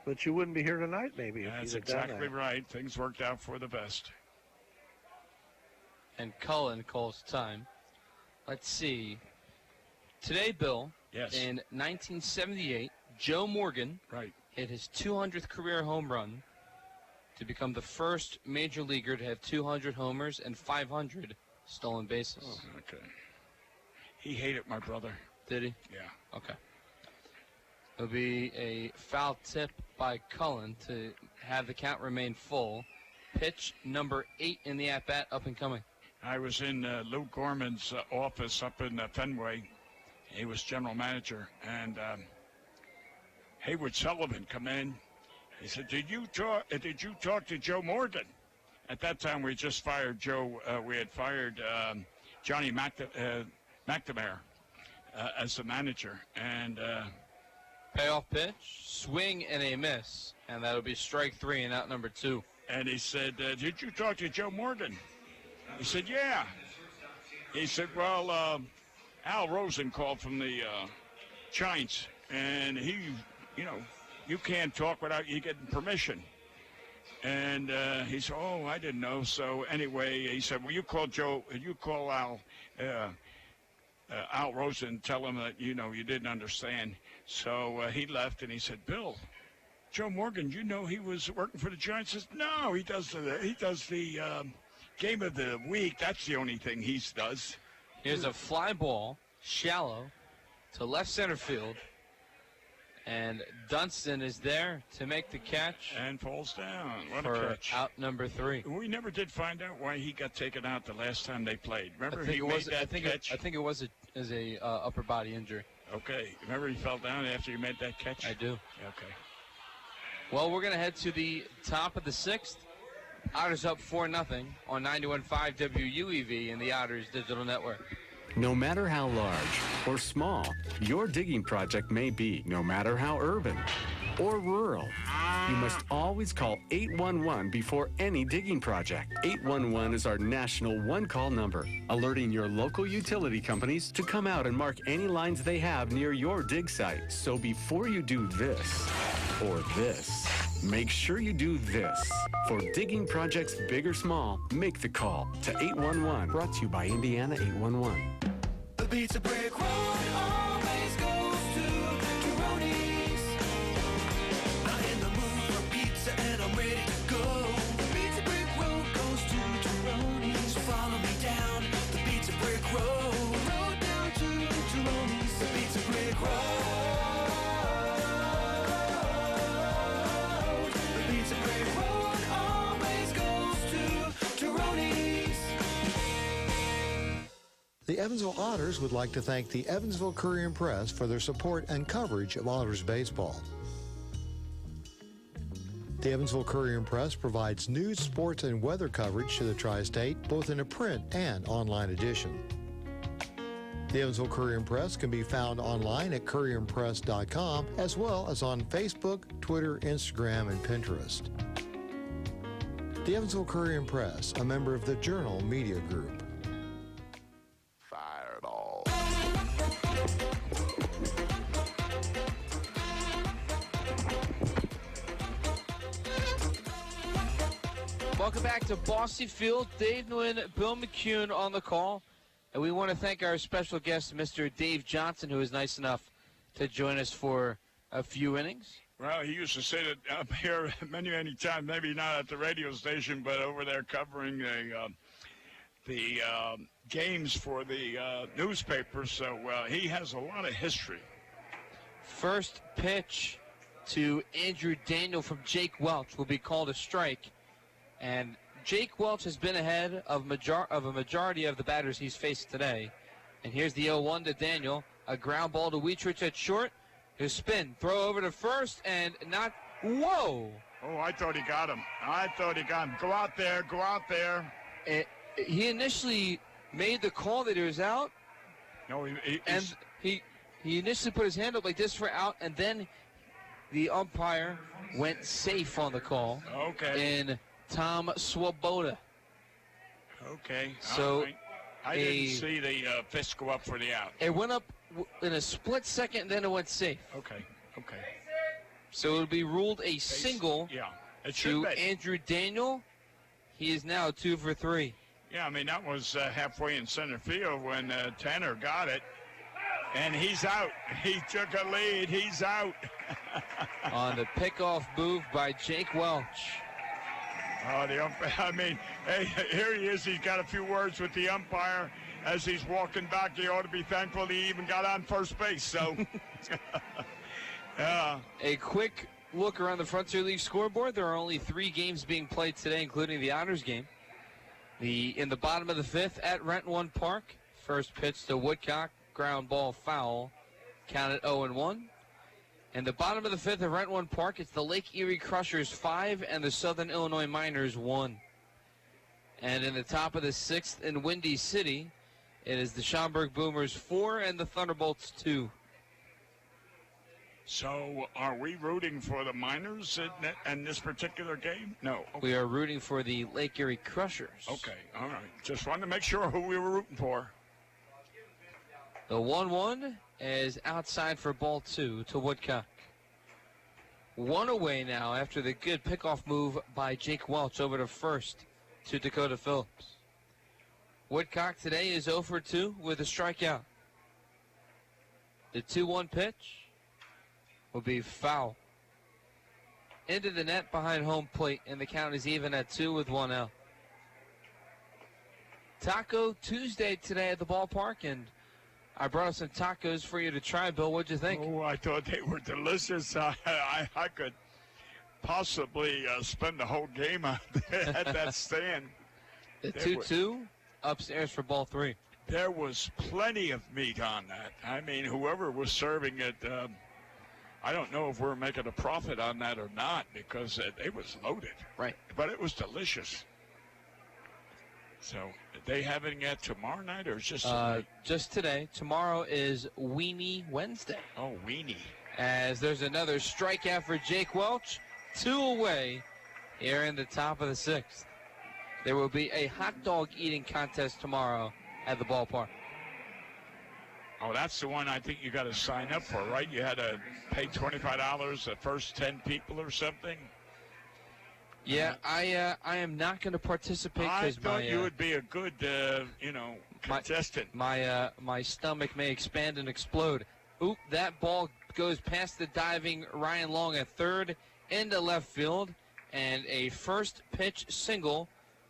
But you wouldn't be here tonight, maybe. That's exactly right. Things worked out for the best. And Cullen calls time. Let's see. Today, Bill, yes. In 1978, Joe Morgan hit his 200th career home run to become the first major leaguer to have 200 homers and 500 stolen bases. Oh, okay. He hated my brother. Did he? Yeah. Okay. It'll be a foul tip by Cullen to have the count remain full. Pitch number 8 in the at-bat, up and coming. I was in Lou Gorman's office up in Fenway. He was general manager, and Hayward Sullivan come in. He said, "Did you talk to Joe Morgan?" At that time, we just fired Joe. We had fired Johnny McNamara as the manager, and payoff pitch, swing and a miss, and that'll be strike 3 and out number 2. And he said, "Did you talk to Joe Morgan?" He said, "Yeah." He said, "Well, Al Rosen called from the Giants, and he, you can't talk without you getting permission." And he said, "Oh, I didn't know." So anyway, he said, "Well, you call Al Rosen and tell him that, you didn't understand." So he left, and he said, "Bill, Joe Morgan, he was working for the Giants?" He says, "No, he does the game of the week. That's the only thing he does." Here's a fly ball, shallow, to left center field. And Dunston is there to make the catch. And falls down. What for a catch. Out number 3. We never did find out why he got taken out the last time they played. Remember he made that catch? I think it was a upper body injury. Okay. Remember he fell down after he made that catch? I do. Okay. Well, we're going to head to the top of the 6th. Otters up 4-0 on 91.5 WUEV and the Otters Digital Network. No matter how large or small your digging project may be, no matter how urban or rural, you must always call 811 before any digging project. 811 is our national one-call number, alerting your local utility companies to come out and mark any lines they have near your dig site. So before you do this or this, make sure you do this. For digging projects big or small, make the call to 811. Brought to you by Indiana 811. The Pizza Brick Road always goes to Tyroni's. I'm in the mood for pizza and I'm ready to go. The Pizza Brick Road goes to Tyroni's. So follow me down the Pizza Brick Road. Road down to Tyroni's. The Pizza Brick Road. The Pizza Brick Road always goes to Tyroni's. The Evansville Otters would like to thank the Evansville Courier and Press for their support and coverage of Otters baseball. The Evansville Courier and Press provides news, sports, and weather coverage to the Tri-State, both in a print and online edition. The Evansville Courier and Press can be found online at courierandpress.com, as well as on Facebook, Twitter, Instagram, and Pinterest. The Evansville Courier and Press, a member of the Journal Media Group. Welcome back to Bossy Field. Dave Nguyen, Bill McCune on the call. And we want to thank our special guest, Mr. Dave Johnson, who was nice enough to join us for a few innings. Well, he used to sit up here many times, maybe not at the radio station, but over there covering the games for the newspapers. So he has a lot of history. First pitch to Andrew Daniel from Jake Welch will be called a strike. And Jake Welch has been ahead of a majority of the batters he's faced today. And here's the 0-1 to Daniel. A ground ball to Wietrich at short. His spin, throw over to first, and not, whoa. Oh, I thought he got him. Go out there. He initially made the call that he was out. No, he He initially put his hand up like this for out, and then the umpire went safe on the call. Okay. In Tom Swoboda. Okay. So all right. I didn't see the fist go up for the out. It went up in a split second, then it went safe. Okay. Okay. So it would be ruled a single Yeah. It should to be. Andrew Daniel. He is now 2 for 3. Yeah, I mean, that was halfway in center field when Tanner got it. And he's out. He took a lead. He's out. On the pickoff move by Jake Welch. Oh, the umpire. I mean, hey, here he is. He's got a few words with the umpire as he's walking back. He ought to be thankful he even got on first base. So, A quick look around the Frontier League scoreboard. There are only 3 games being played today, including the Otters game. In the bottom of the 5th at Rent-One Park, first pitch to Woodcock, ground ball foul, counted 0-1. In the bottom of the 5th at Rent-One Park, it's the Lake Erie Crushers 5 and the Southern Illinois Miners 1. And in the top of the 6th in Windy City, it is the Schaumburg Boomers 4 and the Thunderbolts 2. So, are we rooting for the Miners in this particular game? No. Okay. We are rooting for the Lake Erie Crushers. Okay, all right. Just wanted to make sure who we were rooting for. The 1-1 is outside for ball 2 to Woodcock. 1 away now after the good pickoff move by Jake Welch over to first to Dakota Phillips. Woodcock today is 0 for 2 with a strikeout. The 2-1 pitch will be foul. Into the net behind home plate, and the count is even at 2 with 1 out. Taco Tuesday today at the ballpark, and I brought up some tacos for you to try, Bill. What'd you think? Oh, I thought they were delicious. I could possibly spend the whole game out there at that stand. The 2-2 upstairs for ball 3. There was plenty of meat on that. I mean, whoever was serving it, I don't know if we're making a profit on that or not because it was loaded. Right. But it was delicious. So, are they having it tomorrow night or just tonight? Just today. Tomorrow is Weenie Wednesday. Oh, Weenie. As there's another strikeout for Jake Welch. 2 away here in the top of the 6th. There will be a hot dog eating contest tomorrow at the ballpark. Oh, that's the one I think you got to sign up for, right? You had to pay $25 the first 10 people or something? Yeah, I am not going to participate I because thought you would be a good, contestant. My stomach may expand and explode. Oop, that ball goes past the diving Ryan Long at third into left field, and a first pitch single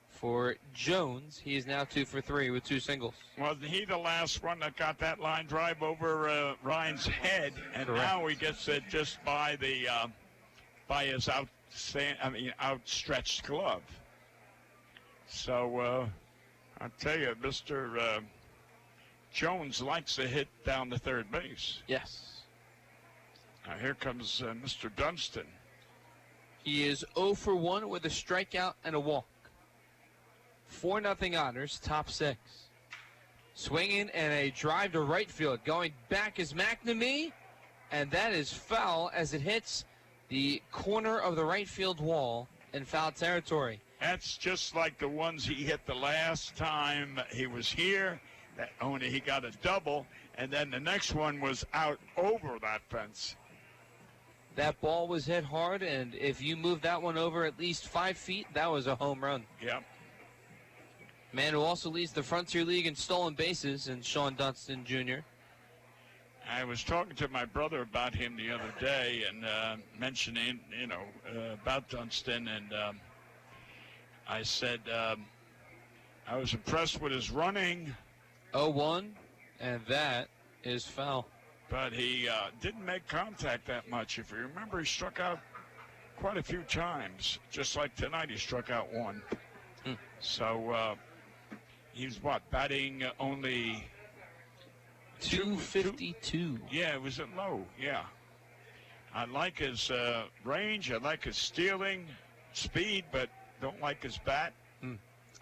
for Jones. He is now 2 for 3 with 2 singles. Wasn't he the last one that got that line drive over Ryan's head? And Correct. Now he gets it just by the by his outstretched glove. So I'll tell you, Mr. Jones likes to hit down the third base. Yes. Now here comes Mr. Dunston. He is 0 for 1 with a strikeout and a walk. 4-0 Otters, top 6. Swinging and a drive to right field. Going back is McNamee, and that is foul as it hits the corner of the right field wall in foul territory. That's just like the ones he hit the last time he was here. That only he got a double, and then the next one was out over that fence. That ball was hit hard, and if you move that one over at least 5 feet, that was a home run. Yep. Man who also leads the Frontier League in stolen bases, and Sean Dunston Jr. I was talking to my brother about him the other day and mentioning, about Dunston, and I said I was impressed with his running. 0-1, and that is foul. But he didn't make contact that much. If you remember, he struck out quite a few times. Just like tonight, he struck out 1. So he's batting only 252. Yeah, it was at low, yeah. I like his range. I like his stealing, speed, but don't like his bat.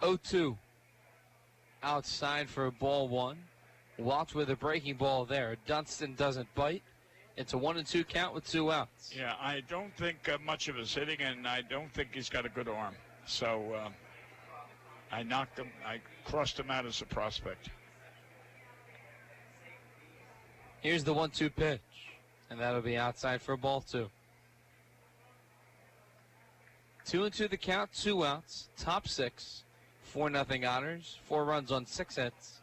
0-2. Outside for ball 1. Walsh with a breaking ball there. Dunston doesn't bite. It's a 1-2 count with 2 outs. Yeah, I don't think much of his hitting, and I don't think he's got a good arm. So I knocked him. I crossed him out as a prospect. Here's the 1-2 pitch, and that'll be outside for ball 2. 2-2 the count, 2 outs, top 6, 4-0 Otters, 4 runs on 6 hits.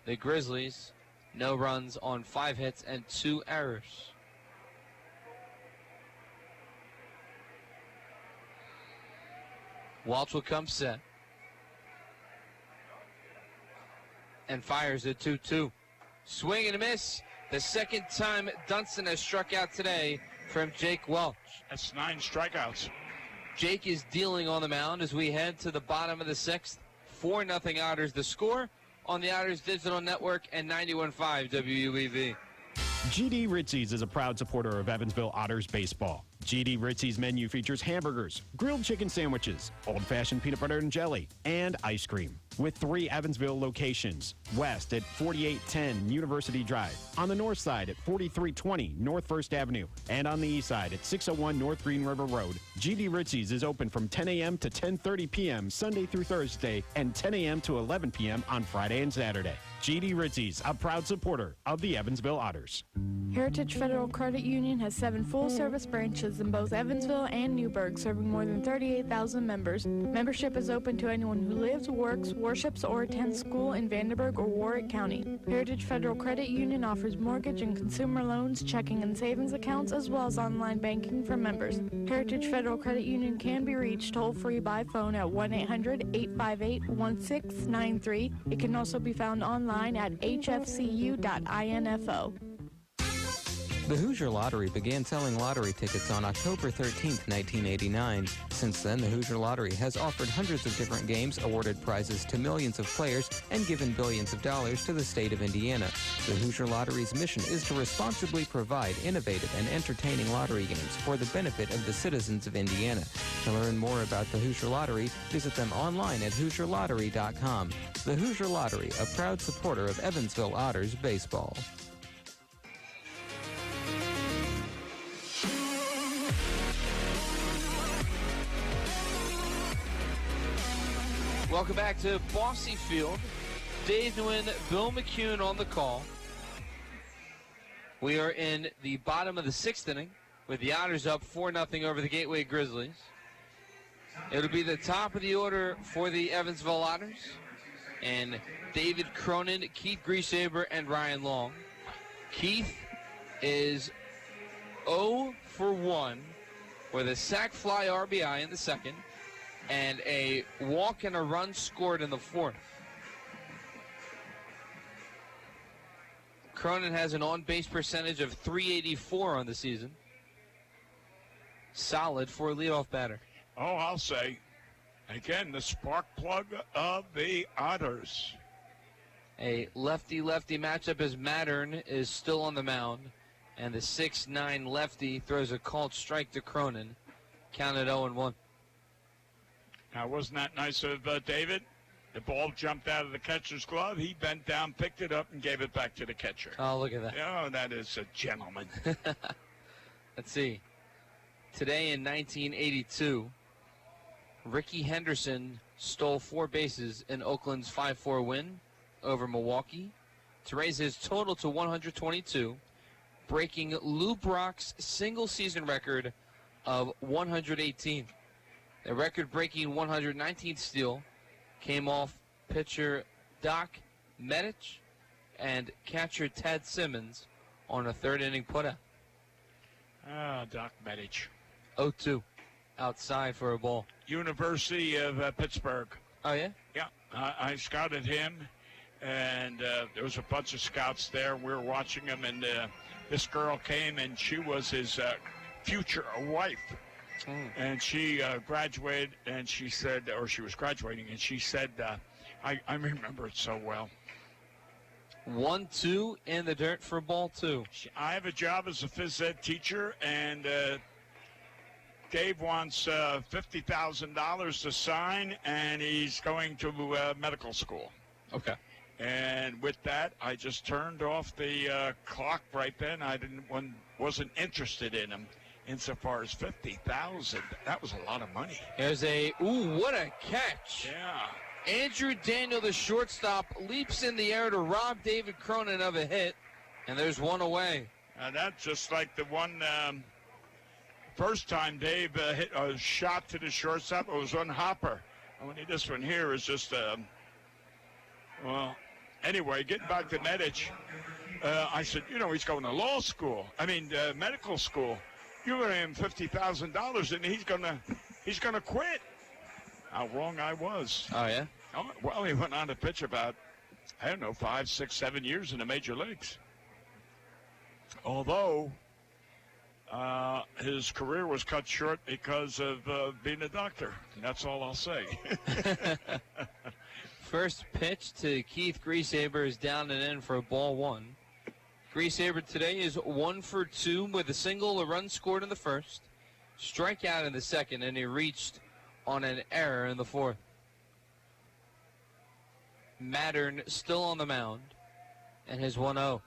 The Grizzlies, no runs on 5 hits and 2 errors. Walsh will come set. And fires a 2-2. Swing and a miss. The second time Dunston has struck out today from Jake Welch. That's 9 strikeouts. Jake is dealing on the mound as we head to the bottom of the 6th. 4-0 Otters the score on the Otters Digital Network and 91.5 WUEV. GD Ritzy's is a proud supporter of Evansville Otters baseball. GD Ritzy's menu features hamburgers, grilled chicken sandwiches, old-fashioned peanut butter and jelly, and ice cream. With 3 Evansville locations, west at 4810 University Drive, on the north side at 4320 North 1st Avenue, and on the east side at 601 North Green River Road. GD Ritzy's is open from 10 a.m. to 10:30 p.m. Sunday through Thursday and 10 a.m. to 11 p.m. on Friday and Saturday. GD Ritzy's, a proud supporter of the Evansville Otters. Heritage Federal Credit Union has 7 full-service branches in both Evansville and Newburgh, serving more than 38,000 members. Membership is open to anyone who lives, works, worships, or attends school in Vandenberg or Warwick County. Heritage Federal Credit Union offers mortgage and consumer loans, checking and savings accounts, as well as online banking for members. Heritage Federal Credit Union can be reached toll-free by phone at 1-800-858-1693. It can also be found online at hfcu.info. The Hoosier Lottery began selling lottery tickets on October 13, 1989. Since then, the Hoosier Lottery has offered hundreds of different games, awarded prizes to millions of players, and given billions of dollars to the state of Indiana. The Hoosier Lottery's mission is to responsibly provide innovative and entertaining lottery games for the benefit of the citizens of Indiana. To learn more about the Hoosier Lottery, visit them online at HoosierLottery.com. The Hoosier Lottery, a proud supporter of Evansville Otters baseball. Welcome back to Bossy Field. Dave Nguyen, Bill McCune on the call. We are in the bottom of the 6th inning with the Otters up 4-0 over the Gateway Grizzlies. It'll be the top of the order for the Evansville Otters. And David Cronin, Keith Griesaber, and Ryan Long. Keith is 0 for 1 with a sac fly RBI in the 2nd. And a walk and a run scored in the 4th. Cronin has an on-base percentage of .384 on the season. Solid for a leadoff batter. Oh, I'll say, again, the spark plug of the Otters. A lefty-lefty matchup as Mattern is still on the mound. And the 6'9 lefty throws a called strike to Cronin. Counted 0-1. Now, wasn't that nice of David? The ball jumped out of the catcher's glove. He bent down, picked it up, and gave it back to the catcher. Oh, look at that. Oh, that is a gentleman. Let's see. Today in 1982, Ricky Henderson stole 4 bases in Oakland's 5-4 win over Milwaukee to raise his total to 122, breaking Lou Brock's single-season record of 118. The record-breaking 119th steal came off pitcher Doc Medich and catcher Ted Simmons on a 3rd-inning putout. Ah, Doc Medich. 0-2, outside for a ball. University of Pittsburgh. Oh, yeah? Yeah, I scouted him, and there was a bunch of scouts there. We were watching him, and this girl came, and she was his future wife. And she graduated, and she said, or she was graduating, and she said, I remember it so well. 1-2 in the dirt for ball 2. I have a job as a phys ed teacher, and Dave wants $50,000 to sign, and he's going to medical school. Okay. And with that, I just turned off the clock right then. Wasn't interested in him insofar as 50,000. That was a lot of money. There's what a catch. Yeah. Andrew Daniel, the shortstop, leaps in the air to rob David Cronin of a hit, and there's one away. And that's just like the one first time Dave hit a shot to the shortstop. It was on Hopper. And this one here is just, well, anyway, getting back to Medich, I said, he's going to law school. Medical school. You're going to him $50,000, and he's gonna quit. How wrong I was. Oh, yeah? Oh, well, he went on to pitch about, 5, 6, 7 years in the major leagues. Although his career was cut short because of being a doctor. That's all I'll say. First pitch to Keith Griesaber is down and in for a ball one. Griesaber today is 1 for 2 with a single, a run scored in the first, strikeout in the second, and he reached on an error in the fourth. Mattern still on the mound, and his 1-0.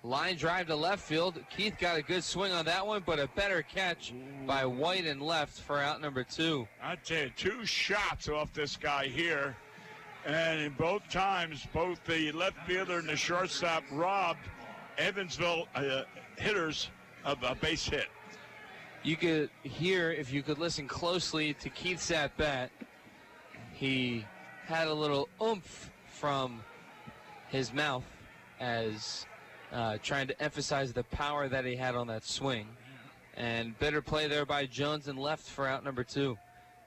Line drive to left field. Keith got a good swing on that one, but a better catch by White in left for out number 2. I tell you, 2 shots off this guy here, and in both times, both the left fielder and the shortstop robbed Evansville hitters of a base hit. You could hear, if you could listen closely to Keith's at bat, he had a little oomph from his mouth as trying to emphasize the power that he had on that swing. And better play there by Jones and left for out number 2.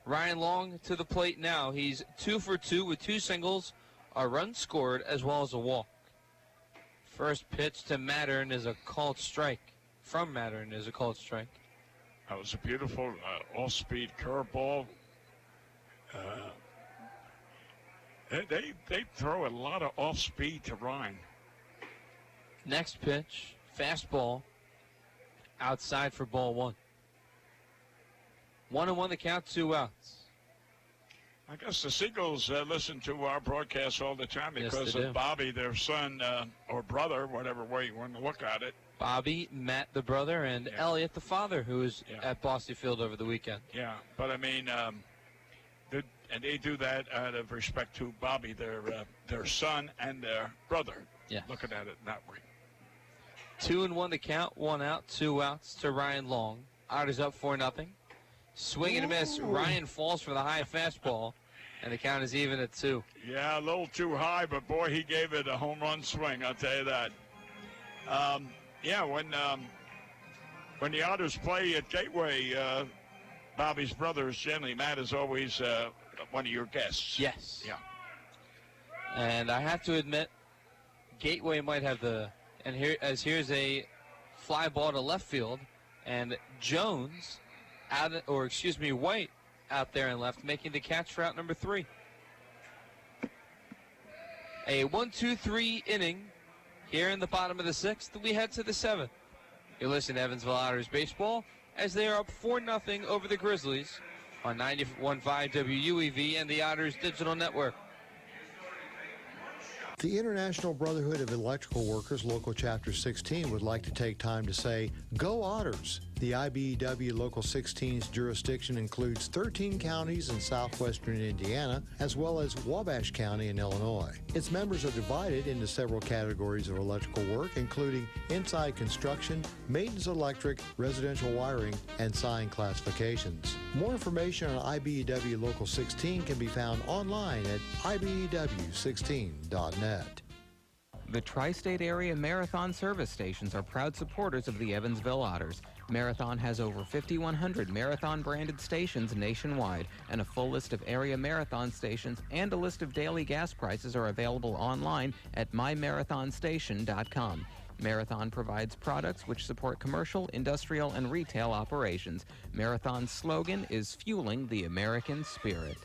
Ryan Long to the plate now. He's 2 for 2 with 2 singles, a run scored, as well as a walk. First pitch to Mattern is a called strike. From Mattern is a called strike. That was a beautiful off-speed curveball. They throw a lot of off-speed to Ryan. Next pitch, fastball, outside for ball 1. 1-1 the count, 2 outs. I guess the Seagulls listen to our broadcast all the time Yes, because they do. of Bobby, their son or brother, whatever way you want to look at it. Bobby, Matt the brother, and Elliot the father, who was at Bossy Field over the weekend. Yeah, but and they do that out of respect to Bobby, their son and their brother. Yeah. Looking at it that way. 2-1 the count, 1 out, 2 outs to Ryan Long. Otters up 4-0. Swing and a miss. Ryan falls for the high fastball, and the count is even at 2. Yeah, a little too high, but boy, he gave it a home run swing. I'll tell you that. When the Otters play at Gateway, Bobby's brother is generally Matt is always one of your guests. Yes. Yeah. And I have to admit, Gateway might have here's a fly ball to left field, and Jones White out there in left, making the catch for out number 3. A 1-2-3 inning here in the bottom of the 6th. We head to the 7th. You listen to Evansville Otters baseball as they are up 4-0 over the Grizzlies on 91.5 WUEV and the Otters Digital Network. The International Brotherhood of Electrical Workers, Local Chapter 16, would like to take time to say, Go Otters! The IBEW Local 16's jurisdiction includes 13 counties in southwestern Indiana, as well as Wabash County in Illinois. Its members are divided into several categories of electrical work, including inside construction, maintenance electric, residential wiring, and sign classifications. More information on IBEW Local 16 can be found online at ibew16.net. The Tri-State Area Marathon service stations are proud supporters of the Evansville Otters. Marathon has over 5,100 Marathon-branded stations nationwide, and a full list of area Marathon stations and a list of daily gas prices are available online at mymarathonstation.com. Marathon provides products which support commercial, industrial, and retail operations. Marathon's slogan is Fueling the American Spirit.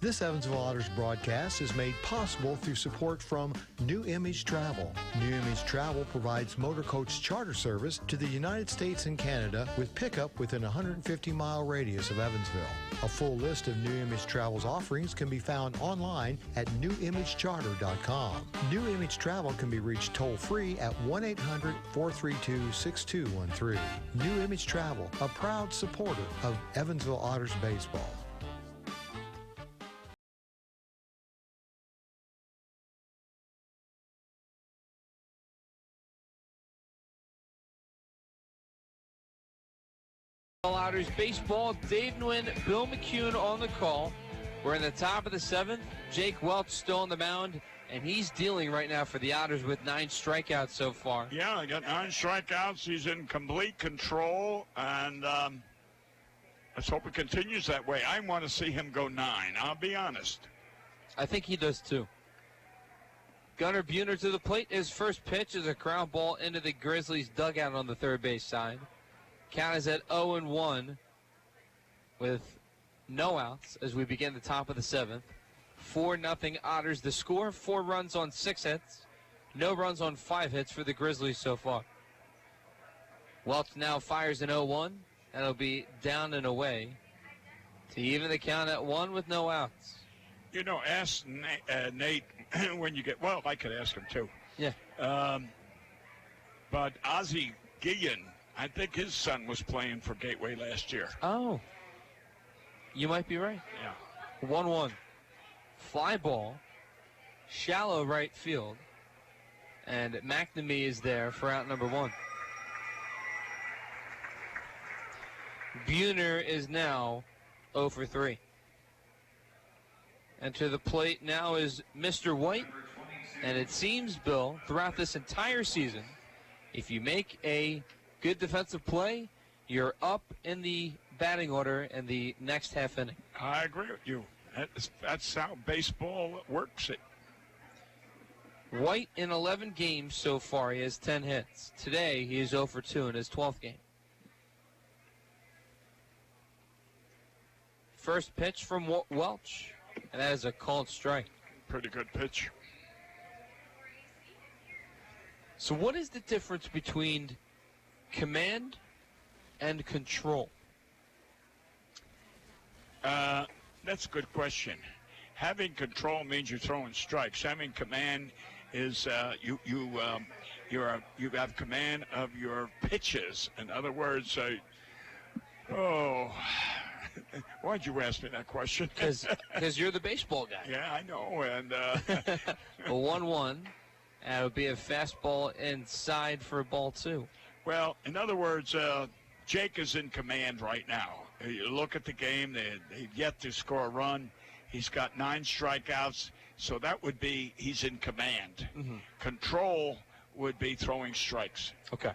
This Evansville Otters broadcast is made possible through support from New Image Travel. New Image Travel provides motor coach charter service to the United States and Canada with pickup within a 150-mile radius of Evansville. A full list of New Image Travel's offerings can be found online at newimagecharter.com. New Image Travel can be reached toll-free at 1-800-432-6213. New Image Travel, a proud supporter of Evansville Otters baseball. Otters baseball, Dave Nguyen, Bill McCune on the call. We're in the top of the 7th. Jake Welch still on the mound, and he's dealing right now for the Otters with 9 strikeouts so far. Yeah, I got 9 strikeouts. He's in complete control, and let's hope it continues that way. I want to see him go 9, I'll be honest. I think he does too. Gunnar Buhner to the plate. His first pitch is a ground ball into the Grizzlies dugout on the third base side. Count is at 0-1 with no outs as we begin the top of the 7th. 4-0 Otters the score. 4 runs on 6 hits. No runs on 5 hits for the Grizzlies so far. Welch now fires an 0-1. That'll be down and away to even the count at 1 with no outs. You know, ask Nate when you get, well, I could ask him too. Yeah. But Ozzie Guillen, I think his son was playing for Gateway last year. Oh. You might be right. Yeah. 1-1. Fly ball. Shallow right field. And McNamee is there for out number 1. Buhner is now 0 for 3. And to the plate now is Mr. White. And it seems, Bill, throughout this entire season, if you make a good defensive play, you're up in the batting order in the next half inning. I agree with you. That's how baseball works. White in 11 games so far, he has 10 hits. Today, he is 0 for 2 in his 12th game. First pitch from Welch, and that is a called strike. Pretty good pitch. So what is the difference between command and control? That's a good question. Having control means you're throwing strikes. Having command is you have command of your pitches. In other words, why'd you ask me that question? Because you're the baseball guy. Yeah, I know. And a 1-1, and it'll be a fastball inside for ball 2. Well, in other words, Jake is in command right now. You look at the game, they've yet to score a run. He's got 9 strikeouts, so that would be he's in command. Mm-hmm. Control would be throwing strikes. Okay.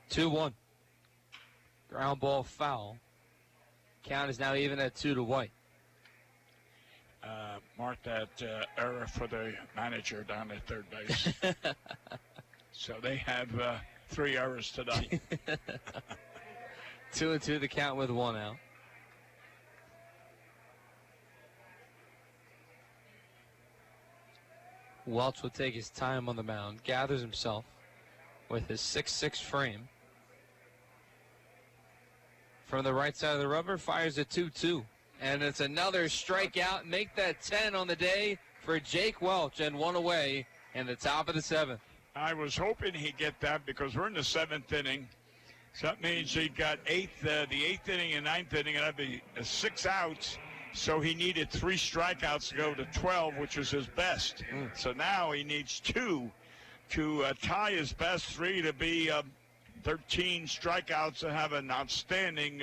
Two 2-1. Ground ball foul. Count is now even at 2 to White. Mark that error for the manager down at third base. So they have 3 errors tonight. 2-2 the count with 1 out. Welch will take his time on the mound, gathers himself with his 6'6" frame. From the right side of the rubber, fires a 2-2. And it's another strikeout. Make that 10 on the day for Jake Welch, and 1 away in the top of the 7th. I was hoping he'd get that because we're in the 7th inning. So that means he got the 8th inning and 9th inning, and that'd be 6 outs. So he needed 3 strikeouts to go to 12, which was his best. So now he needs 2 to tie his best, 3 to be 13 strikeouts to have an outstanding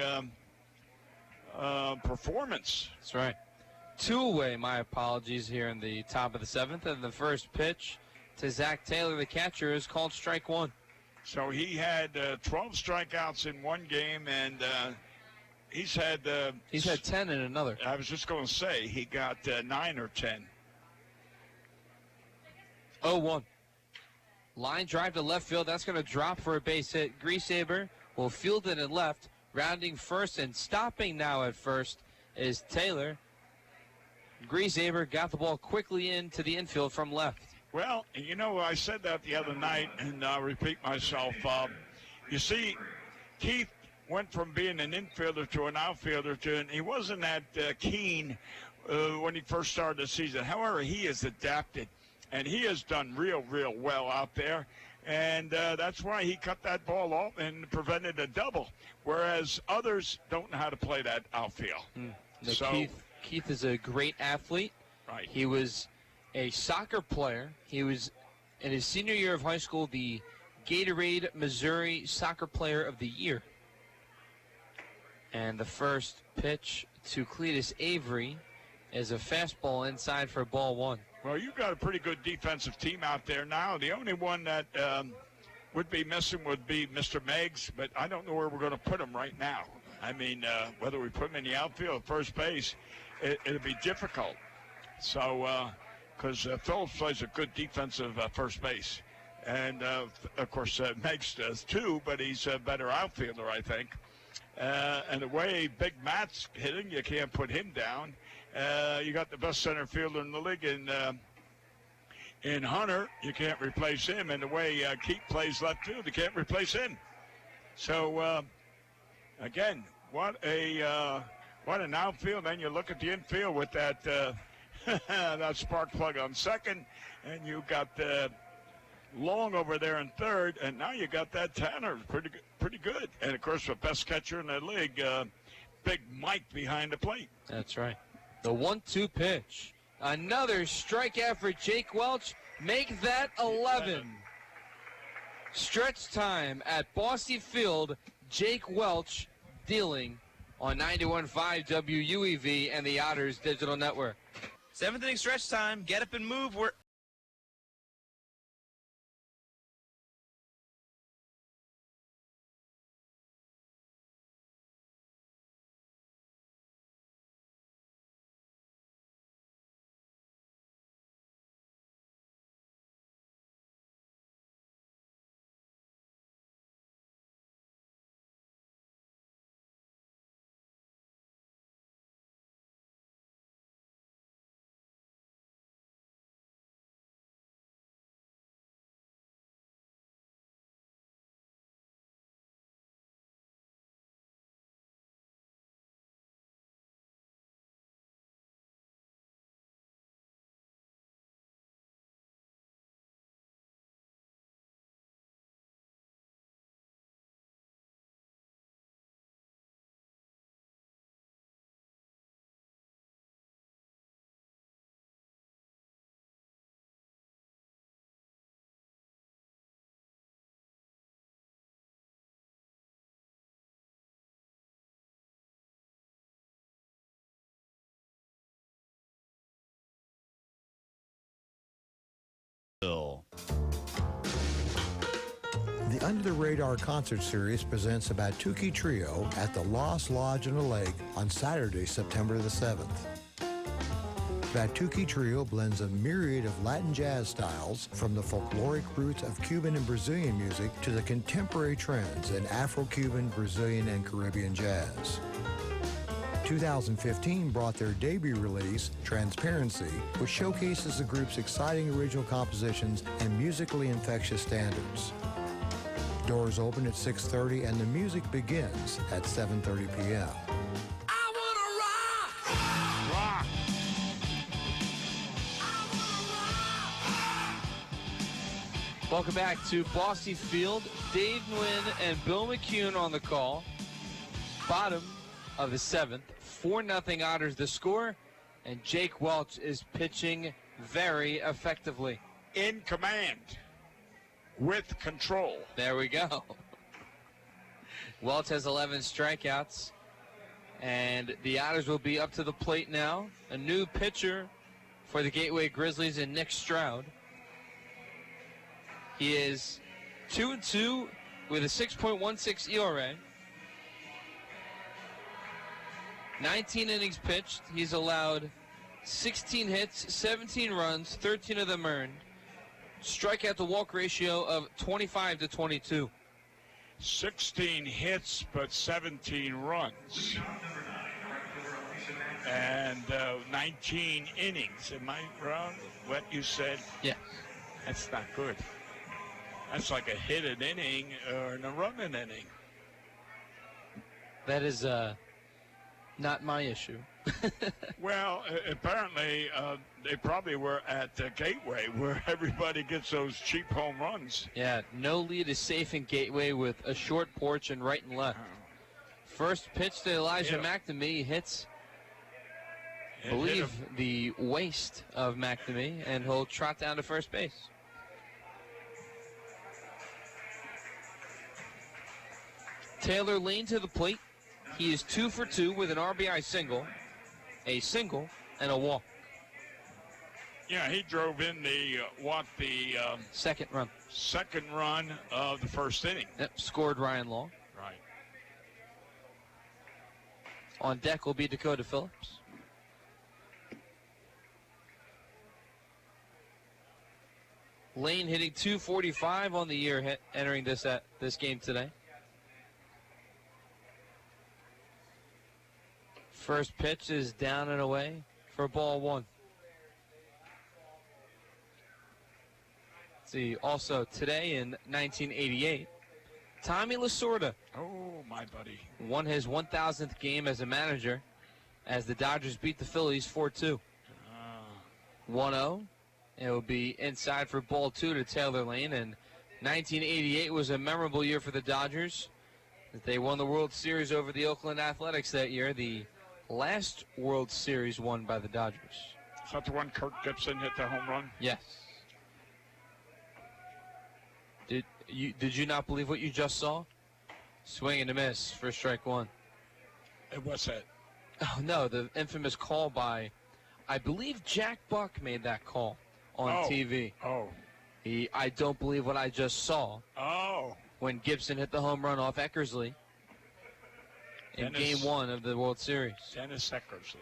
performance. That's right. 2 away, my apologies, here in the top of the 7th. And the first pitch to Zach Taylor, the catcher, is called strike 1. So he had 12 strikeouts in one game, and he's had 10 in another. I was just going to say he got 9 or 10. 0-1. Line drive to left field. That's going to drop for a base hit. Griesaber will field it in left. Rounding first and stopping now at first is Taylor. Griesaber got the ball quickly into the infield from left. Well, you know, I said that the other night, and I'll repeat myself. You see, Keith went from being an infielder to an outfielder and he wasn't that keen when he first started the season. However, he has adapted, and he has done real well out there. And that's why he cut that ball off and prevented a double, whereas others don't know how to play that outfield. Keith is a great athlete. Right. He was a soccer player. He was, in his senior year of high school, the Gatorade Missouri Soccer Player of the Year. And the first pitch to Cletus Avery is a fastball inside for ball one. Well, you've got a pretty good defensive team out there now. The only one that would be missing would be Mr. Meggs, but I don't know where we're going to put him right now. I mean, whether we put him in the outfield or first base, it'll be difficult. So, because Phillips plays a good defensive first base. And, of course, Meggs does too, but he's a better outfielder, I think. And the way Big Matt's hitting, you can't put him down. You got the best center fielder in the league in Hunter. You can't replace him. And the way Keith plays left field, you can't replace him. So, again, what an outfield. Then you look at the infield with that that spark plug on second, and you got Long over there in third, and now you got that Tanner. Pretty good. And, of course, the best catcher in the league, Big Mike behind the plate. That's right. The 1-2 pitch. Another strikeout for Jake Welch. Make that 11. Stretch time at Bosse Field. Jake Welch dealing on 91.5 WUEV and the Otters Digital Network. 7th inning stretch time. Get up and move. We're The Under the Radar concert series presents a Batuki Trio at the Lost Lodge in the Lake on Saturday, September the 7th. Batuki Trio blends a myriad of Latin jazz styles, from the folkloric roots of Cuban and Brazilian music to the contemporary trends in Afro-Cuban, Brazilian, and Caribbean jazz. 2015 brought their debut release, Transparency, which showcases the group's exciting original compositions and musically infectious standards. Doors open at 6:30 and the music begins at 7:30 p.m. Welcome back to Bosse Field. Dave Nguyen and Bill McCune on the call. Bottom of the 7th. 4-0 Otters the score. And Jake Welch is pitching very effectively. In command. With control. There we go. Welch has 11 strikeouts. And the Otters will be up to the plate now. A new pitcher for the Gateway Grizzlies in Nick Stroud. He is 2-2 with a 6.16 ERA. 19 innings pitched. He's allowed 16 hits, 17 runs, 13 of them earned. Strikeout to walk ratio of 25-22. 16 hits, but 17 runs. And 19 innings. Am I wrong? What you said? Yeah. That's not good. That's like a hit an inning or a run an inning. That is not my issue. Well, apparently they probably were at the Gateway where everybody gets those cheap home runs. Yeah, no lead is safe in Gateway with a short porch and right and left. First pitch to Elijah McNamee hits, I believe, the waist of McNamee, and he'll trot down to first base. Taylor Lane to the plate. He is 2 for 2 with an RBI single, a single, and a walk. Yeah, he drove in the second run. Second run of the first inning. Yep, scored Ryan Long. Right. On deck will be Dakota Phillips. Lane hitting .245 on the year entering this game today. First pitch is down and away for ball one. See, also today in 1988, Tommy Lasorda. Oh, my buddy. Won his 1,000th game as a manager as the Dodgers beat the Phillies 4-2. 1-0. It will be inside for ball two to Taylor Lane. And 1988 was a memorable year for the Dodgers. They won the World Series over the Oakland Athletics that year. The last World Series won by the Dodgers. Is that the one Kirk Gibson hit the home run? Yes. Did you not believe what you just saw? Swing and a miss for strike one. What's that? Oh, no, the infamous call by, I believe Jack Buck made that call on TV. Oh. I don't believe what I just saw. Oh. When Gibson hit the home run off Eckersley in Game 1 of the World Series. Dennis Eckersley.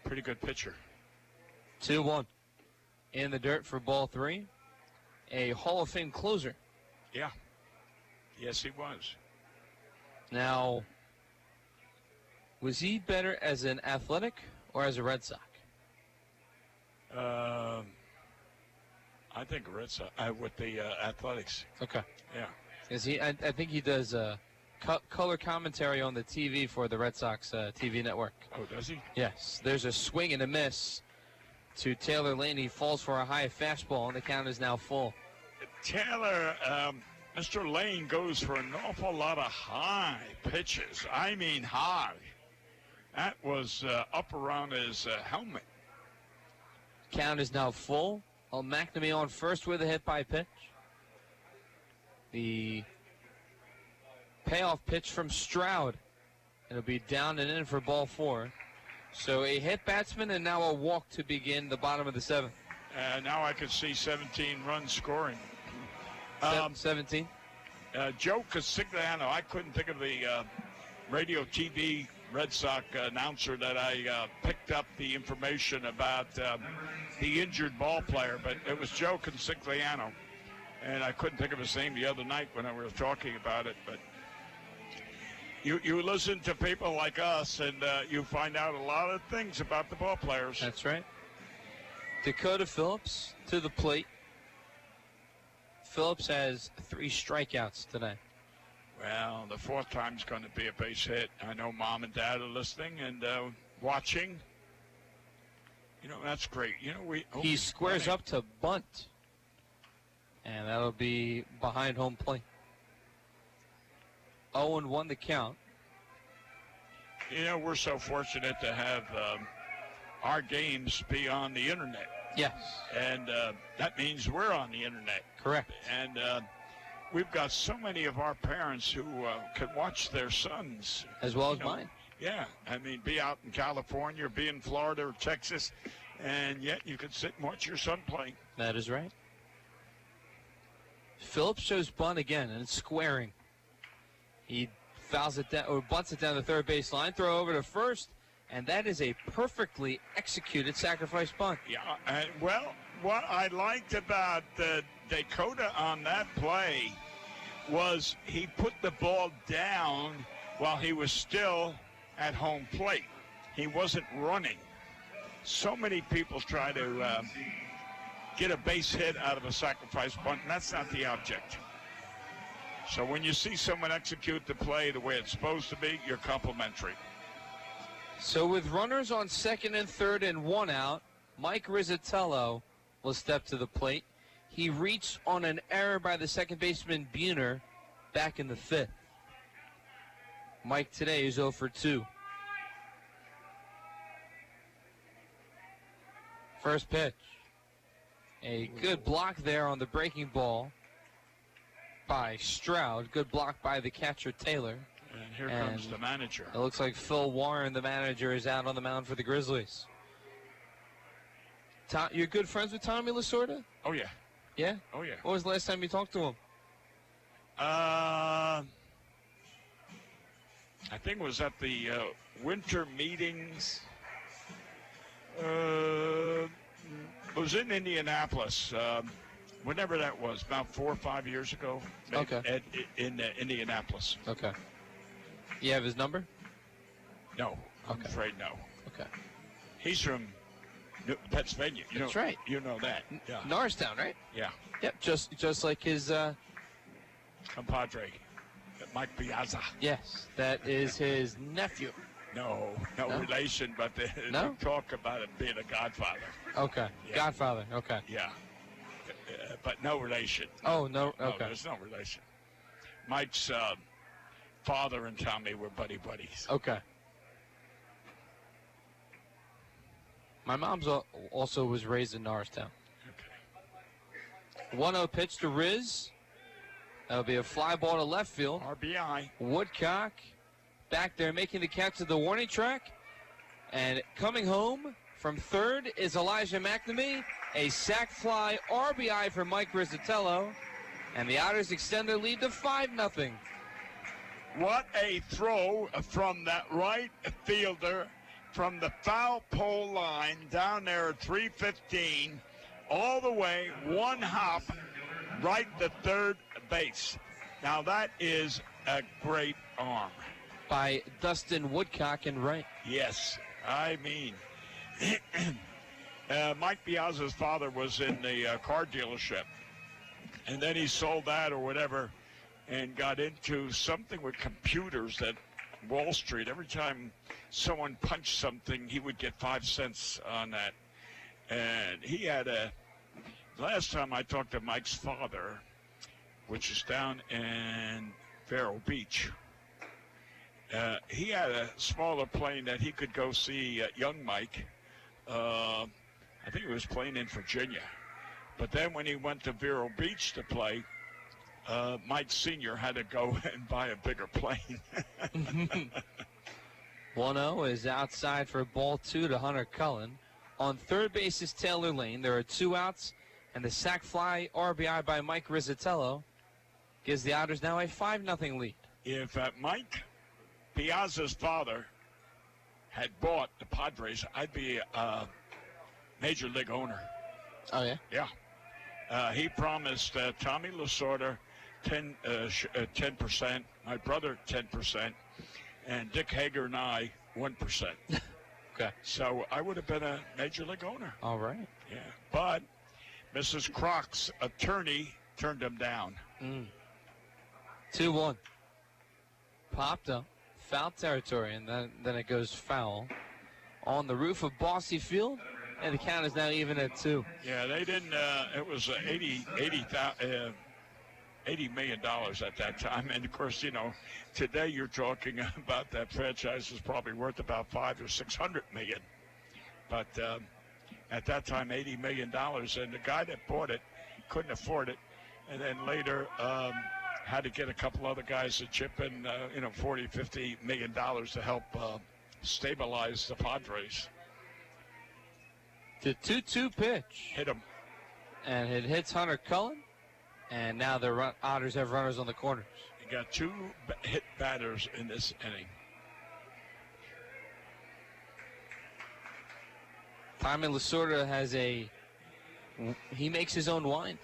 Pretty good pitcher. 2-1. In the dirt for ball three. A Hall of Fame closer. Yeah. Yes, he was. Now, was he better as an Athletic or as a Red Sox? I think Red Sox with the Athletics. Okay. Yeah. Is he? I think he does color commentary on the TV for the Red Sox TV network. Oh, does he? Yes. There's a swing and a miss to Taylor Lane. He falls for a high fastball, and the count is now full. Taylor, Mr. Lane goes for an awful lot of high pitches. I mean high. That was up around his helmet. Count is now full. McNamee on first with a hit by pitch. The payoff pitch from Stroud. It'll be down and in for ball four. So a hit batsman and now a walk to begin the bottom of the seventh. Now I can see 17 runs scoring. 17? Joe Casigliano, I couldn't think of the radio TV Red Sox announcer that I picked up the information about the injured ball player, but it was Joe Casigliano. And I couldn't think of his name the other night when I was talking about it, but you listen to people like us, and you find out a lot of things about the ball players. That's right. Dakota Phillips to the plate. Phillips has 3 strikeouts today. Well, the fourth time's going to be a base hit. I know Mom and Dad are listening and watching. You know, that's great. You know, he squares up to bunt, and that'll be behind home plate. 0-1 the count. You know, we're so fortunate to have our games be on the internet. Yes. And that means we're on the internet. Correct. And we've got so many of our parents who can watch their sons. As well as mine. Yeah. I mean, be out in California, or be in Florida or Texas, and yet you can sit and watch your son play. That is right. Phillips shows bunt again, and it's squaring. He fouls it down, or bunts it down the third base line, throw over to first, and that is a perfectly executed sacrifice bunt. Yeah, and well, what I liked about Dakota on that play, was he put the ball down while he was still at home plate. He wasn't running. So many people try to get a base hit out of a sacrifice bunt, and that's not the object. So when you see someone execute the play the way it's supposed to be, you're complimentary. So with runners on second and third and one out, Mike Rizzatello will step to the plate. He reached on an error by the second baseman Buhner back in the fifth. Mike today is 0 for 2. First pitch. A good block there on the breaking ball by Stroud. Good block by the catcher Taylor. And here comes the manager. It looks like Phil Warren, the manager, is out on the mound for the Grizzlies. You're good friends with Tommy Lasorda? Oh, yeah. Yeah? Oh, yeah. When was the last time you talked to him? I think it was at the winter meetings. It was in Indianapolis. Whenever that was, about 4 or 5 years ago. Okay. In Indianapolis. Okay. You have his number? No. I'm afraid no. Okay. He's from Pennsylvania. That's right. You know that. Yeah. Norristown, right? Yeah. Yep. Just like his compadre, Mike Piazza. Yes, that is his nephew. No relation, but they talk about it being a godfather. Okay. Yeah. Godfather. Okay. Yeah. But no relation. Oh, no. Okay. No, there's no relation. Mike's father and Tommy were buddies. Okay. My mom's also was raised in Norristown. Okay. 1-0 pitch to Riz. That'll be a fly ball to left field. RBI. Woodcock back there making the catch to the warning track. And coming home from third is Elijah McNamee. A sac fly RBI for Mike Rizzatello. And the Otters extend their lead to 5-0. What a throw from that right fielder from the foul pole line down there at 315 all the way, one hop, right to third base. Now that is a great arm. By Dustin Woodcock and right. Yes, I mean, Mike Piazza's father was in the car dealership, and then he sold that or whatever and got into something with computers at Wall Street. Every time someone punched something, he would get 5 cents on that. And he had last time I talked to Mike's father, which is down in Vero Beach, he had a smaller plane that he could go see young Mike. I think he was playing in Virginia. But then when he went to Vero Beach to play, Mike Sr. had to go and buy a bigger plane. 1-0 is outside for ball 2 to Hunter Cullen. On third base is Taylor Lane. There are 2 outs, and the sac fly RBI by Mike Rizzatello gives the Otters now a 5-0 lead. If Mike Piazza's father had bought the Padres, I'd be a major league owner. Oh, yeah? Yeah. He promised Tommy Lasorda 10%, my brother 10%, and Dick Hager and I 1%. Okay. So I would have been a major league owner. All right. Yeah. But Mrs. Croc's attorney turned him down. 2-1. Popped up. Foul territory, and then it goes foul on the roof of Bossy Field, and the count is now even at 2. Yeah, they didn't. It was $80 million at that time, and of course, you know, today you're talking about that franchise is probably worth about $500 or $600 million, but at that time, $80 million, and the guy that bought it couldn't afford it, and then later had to get a couple other guys to chip in, $40, $50 million to help stabilize the Padres. The 2-2 pitch. Hit him. And it hits Hunter Cullen. And now the Otters have runners on the corners. You got 2 hit batters in this inning. Tommy Lasorda has he makes his own wine.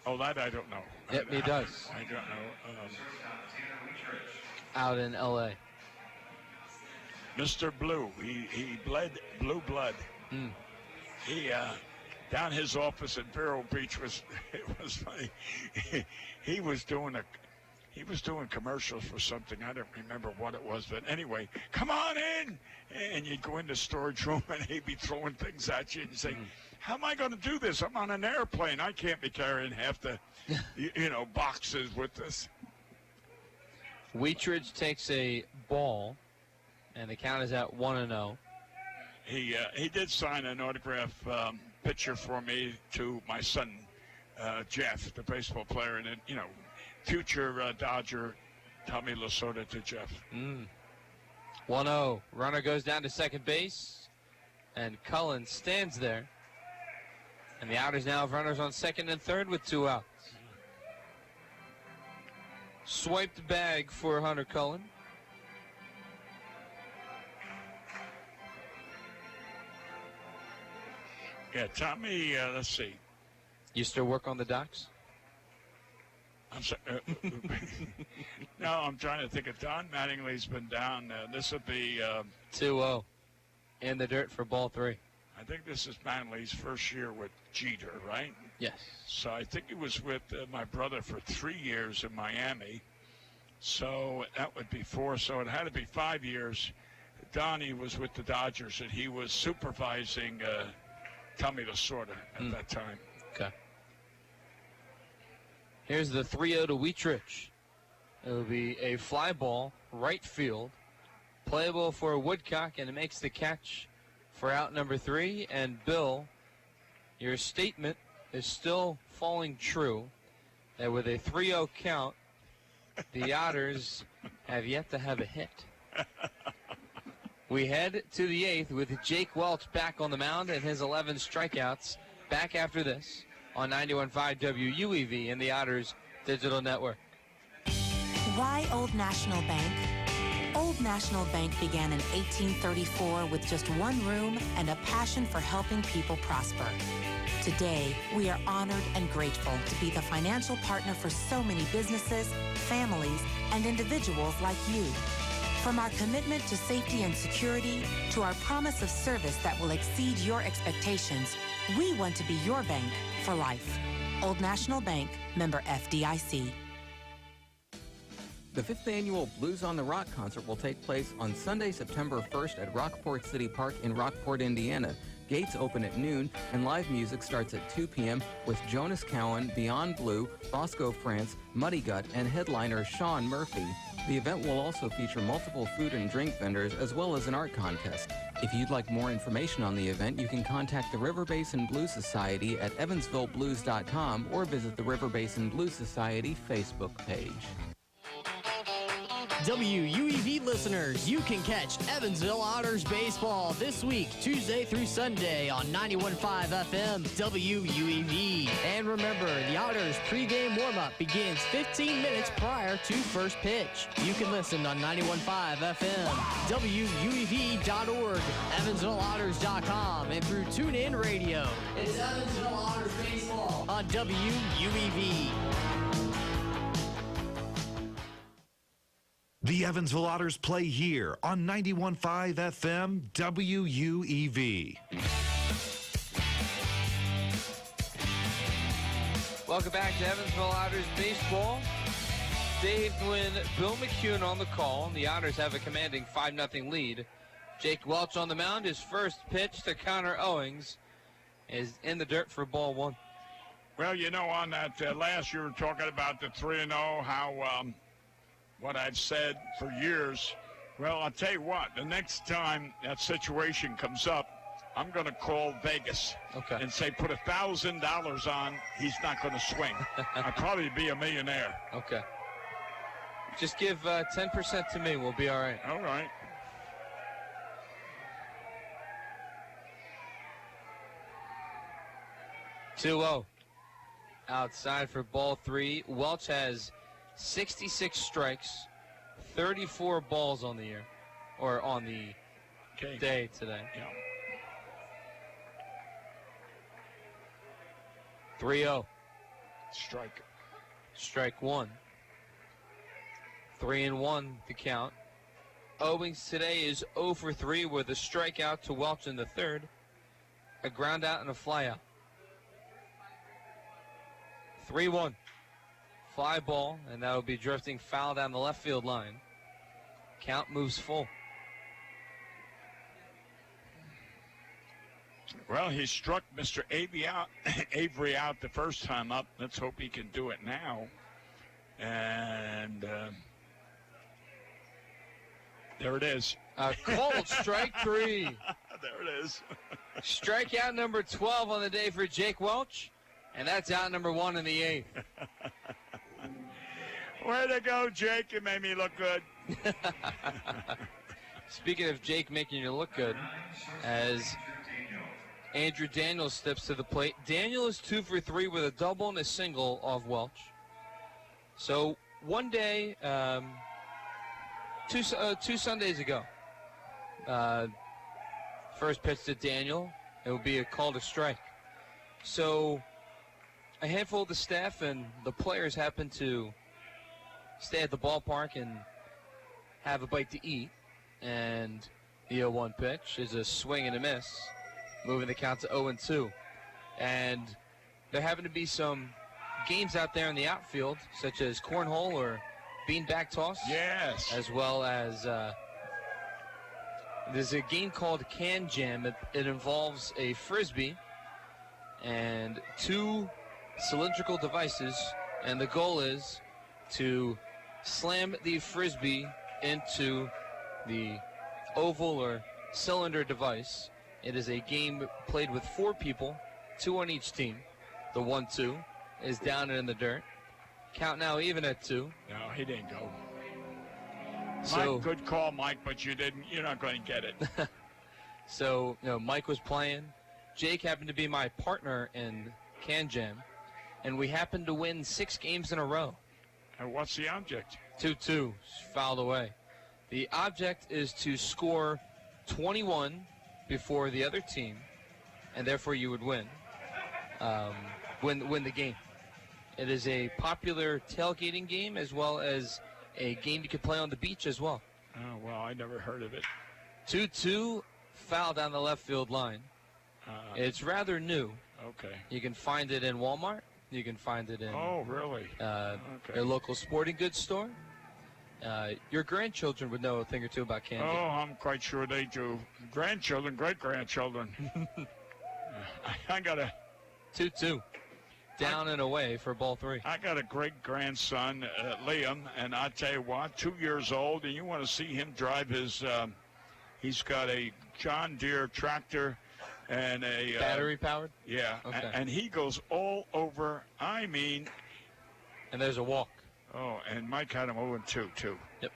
Oh, that I don't know. Yep, he does. I don't know. Out in L.A. Mr. Blue, he bled blue blood. He down his office at Vero Beach was funny. He was doing commercials for something. I don't remember what it was, but anyway, come on in. And you'd go in the storage room and he'd be throwing things at you and you'd say, how am I going to do this? I'm on an airplane. I can't be carrying half the boxes with this. Wheatridge takes a ball, and the count is at 1-0. He did sign an autograph picture for me to my son, Jeff, the baseball player, and future Dodger Tommy Lasorda to Jeff. 1-0. Runner goes down to second base, and Cullen stands there. And the Otters now have runners on second and third with 2 outs. Swiped bag for Hunter Cullen. Yeah, Tommy, let's see. You still work on the docks? I'm sorry. No, I'm trying to think of Don Mattingly's been down. This would be 2-0 in the dirt for ball 3. I think this is Mattingly's first year with Jeter, right? Yes. So I think he was with my brother for 3 years in Miami. So that would be 4. So it had to be 5 years. Donnie was with the Dodgers, and he was supervising Tommy Lasorda at that time. Okay. Here's the 3-0 to Wheatridge. It'll be a fly ball, right field, playable for Woodcock, and it makes the catch for out number 3. And Bill, your statement is still falling true that with a 3-0 count, the Otters have yet to have a hit. We head to the 8th with Jake Welch back on the mound and his 11 strikeouts. Back after this on 91.5 WUEV and the Otters Digital Network. Why Old National Bank? Old National Bank began in 1834 with just one room and a passion for helping people prosper. Today, we are honored and grateful to be the financial partner for so many businesses, families, and individuals like you. From our commitment to safety and security to our promise of service that will exceed your expectations, we want to be your bank for life. Old National Bank, member FDIC. The 5th annual Blues on the Rock concert will take place on Sunday, September 1st at Rockport City Park in Rockport, Indiana. Gates open at noon, and live music starts at 2 p.m. with Jonas Cowan, Beyond Blue, Bosco France, Muddy Gut, and headliner Sean Murphy. The event will also feature multiple food and drink vendors as well as an art contest. If you'd like more information on the event, you can contact the River Basin Blues Society at evansvilleblues.com or visit the River Basin Blues Society Facebook page. WUEV listeners, you can catch Evansville Otters baseball this week, Tuesday through Sunday on 91.5 FM WUEV. And remember, the Otters pregame warm-up begins 15 minutes prior to first pitch. You can listen on 91.5 FM, WUEV.org, EvansvilleOtters.com, and through TuneIn Radio. It's Evansville Otters baseball on WUEV. The Evansville Otters play here on 91.5 FM WUEV. Welcome back to Evansville Otters baseball. Dave Gwynn, Bill McCune on the call. The Otters have a commanding 5-0 lead. Jake Welch on the mound. His first pitch to Connor Owings is in the dirt for ball 1. Well, on that last you were talking about the 3-0, how what I've said for years. Well, I'll tell you what, the next time that situation comes up, I'm going to call Vegas and say put $1,000 on, he's not going to swing. I'll probably be a millionaire. Okay. Just give 10% to me. We'll be all right. All right. Two-0. Outside for ball 3. Welch has 66 strikes, 34 balls on the year, or on the day today. Yeah. 3-0. Strike. Strike one. 3-1 the count. Owings today is 0 for 3 with a strikeout to Welch in the third, a ground out and a fly out. 3-1. Fly ball, and that'll be drifting foul down the left field line. Count moves full. Well, he struck Mr. Avery out the first time up. Let's hope he can do it now. And there it is. Called strike 3. There it is. Strikeout number 12 on the day for Jake Welch, and that's out number 1 in the 8th. Way to go, Jake. You made me look good. Speaking of Jake making you look good, as Andrew Daniels steps to the plate. Daniel is 2 for 3 with a double and a single off Welch. So one day, two Sundays ago, first pitch to Daniel, it will be a call to strike. So a handful of the staff and the players happen to stay at the ballpark and have a bite to eat. And the 0-1 pitch is a swing and a miss, moving the count to 0-2. And there happen to be some games out there in the outfield, such as cornhole or beanbag toss. Yes. As well as there's a game called Can Jam. It involves a frisbee and 2 cylindrical devices, and the goal is to slam the frisbee into the oval or cylinder device. It is a game played with 4 people, 2 on each team. The 1-2 is down and in the dirt. Count now even at 2. No, he didn't go. So, Mike, good call, Mike, but you're not going to get it. So, Mike was playing. Jake happened to be my partner in Can Jam, and we happened to win 6 games in a row. And what's the object? 2-2, fouled away. The object is to score 21 before the other team, and therefore you would win the game. It is a popular tailgating game as well as a game you can play on the beach as well. Oh, well, I never heard of it. 2-2, foul down the left field line. It's rather new. Okay. You can find it in Walmart. You can find it in Oh, really? your local sporting goods store. Your grandchildren would know a thing or two about candy. Oh, I'm quite sure they do. Grandchildren, great-grandchildren. I got a 2-2. Down and away for ball 3. I got a great-grandson, Liam, and I tell you what, 2 years old, and you want to see him drive his, he's got a John Deere tractor and a... Battery-powered? Yeah, Okay. and he goes all over, and there's a walk. Oh, and Mike had him 0-2, too. Yep.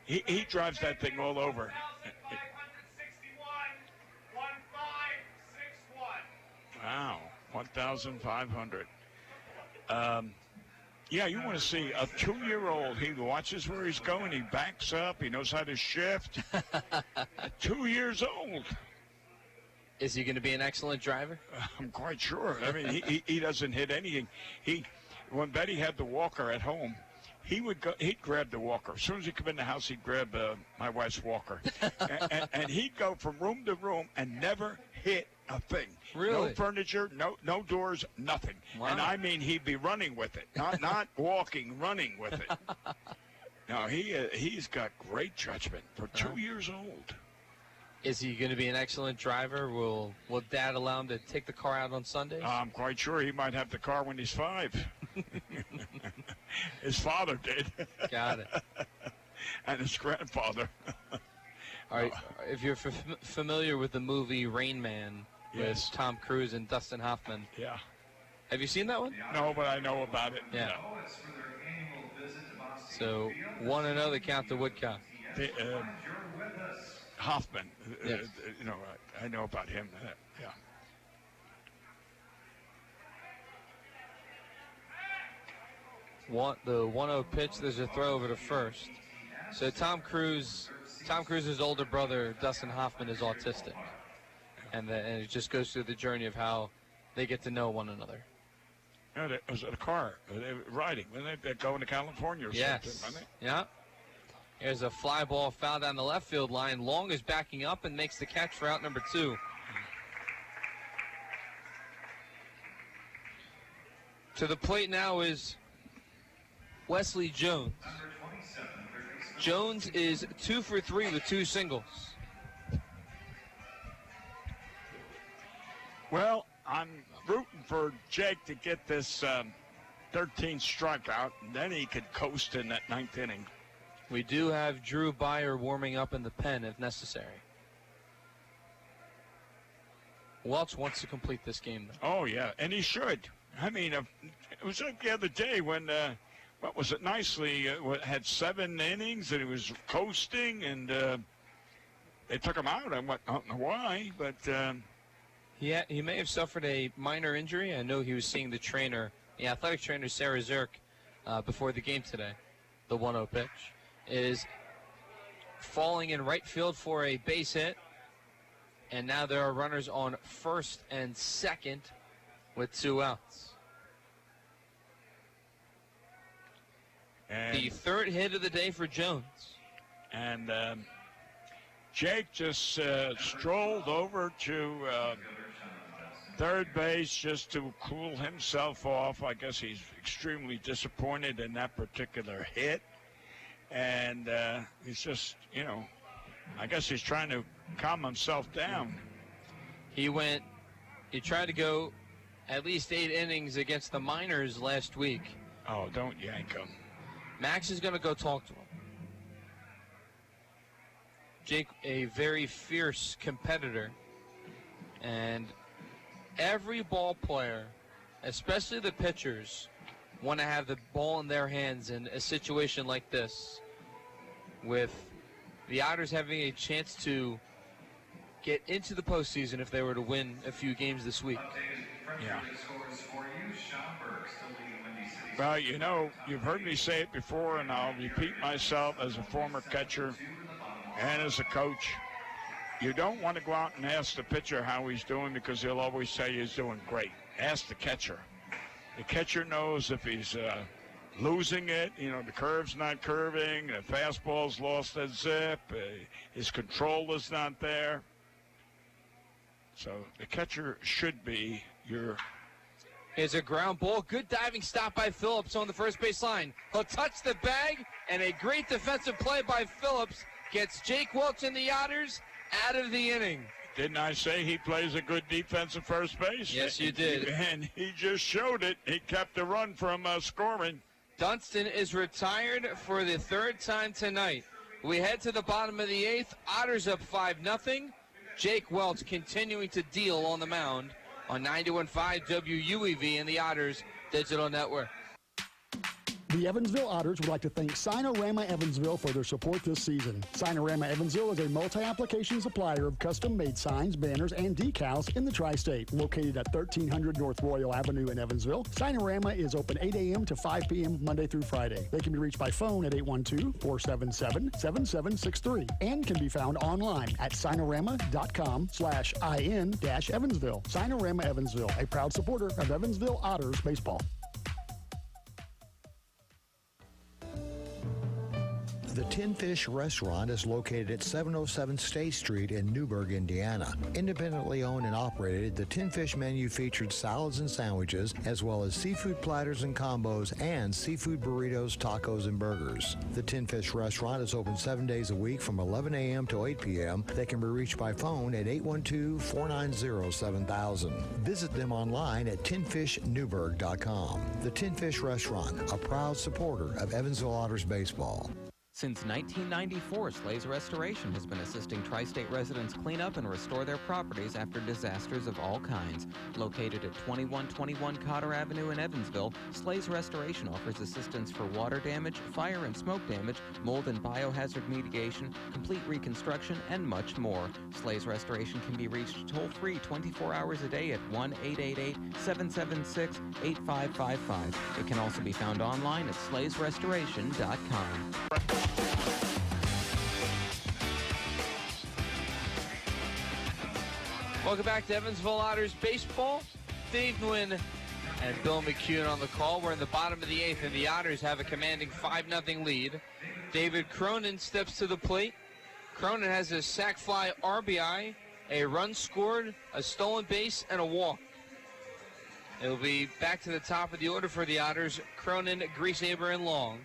He drives that thing all over. Wow, 1,500. Yeah, you want to see a 2-year-old. He watches where he's going. He backs up. He knows how to shift. 2 years old. Is he going to be an excellent driver? I'm quite sure. I mean, he doesn't hit anything. When Betty had the walker at home, he'd grab the walker. As soon as he come in the house, he'd grab my wife's walker. and he'd go from room to room and never hit a thing. Really? No furniture, no doors, nothing. Wow. And I mean, he'd be running with it. Not walking, running with it. No, he's got great judgment for 2 years old. Is he going to be an excellent driver? Will Dad allow him to take the car out on Sundays? I'm quite sure he might have the car when he's 5. His father did. Got it. And his grandfather. All right. If you're familiar with the movie Rain Man Yes. with Tom Cruise and Dustin Hoffman. Yeah. Have you seen that one? No, but I know about it. Yeah. So 1-0 the count to Woodcock. Hoffman. Yes. I know about him. Yeah. The 1-0 pitch, there's a throw over to first. So Tom Cruise's older brother, Dustin Hoffman, is autistic. And it just goes through the journey of how they get to know one another. No, it was a car. They were riding. Wasn't they going to California or something? Wasn't they? Yeah. Here's a fly ball foul down the left field line. Long is backing up and makes the catch for out number 2. To the plate now is Wesley Jones. Jones is 2 for 3 with 2 singles. Well, I'm rooting for Jake to get this 13th strikeout, and then he could coast in that 9th inning. We do have Drew Byer warming up in the pen if necessary. Welch wants to complete this game, though. Oh, yeah, and he should. I mean, it was like the other day when, what was it, Nicely had 7 innings and he was coasting, and they took him out. I don't know why, but... He may have suffered a minor injury. I know he was seeing the athletic trainer, Sarah Zirk, before the game today. The 1-0 pitch is falling in right field for a base hit. And now there are runners on first and second with 2 outs. And the 3rd hit of the day for Jones. And Jake just strolled over to third base just to cool himself off. I guess he's extremely disappointed in that particular hit. And he's just, I guess he's trying to calm himself down. He tried to go at least 8 innings against the Miners last week. Oh, don't yank him. Max is going to go talk to him. Jake, a very fierce competitor. And every ball player, especially the pitchers, want to have the ball in their hands in a situation like this, with the Otters having a chance to get into the postseason if they were to win a few games this week. Yeah. Well, you've heard me say it before, and I'll repeat myself as a former catcher and as a coach. You don't want to go out and ask the pitcher how he's doing, because he'll always say he's doing great. Ask the catcher. The catcher knows if he's losing it, the curve's not curving, the fastball's lost its zip, his control is not there. So the catcher should be your... Here's a ground ball. Good diving stop by Phillips on the first base line. He'll touch the bag, and a great defensive play by Phillips gets Jake Welch and the Otters out of the inning. Didn't I say he plays a good defensive first base? Yes, you did. And he just showed it. He kept the run from scoring. Dunston is retired for the 3rd time tonight. We head to the bottom of the 8th. Otters up 5-0. Jake Welch continuing to deal on the mound on 91.5 WUEV and the Otters Digital Network. The Evansville Otters would like to thank Sinorama Evansville for their support this season. Sinorama Evansville is a multi-application supplier of custom-made signs, banners, and decals in the tri-state. Located at 1300 North Royal Avenue in Evansville, Sinorama is open 8 a.m. to 5 p.m. Monday through Friday. They can be reached by phone at 812-477-7763 and can be found online at sinorama.com/in-Evansville. Sinorama Evansville, a proud supporter of Evansville Otters baseball. The Tin Fish Restaurant is located at 707 State Street in Newburgh, Indiana. Independently owned and operated, the Tin Fish menu featured salads and sandwiches, as well as seafood platters and combos, and seafood burritos, tacos, and burgers. The Tin Fish Restaurant is open 7 days a week from 11 a.m. to 8 p.m. They can be reached by phone at 812-490-7000. Visit them online at tinfishnewburgh.com. The Tin Fish Restaurant, a proud supporter of Evansville Otters baseball. Since 1994, Slays Restoration has been assisting tri-state residents clean up and restore their properties after disasters of all kinds. Located at 2121 Cotter Avenue in Evansville, Slays Restoration offers assistance for water damage, fire and smoke damage, mold and biohazard mitigation, complete reconstruction, and much more. Slays Restoration can be reached toll-free 24 hours a day at 1-888-776-8555. It can also be found online at slaysrestoration.com. Welcome back to Evansville Otters baseball. Didn't win and Bill McCune on the call. We're in the bottom of the 8th, and the Otters have a commanding 5-0 lead. David Cronin steps to the plate. Cronin has a sac fly RBI, a run scored, a stolen base, and a walk. It'll be back to the top of the order for the Otters. Cronin, Grieshaber, and Long.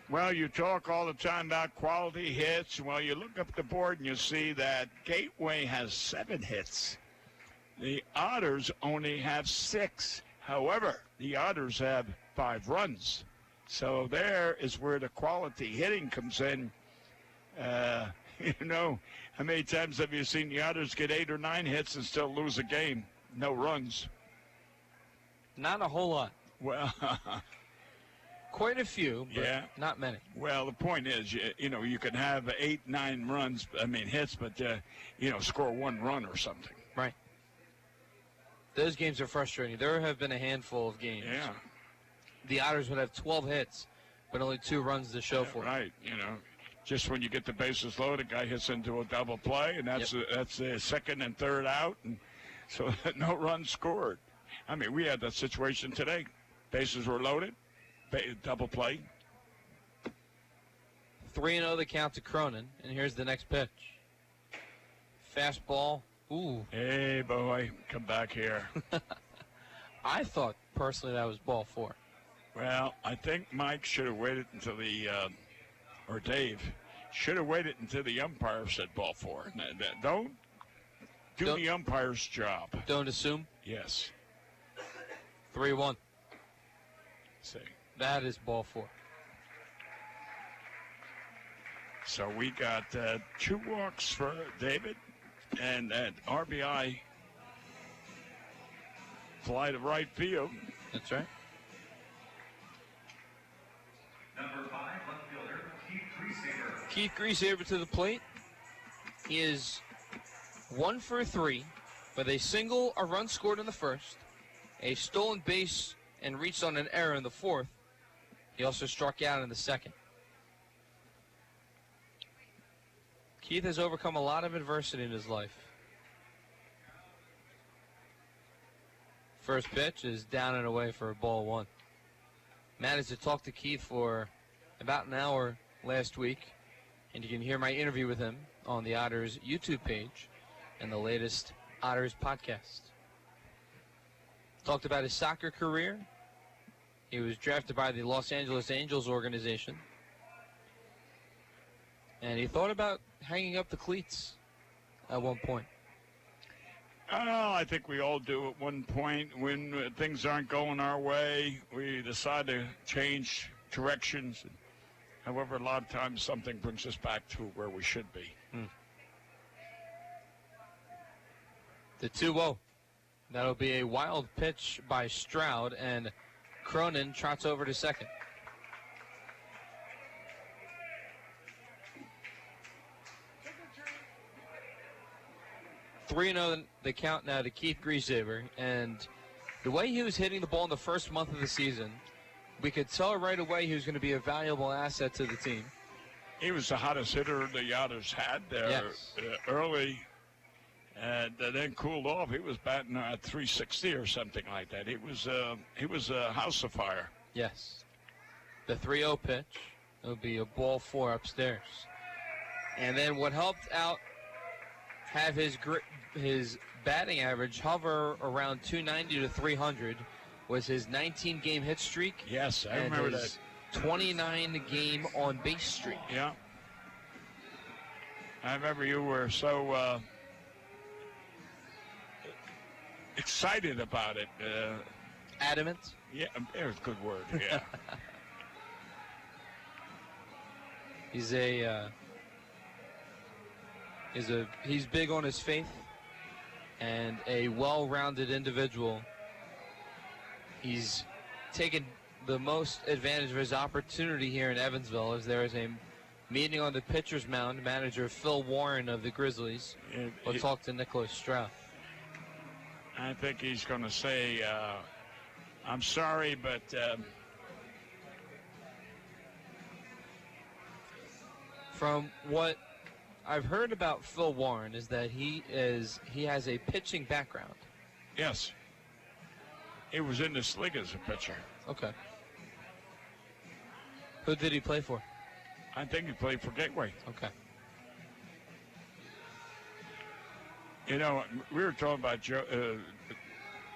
Well, you talk all the time about quality hits. Well, you look up the board and you see that Gateway has 7 hits. The Otters only have 6. However, the Otters have 5 runs. So there is where the quality hitting comes in. You know, how many times have you seen the Otters get 8 or 9 hits and still lose a game? No runs. Not a whole lot. Well, quite a few, but yeah, not many. Well, the point is, you know, you can have 8, 9 runs, hits, but, you know, score 1 run or something. Right. Those games are frustrating. There have been a handful of games. Yeah. The Otters would have 12 hits, but only 2 runs to show for it. Right, you know. Just when you get the bases loaded, a guy hits into a double play, and that's the second and third out, and so no runs scored. I mean, we had that situation today. Bases were loaded, double play. 3-0 the count to Cronin, and here's the next pitch. Fastball. Ooh. Hey, boy, come back here. I thought, personally, that was ball 4. Well, I think Mike should have waited until or Dave, should have waited until the umpire said ball 4. Don't do the umpire's job. Don't assume? Yes. 3-1. See. That is ball 4. So we got 2 walks for David and that RBI fly to right field. That's right. Number 5, left fielder, Keith Grieshaber. Keith Grieshaber to the plate. He is 1 for 3 with a single, a run scored in the first, a stolen base, and reached on an error in the 4th. He also struck out in the 2nd. Keith has overcome a lot of adversity in his life. First pitch is down and away for a ball 1. Managed to talk to Keith for about an hour last week, and you can hear my interview with him on the Otters YouTube page and the latest Otters podcast. Talked about his soccer career. He was drafted by the Los Angeles Angels organization, and he thought about hanging up the cleats at one point. Oh, I think we all do at one point. When things aren't going our way, we decide to change directions. However, a lot of times something brings us back to where we should be. The 2-0. That'll be a wild pitch by Stroud, and Cronin trots over to second. The count now to Keith Grieshaber, and the way he was hitting the ball in the first month of the season, we could tell right away he was going to be a valuable asset to the team. He was the hottest hitter the Otters had there early, and then cooled off. He was batting at 360 or something like that. He was a house of fire. Yes. The 3-0 pitch. It'll be a ball 4 upstairs. And then what helped out have his batting average hover around 290 to 300 was his 19-game hit streak. Yes, I remember that. 29-game on-base streak. Yeah. I remember you were so excited about it. Adamant? Yeah, it was a good word, yeah. He's big on his faith and a well-rounded individual. He's taken the most advantage of his opportunity here in Evansville as there is a meeting on the pitcher's mound. Manager Phil Warren of the Grizzlies will talk to Nicholas Stroud. I think he's going to say, I'm sorry, but from what I've heard about Phil Warren is that he has a pitching background. Yes. He was in this league as a pitcher. Okay. Who did he play for? I think he played for Gateway. Okay. You know, we were talking about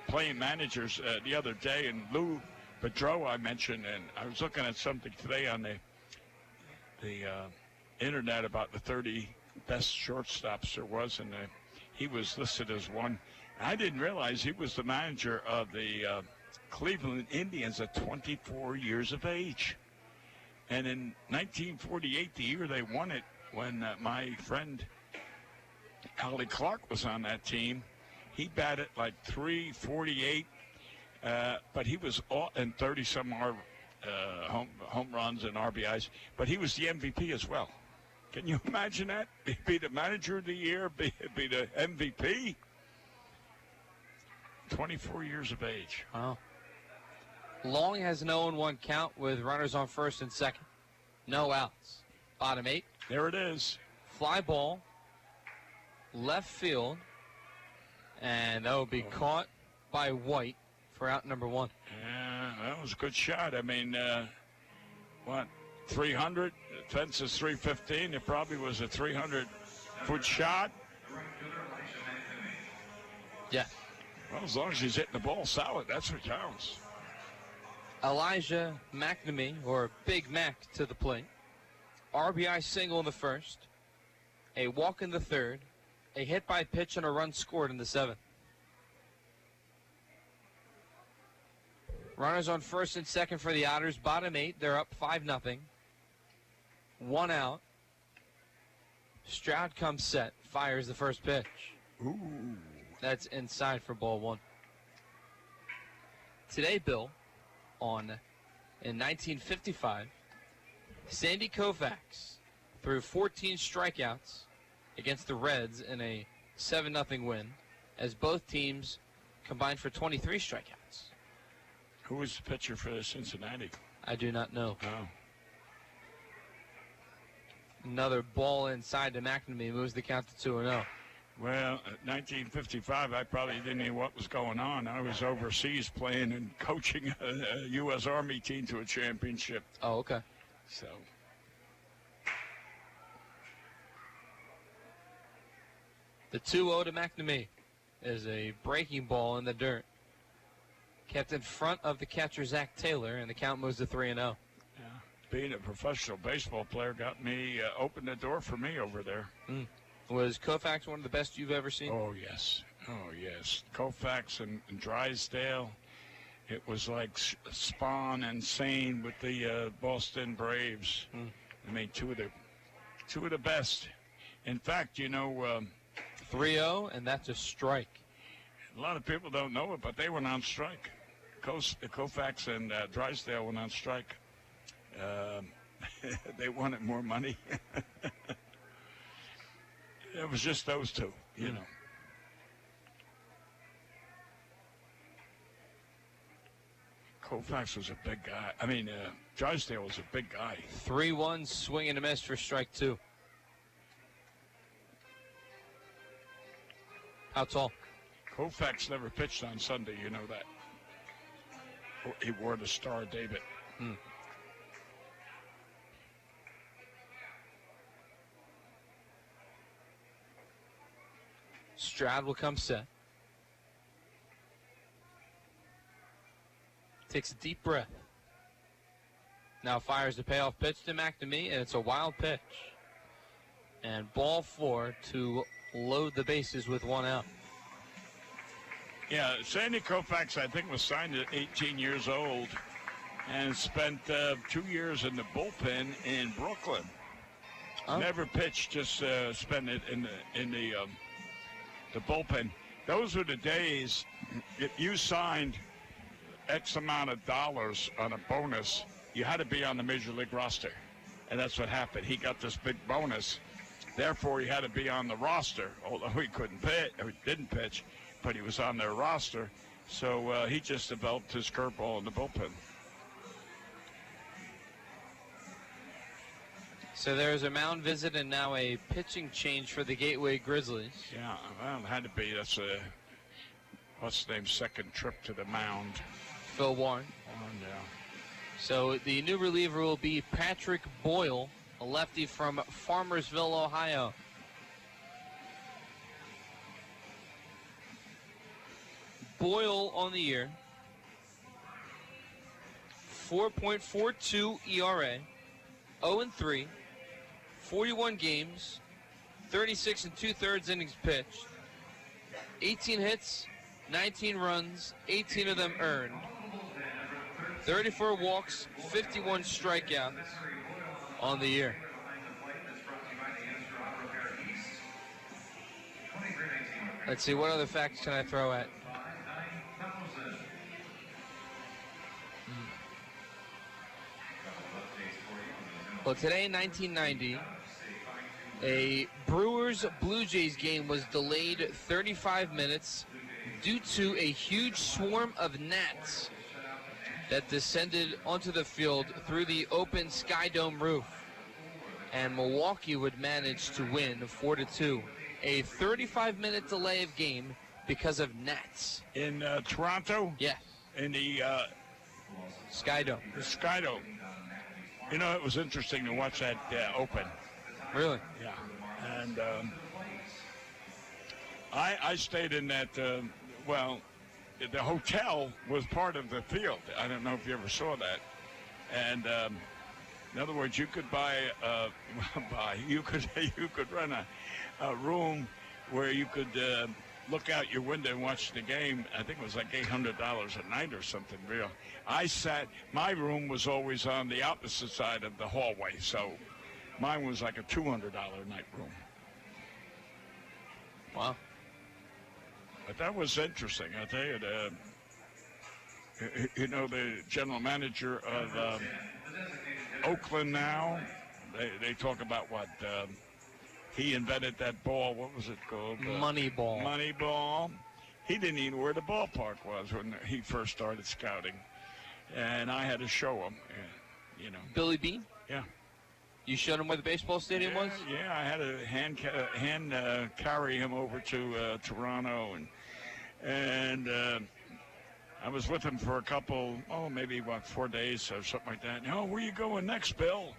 playing managers the other day, and Lou Pedro I mentioned, and I was looking at something today on the internet about the 30 best shortstops there was, and he was listed as one. I didn't realize he was the manager of the Cleveland Indians at 24 years of age. And in 1948, the year they won it, when my friend Allie Clark was on that team, he batted like .348, but he was and 30-some home runs and RBIs, but he was the MVP as well. Can you imagine that? Be the manager of the year, be the MVP? 24 years of age. Wow. Long has an 0-1 count with runners on first and second. No outs. Bottom 8. There it is. Fly ball. Left field. And that will be caught by White for out number 1. Yeah, that was a good shot. I mean, 300? The fence is 315. It probably was a 300-foot shot. Yeah. Well, as long as he's hitting the ball solid, that's what counts. Elijah McNamee, or Big Mac, to the plate. RBI single in the first. A walk in the third. A hit by pitch and a run scored in the 7th. Runners on first and second for the Otters. Bottom 8. They're up 5-0. 1 out. Stroud comes set. Fires the first pitch. Ooh. That's inside for ball 1. Today, Bill, in 1955, Sandy Koufax threw 14 strikeouts against the Reds in a 7-0 win, as both teams combined for 23 strikeouts. Who was the pitcher for Cincinnati? I do not know. Oh. Another ball inside to McNamee moves the count to 2-0. Well, 1955, I probably didn't know what was going on. I was overseas playing and coaching a U.S. Army team to a championship. Oh, okay. So. The 2-0 to McNamee is a breaking ball in the dirt. Kept in front of the catcher, Zach Taylor, and the count moves to 3-0. Yeah. Being a professional baseball player got me, opened the door for me over there. Mm. Was Koufax one of the best you've ever seen? Oh, yes. Oh, yes. Koufax and Drysdale. It was like Spahn and Sane with the Boston Braves. Mm. I mean, two of the best. In fact, 3-0, and that's a strike. A lot of people don't know it, but they went on strike. Koufax and Drysdale went on strike. They wanted more money. It was just those two, you know. Koufax was a big guy. I mean, Drysdale was a big guy. 3-1, swing and a miss for strike 2. How tall? Koufax never pitched on Sunday, you know that. He wore the Star of David. Hmm. Stroud will come set. Takes a deep breath. Now fires the payoff pitch to McNamee, and it's a wild pitch. And ball 4 to load the bases with 1 out. Yeah, Sandy Koufax, I think, was signed at 18 years old and spent 2 years in the bullpen in Brooklyn. Oh. Never pitched, just spent it in the bullpen. Those were the days. If you signed X amount of dollars on a bonus, you had to be on the Major League roster. And that's what happened. He got this big bonus. Therefore, he had to be on the roster, although he couldn't pitch, or didn't pitch, but he was on their roster. So he just developed his curveball in the bullpen. So there's a mound visit and now a pitching change for the Gateway Grizzlies. Yeah, well, it had to be. That's what's the name, second trip to the mound. Phil Warren. Yeah. So the new reliever will be Patrick Boyle, a lefty from Farmersville, Ohio. Boyle on the year, 4.42 ERA, 0-3, 41 games, 36 2/3 innings pitched, 18 hits, 19 runs, 18 of them earned, 34 walks, 51 strikeouts on the year. Let's see, what other facts can I throw at? Well, today in 1990, a Brewers-Blue Jays game was delayed 35 minutes due to a huge swarm of gnats that descended onto the field through the open Sky Dome roof. And Milwaukee would manage to win 4-2. A 35-minute delay of game because of gnats. In Toronto? Yes. In the Sky Dome. The Sky Dome. You know, it was interesting to watch that open. Really? Yeah. And I stayed in that, well, the hotel was part of the field. I don't know if you ever saw that. And in other words, you could you could rent a room where you could look out your window and watch the game. I think it was like $800 a night or something real. My room was always on the opposite side of the hallway, so mine was like a $200 a night room. Wow. But that was interesting, I tell you. You know, the general manager of Oakland now, they talk about what he invented that ball. What was it called? Moneyball. Moneyball. He didn't even know where the ballpark was when he first started scouting. And I had to show him, you know. Billy Bean? Yeah. You showed him where the baseball stadium was? Yeah, I had to hand carry him over to Toronto. And I was with him for a couple, maybe 4 days or something like that. Oh, where you going next, Bill?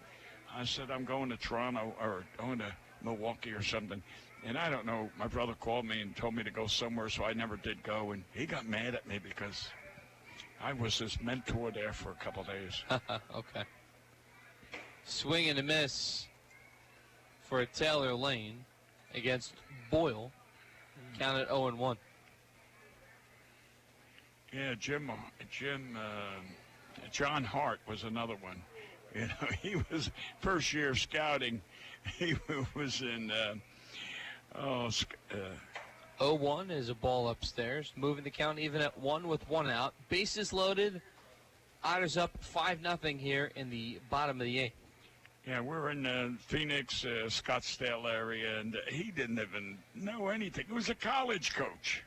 I said, I'm going to Toronto or going to Milwaukee or something. And I don't know, my brother called me and told me to go somewhere, so I never did go. And he got mad at me because I was his mentor there for a couple days. Okay. Swing and a miss for Taylor Lane against Boyle. Counted 0-1. Yeah, John Hart was another one. You know, he was first year scouting. He was in 0-1 is a ball upstairs, moving the count even at 1 with 1 out. Bases loaded. Otters up 5-0 here in the bottom of the 8th. Yeah, we're in Phoenix, Scottsdale area, and he didn't even know anything. He was a college coach.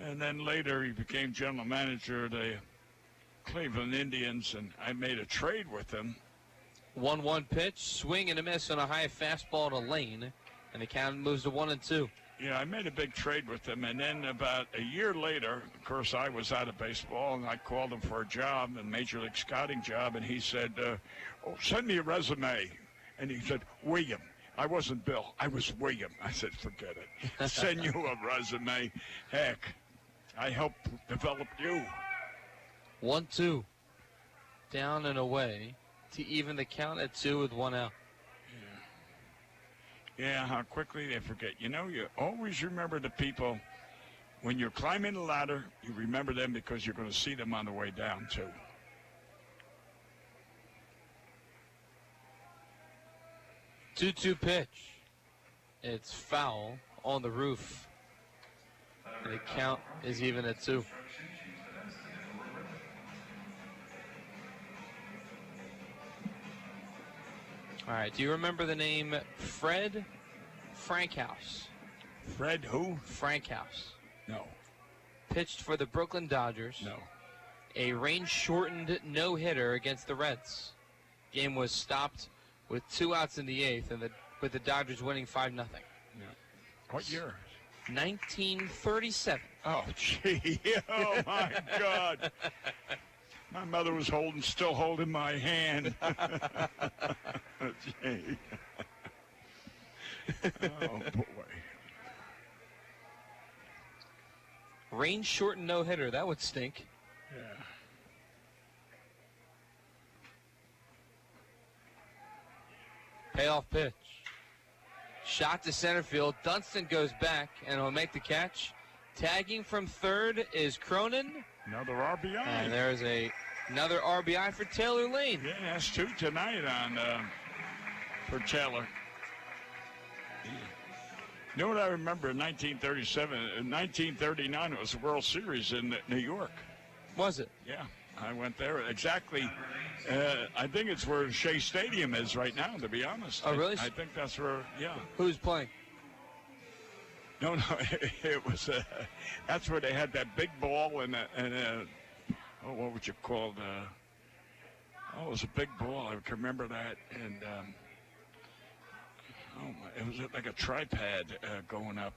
And then later he became general manager of the Cleveland Indians, and I made a trade with him. 1-1 pitch, swing and a miss on a high fastball to Lane, and the count moves to 1-2. Yeah, I made a big trade with him, and then about a year later, of course, I was out of baseball, and I called him for a job, a major league scouting job, and he said, send me a resume. And he said, William. I wasn't Bill. I was William. I said, forget it. Send you a resume. Heck, I helped develop you. 1-2. Down and away to even the count at 2 with 1 out. Yeah, how quickly they forget. You know, you always remember the people. When you're climbing the ladder, you remember them because you're going to see them on the way down, too. Two pitch. It's foul on the roof. And the count is even at 2. All right, do you remember the name Fred Frankhouse? Fred who? Frankhouse. No. Pitched for the Brooklyn Dodgers. No. A rain-shortened no-hitter against the Reds. Game was stopped with 2 outs in the 8th, and with the Dodgers winning 5-0. Yeah. What year? 1937. Oh, gee. Oh, my God. My mother was still holding my hand. Gee. Oh, boy. Rain shortened no-hitter. That would stink. Yeah. Payoff pitch. Shot to center field. Dunston goes back, and he'll make the catch. Tagging from third is Cronin. Another RBI. And there's another RBI for Taylor Lane. Yeah, that's 2 tonight for Taylor. You know what I remember in 1937? In 1939, it was the World Series in New York. Was it? Yeah, I went there. Exactly. I think it's where Shea Stadium is right now, to be honest. Oh, really? I think that's where, yeah. Who's playing? No, it was, that's where they had that big ball and what would you call it? It was a big ball. I can remember that. And, it was like a tripod going up.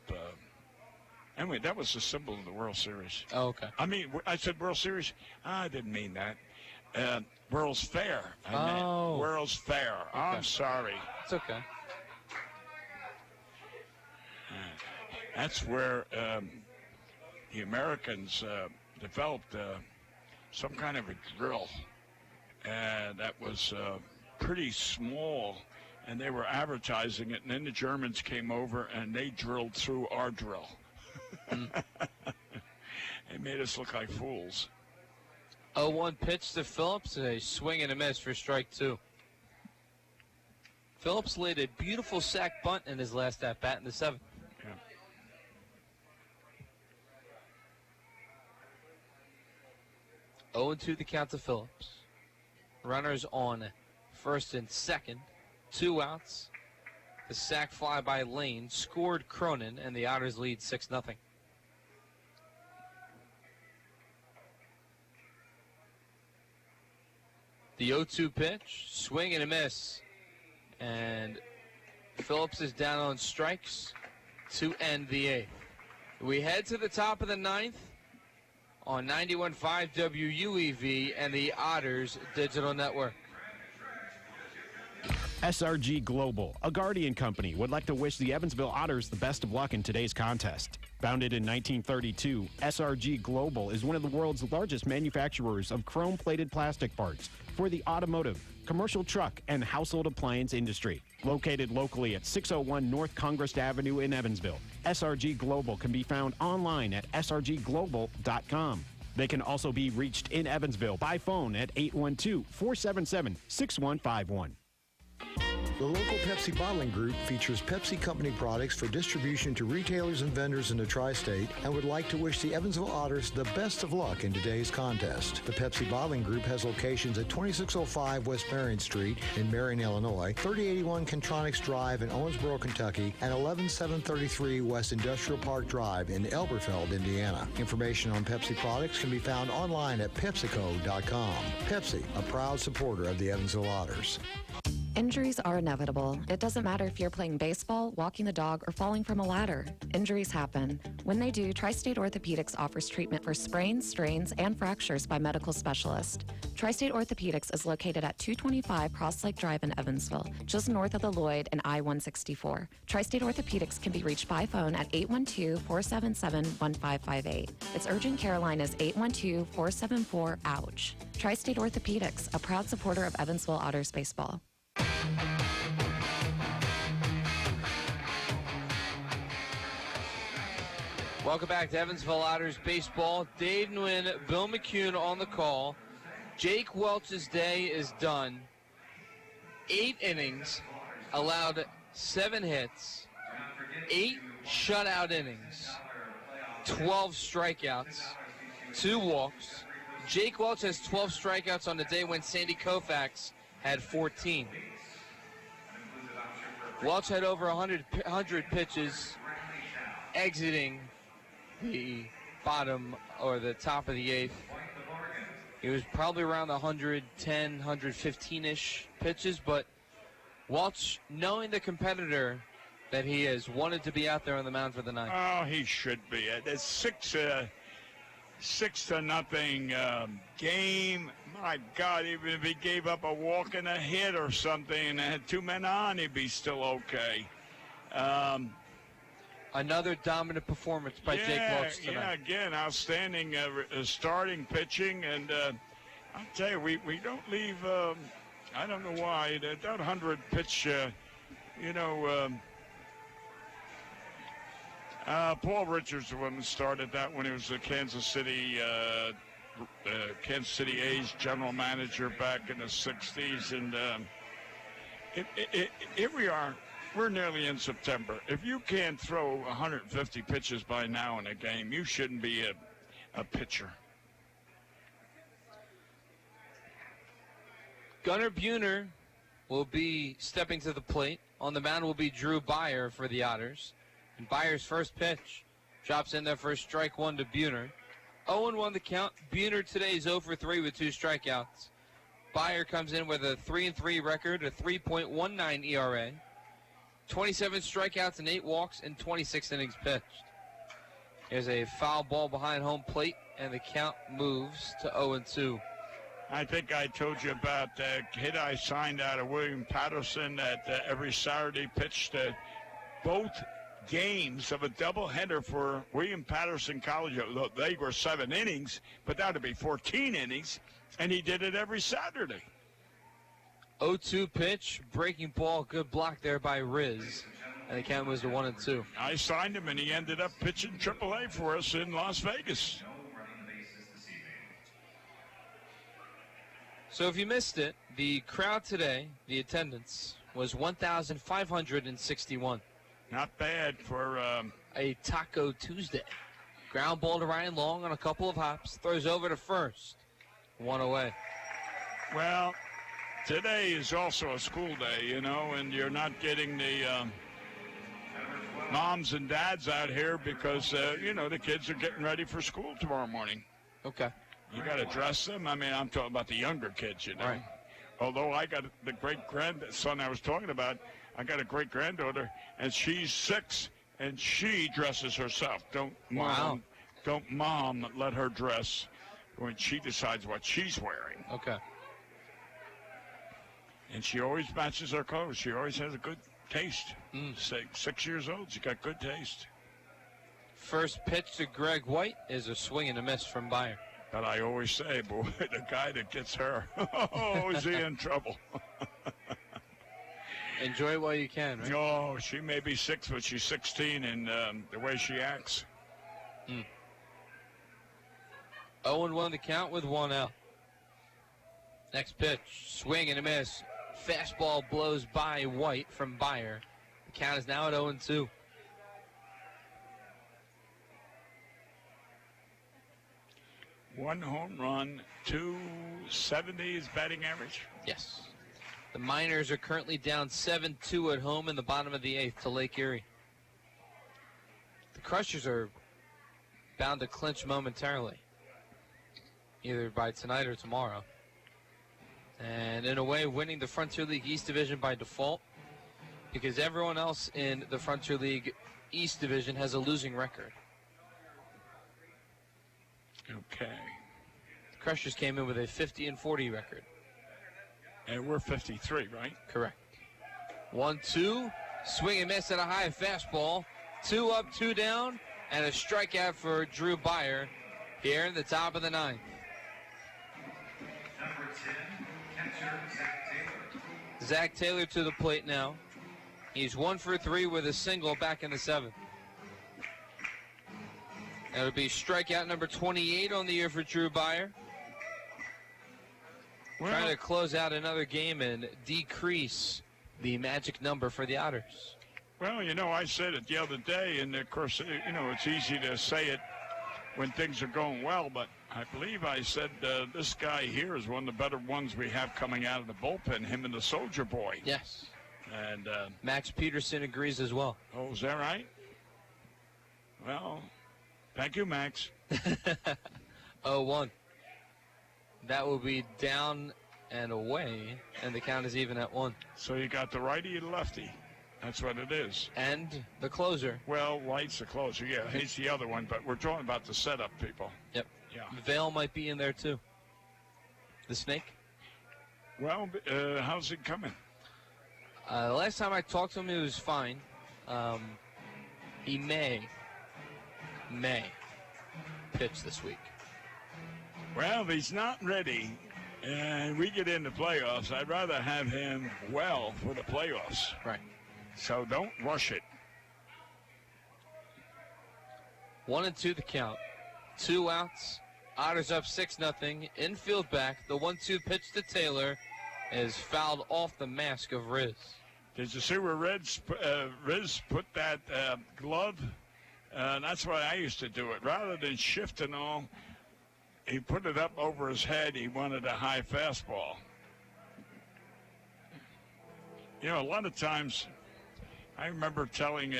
Anyway, that was the symbol of the World Series. Oh, okay. I mean, I said World Series. I didn't mean that. World's Fair. I meant World's Fair. Okay. I'm sorry. It's okay. That's where the Americans developed some kind of a drill. And that was pretty small. And they were advertising it, and then the Germans came over, and they drilled through our drill. They made us look like fools. 0-1 pitch to Phillips, a swing and a miss for strike 2. Phillips laid a beautiful sac bunt in his last at-bat in the 7th. Yeah. 0-2 the count to Phillips. Runners on first and second. 2 outs. The sac fly by Lane scored Cronin, and the Otters lead 6-0. The 0-2 pitch, swing and a miss. And Phillips is down on strikes to end the 8th. We head to the top of the 9th on 91.5 WUEV and the Otters Digital Network. SRG Global, a Guardian company, would like to wish the Evansville Otters the best of luck in today's contest. Founded in 1932, SRG Global is one of the world's largest manufacturers of chrome-plated plastic parts for the automotive, commercial truck, and household appliance industry. Located locally at 601 North Congress Avenue in Evansville, SRG Global can be found online at srgglobal.com. They can also be reached in Evansville by phone at 812-477-6151. The local Pepsi Bottling Group features Pepsi Company products for distribution to retailers and vendors in the tri-state and would like to wish the Evansville Otters the best of luck in today's contest. The Pepsi Bottling Group has locations at 2605 West Marion Street in Marion, Illinois, 3081 Contronics Drive in Owensboro, Kentucky, and 11733 West Industrial Park Drive in Elberfeld, Indiana. Information on Pepsi products can be found online at PepsiCo.com. Pepsi, a proud supporter of the Evansville Otters. Injuries are inevitable. It doesn't matter if you're playing baseball, walking the dog, or falling from a ladder. Injuries happen. When they do, Tri-State Orthopedics offers treatment for sprains, strains, and fractures by medical specialists. Tri-State Orthopedics is located at 225 Cross Lake Drive in Evansville, just north of the Lloyd and I-164. Tri-State Orthopedics can be reached by phone at 812-477-1558. Its urgent care line is 812-474-OUCH. Tri-State Orthopedics, a proud supporter of Evansville Otters baseball. Welcome back to Evansville Otters baseball. Dave Nguyen, Bill McCune on the call. Jake Welch's day is done. 8 innings, allowed 7 hits, 8 shutout innings, 12 strikeouts, 2 walks. Jake Welch has 12 strikeouts on the day when Sandy Koufax had 14. Welch had over 100 pitches exiting the bottom or the top of the 8th. He was probably around the 110, 115-ish pitches, but Welch, knowing the competitor that he has wanted to be out there on the mound for the ninth. Oh, he should be. It's 6-0 game. My God, even if he gave up a walk and a hit or something and had two men on, he'd be still okay. Another dominant performance by Jake Wilkes tonight. Yeah, again, outstanding starting pitching. And I'll tell you, we don't leave, I don't know why, that 100 pitch, Paul Richards, the one that started that when he was the Kansas City A's general manager back in the 60s. And here we are. We're nearly in September. If you can't throw 150 pitches by now in a game, you shouldn't be a pitcher. Gunnar Buhner will be stepping to the plate. On the mound will be Drew Byer for the Otters. And Byer's first pitch drops in there for a strike one to Buhner. 0-1 the count. Buhner today is 0 for 3 with 2 strikeouts. Byer comes in with a 3-3 record, a 3.19 ERA. 27 strikeouts and 8 walks in 26 innings pitched. There's a foul ball behind home plate, and the count moves to 0-2. I think I told you about the kid I signed out of William Patterson that every Saturday pitched both games of a doubleheader for William Patterson College. They were 7 innings, but that would be 14 innings, and he did it every Saturday. 0-2 pitch, breaking ball, good block there by Riz, and the count was to 1-2. I signed him, and he ended up pitching AAA for us in Las Vegas. So if you missed it, the crowd today, the attendance, was 1,561. Not bad for a Taco Tuesday. Ground ball to Ryan Long on a couple of hops, throws over to first, 1 away. Well, today is also a school day, and you're not getting the moms and dads out here because, the kids are getting ready for school tomorrow morning. Okay. You got to dress them. I mean, I'm talking about the younger kids, Right. Although I got the great-grandson I was talking about, I got a great-granddaughter, and she's 6, and she dresses herself. Don't mom let her dress when she decides what she's wearing. Okay. And she always matches her clothes. She always has a good taste. 6 years old, she got good taste. First pitch to Greg White is a swing and a miss from Byer. But I always say, boy, the guy that gets her, is he in trouble? Enjoy it while you can, right? Oh, she may be 6, but she's 16 in the way she acts. 0-1 the count with 1 out. Next pitch, swing and a miss. Fastball blows by White from Byer. The count is now at 0-2. One home run, 270 is batting average. Yes. The Miners are currently down 7-2 at home in the bottom of the 8th to Lake Erie. The Crushers are bound to clinch momentarily, either by tonight or tomorrow. And in a way, winning the Frontier League East Division by default, because everyone else in the Frontier League East Division has a losing record. Okay. The Crushers came in with a 50-40 record. And we're 53, right? Correct. 1-2, swing and miss at a high fastball. 2 up, 2 down, and a strikeout for Drew Byer here in the top of the 9th. Number 10, catcher Zach Taylor. Zach Taylor to the plate now. He's 1 for 3 with a single back in the 7th. That'll be strikeout number 28 on the year for Drew Byer. Trying to close out another game and decrease the magic number for the Otters. Well, I said it the other day, and of course, it's easy to say it when things are going well, but I believe I said this guy here is one of the better ones we have coming out of the bullpen, him and the Soldier Boy. Yes. And Max Peterson agrees as well. Oh, is that right? Well, thank you, Max. 0-1. That will be down and away, and the count is even at 1. So you got the righty and lefty. That's what it is. And the closer. Well, White's the closer. Yeah, he's the other one, but we're talking about the setup people. Yep. Yeah. Vail might be in there, too. The snake? Well, how's it coming? The last time I talked to him, he was fine. He may pitch this week. Well, if he's not ready and we get into playoffs, I'd rather have him well for the playoffs. Right. So don't rush it. 1-2 the count. 2 outs. Otters up 6-0. Infield back. The 1-2 pitch to Taylor is fouled off the mask of Riz. Did you see where Riz put that glove? That's why I used to do it. Rather than shift and all, he put it up over his head. He wanted a high fastball. You know, a lot of times, I remember telling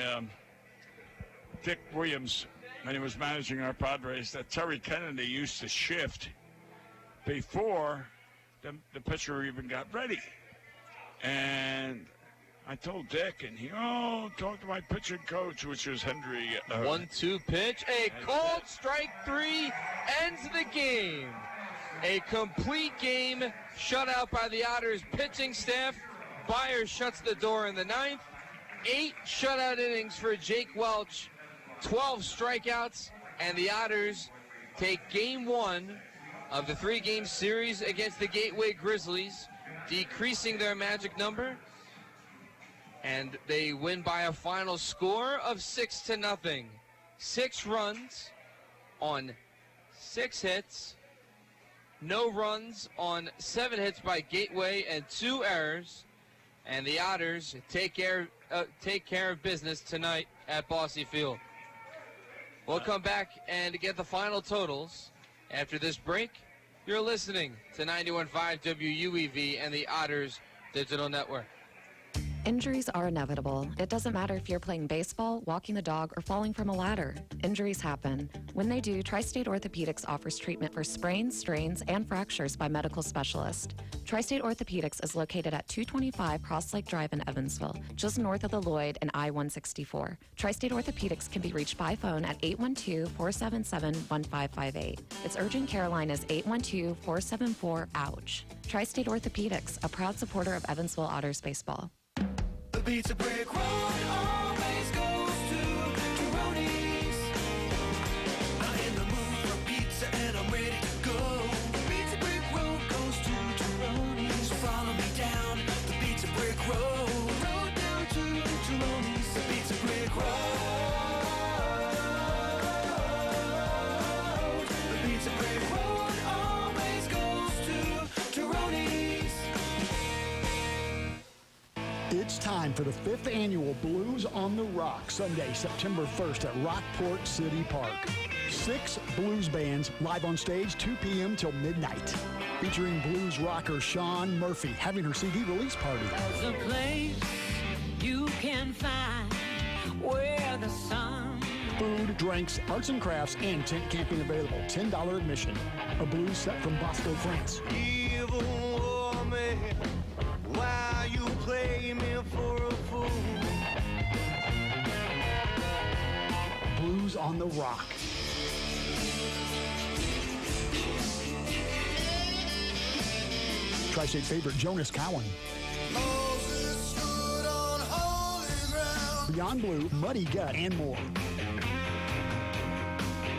Dick Williams when he was managing our Padres that Terry Kennedy used to shift before the pitcher even got ready. And I told Dick, and he, talked to my pitching coach, which was Henry. 1-2 pitch. A called strike 3 ends the game. A complete game shutout by the Otters pitching staff. Byers shuts the door in the 9th. 8 shutout innings for Jake Welch. 12 strikeouts. And the Otters take game 1 of the 3-game series against the Gateway Grizzlies, decreasing their magic number. And they win by a final score of 6-0. 6 runs on 6 hits. No runs on 7 hits by Gateway and 2 errors. And the Otters take care of business tonight at Bosse Field. We'll come back and get the final totals after this break. You're listening to 91.5 WUEV and the Otters Digital Network. Injuries are inevitable. It doesn't matter if you're playing baseball, walking the dog, or falling from a ladder. Injuries happen. When they do, Tri-State Orthopedics offers treatment for sprains, strains, and fractures by medical specialists. Tri-State Orthopedics is located at 225 Cross Lake Drive in Evansville, just north of the Lloyd and I-164. Tri-State Orthopedics can be reached by phone at 812-477-1558. Its urgent care line is 812-474-OUCH. Tri-State Orthopedics, a proud supporter of Evansville Otters baseball. The Pizza Brick Road always goes to Tyroni's. I'm in the mood for pizza and I'm ready to go. The Pizza Brick Road goes to Tyroni's. So follow me down the Pizza Brick Road. Road down to Tyroni's. The Pizza Brick Road. The Pizza Brick Road always goes to Tyroni's. It's time for the 5th annual Blues on the Rock, Sunday, September 1st at Rockport City Park. 6 blues bands live on stage 2 p.m. till midnight, featuring blues rocker Sean Murphy having her CD release party. There's a place you can find where the sun. Food, drinks, arts and crafts, and tent camping available. $10 admission. A blues set from Bosco, France. Evil woman, why you play me for a fool? Blues on the Rock. Tri-State favorite Jonas Cowan. Moses stood on holy ground. Beyond Blue, Muddy Gut, and more.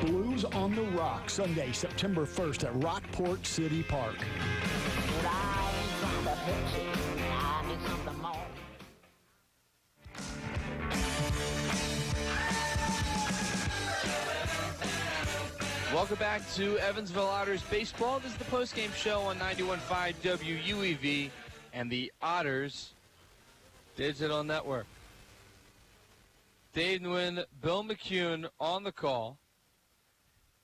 Blues on the Rock, Sunday, September 1st at Rockport City Park. Welcome back to Evansville Otters Baseball. This is the postgame show on 91.5 WUEV and the Otters Digital Network. Dave Nguyen, Bill McCune on the call.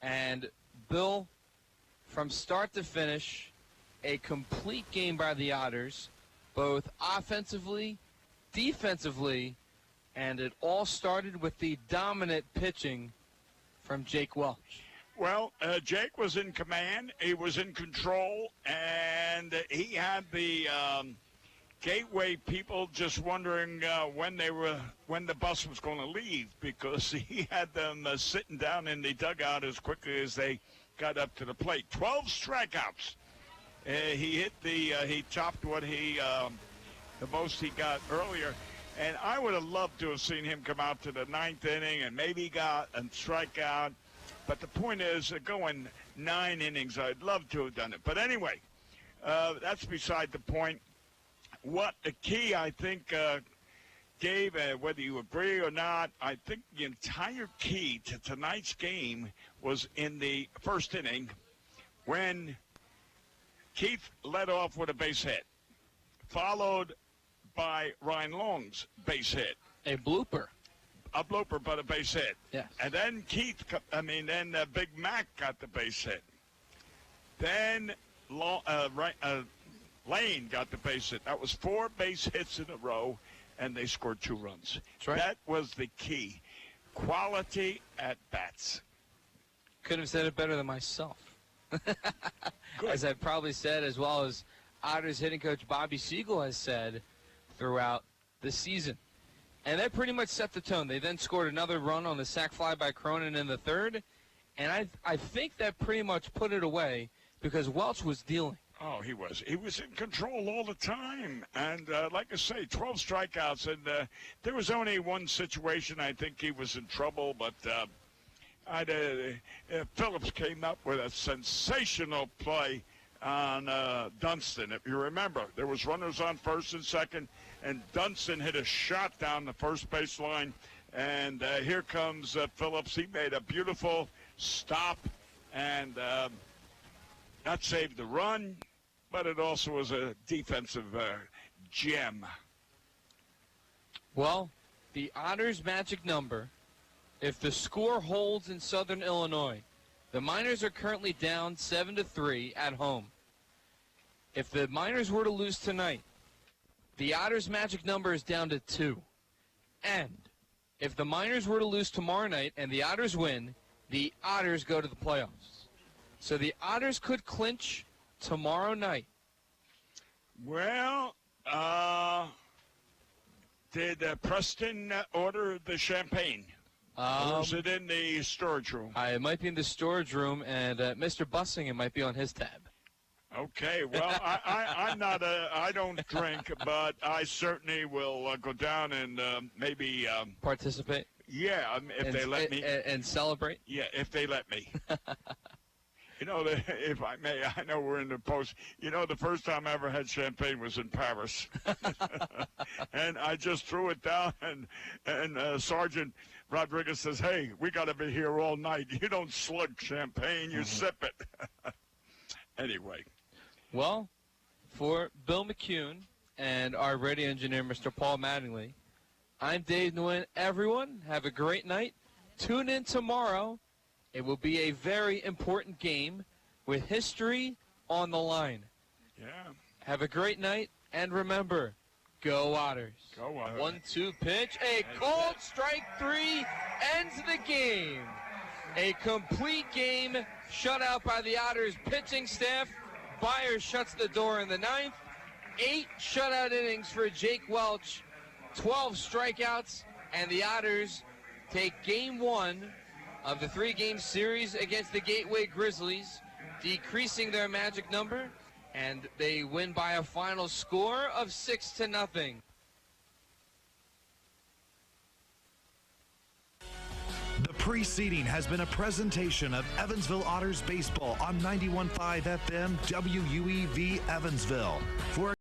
And Bill, from start to finish, a complete game by the Otters, both offensively, defensively, and it all started with the dominant pitching from Jake Welch. Well, Jake was in command. He was in control, and he had the Gateway people just wondering when the bus was going to leave, because he had them sitting down in the dugout as quickly as they got up to the plate. 12 strikeouts. He topped what the most he got earlier. And I would have loved to have seen him come out to the ninth inning and maybe got a strikeout. But the point is, going 9 innings, I'd love to have done it. But anyway, that's beside the point. What the key, I think, Dave, whether you agree or not, I think the entire key to tonight's game was in the first inning when Keith led off with a base hit, followed by Ryan Long's base hit. A blooper. A blooper, but a base hit. Yes. And then Big Mac got the base hit. Then Lane got the base hit. That was 4 base hits in a row, and they scored 2 runs. That's right. That was the key. Quality at bats. Couldn't have said it better than myself. As I probably said, as well as Otters hitting coach Bobby Siegel has said throughout the season. And that pretty much set the tone. They then scored another run on the sac fly by Cronin in the third. And I think that pretty much put it away because Welch was dealing. Oh, he was. He was in control all the time. And like I say, 12 strikeouts. And there was only one situation I think he was in trouble, but Phillips came up with a sensational play on Dunston. If you remember, there was runners on first and second, and Dunston hit a shot down the first baseline. And here comes Phillips. He made a beautiful stop, and that saved the run, but it also was a defensive gem. Well, the Otters' magic number, if the score holds in Southern Illinois, the Miners are currently down 7-3 at home. If the Miners were to lose tonight, the Otters' magic number is down to 2. And if the Miners were to lose tomorrow night and the Otters win, the Otters go to the playoffs. So the Otters could clinch tomorrow night. Well, did Preston order the champagne? Or is it in the storage room? It might be in the storage room, and Mr. Bussingham might be on his tab. Okay, well, I'm not I don't drink, but I certainly will go down and maybe participate. Yeah, if they let me. And celebrate? Yeah, if they let me. You know, if I may, I know we're in the post. You know, the first time I ever had champagne was in Paris. And I just threw it down, and Sergeant Rodriguez says, hey, we got to be here all night. You don't slug champagne, you sip it. Anyway. Well, for Bill McCune and our radio engineer, Mr. Paul Mattingly, I'm Dave Nguyen. Everyone, have a great night. Tune in tomorrow. It will be a very important game with history on the line. Yeah. Have a great night, and remember, go Otters. Go Otters. 1-2 pitch. A cold strike 3 ends the game. A complete game shutout by the Otters pitching staff. Byers shuts the door in the 9th. 8 shutout innings for Jake Welch. 12 strikeouts, and the Otters take game 1 of the 3-game series against the Gateway Grizzlies, decreasing their magic number, and they win by a final score of 6-0. The preceding has been a presentation of Evansville Otters baseball on 91.5 FM WUEV Evansville. For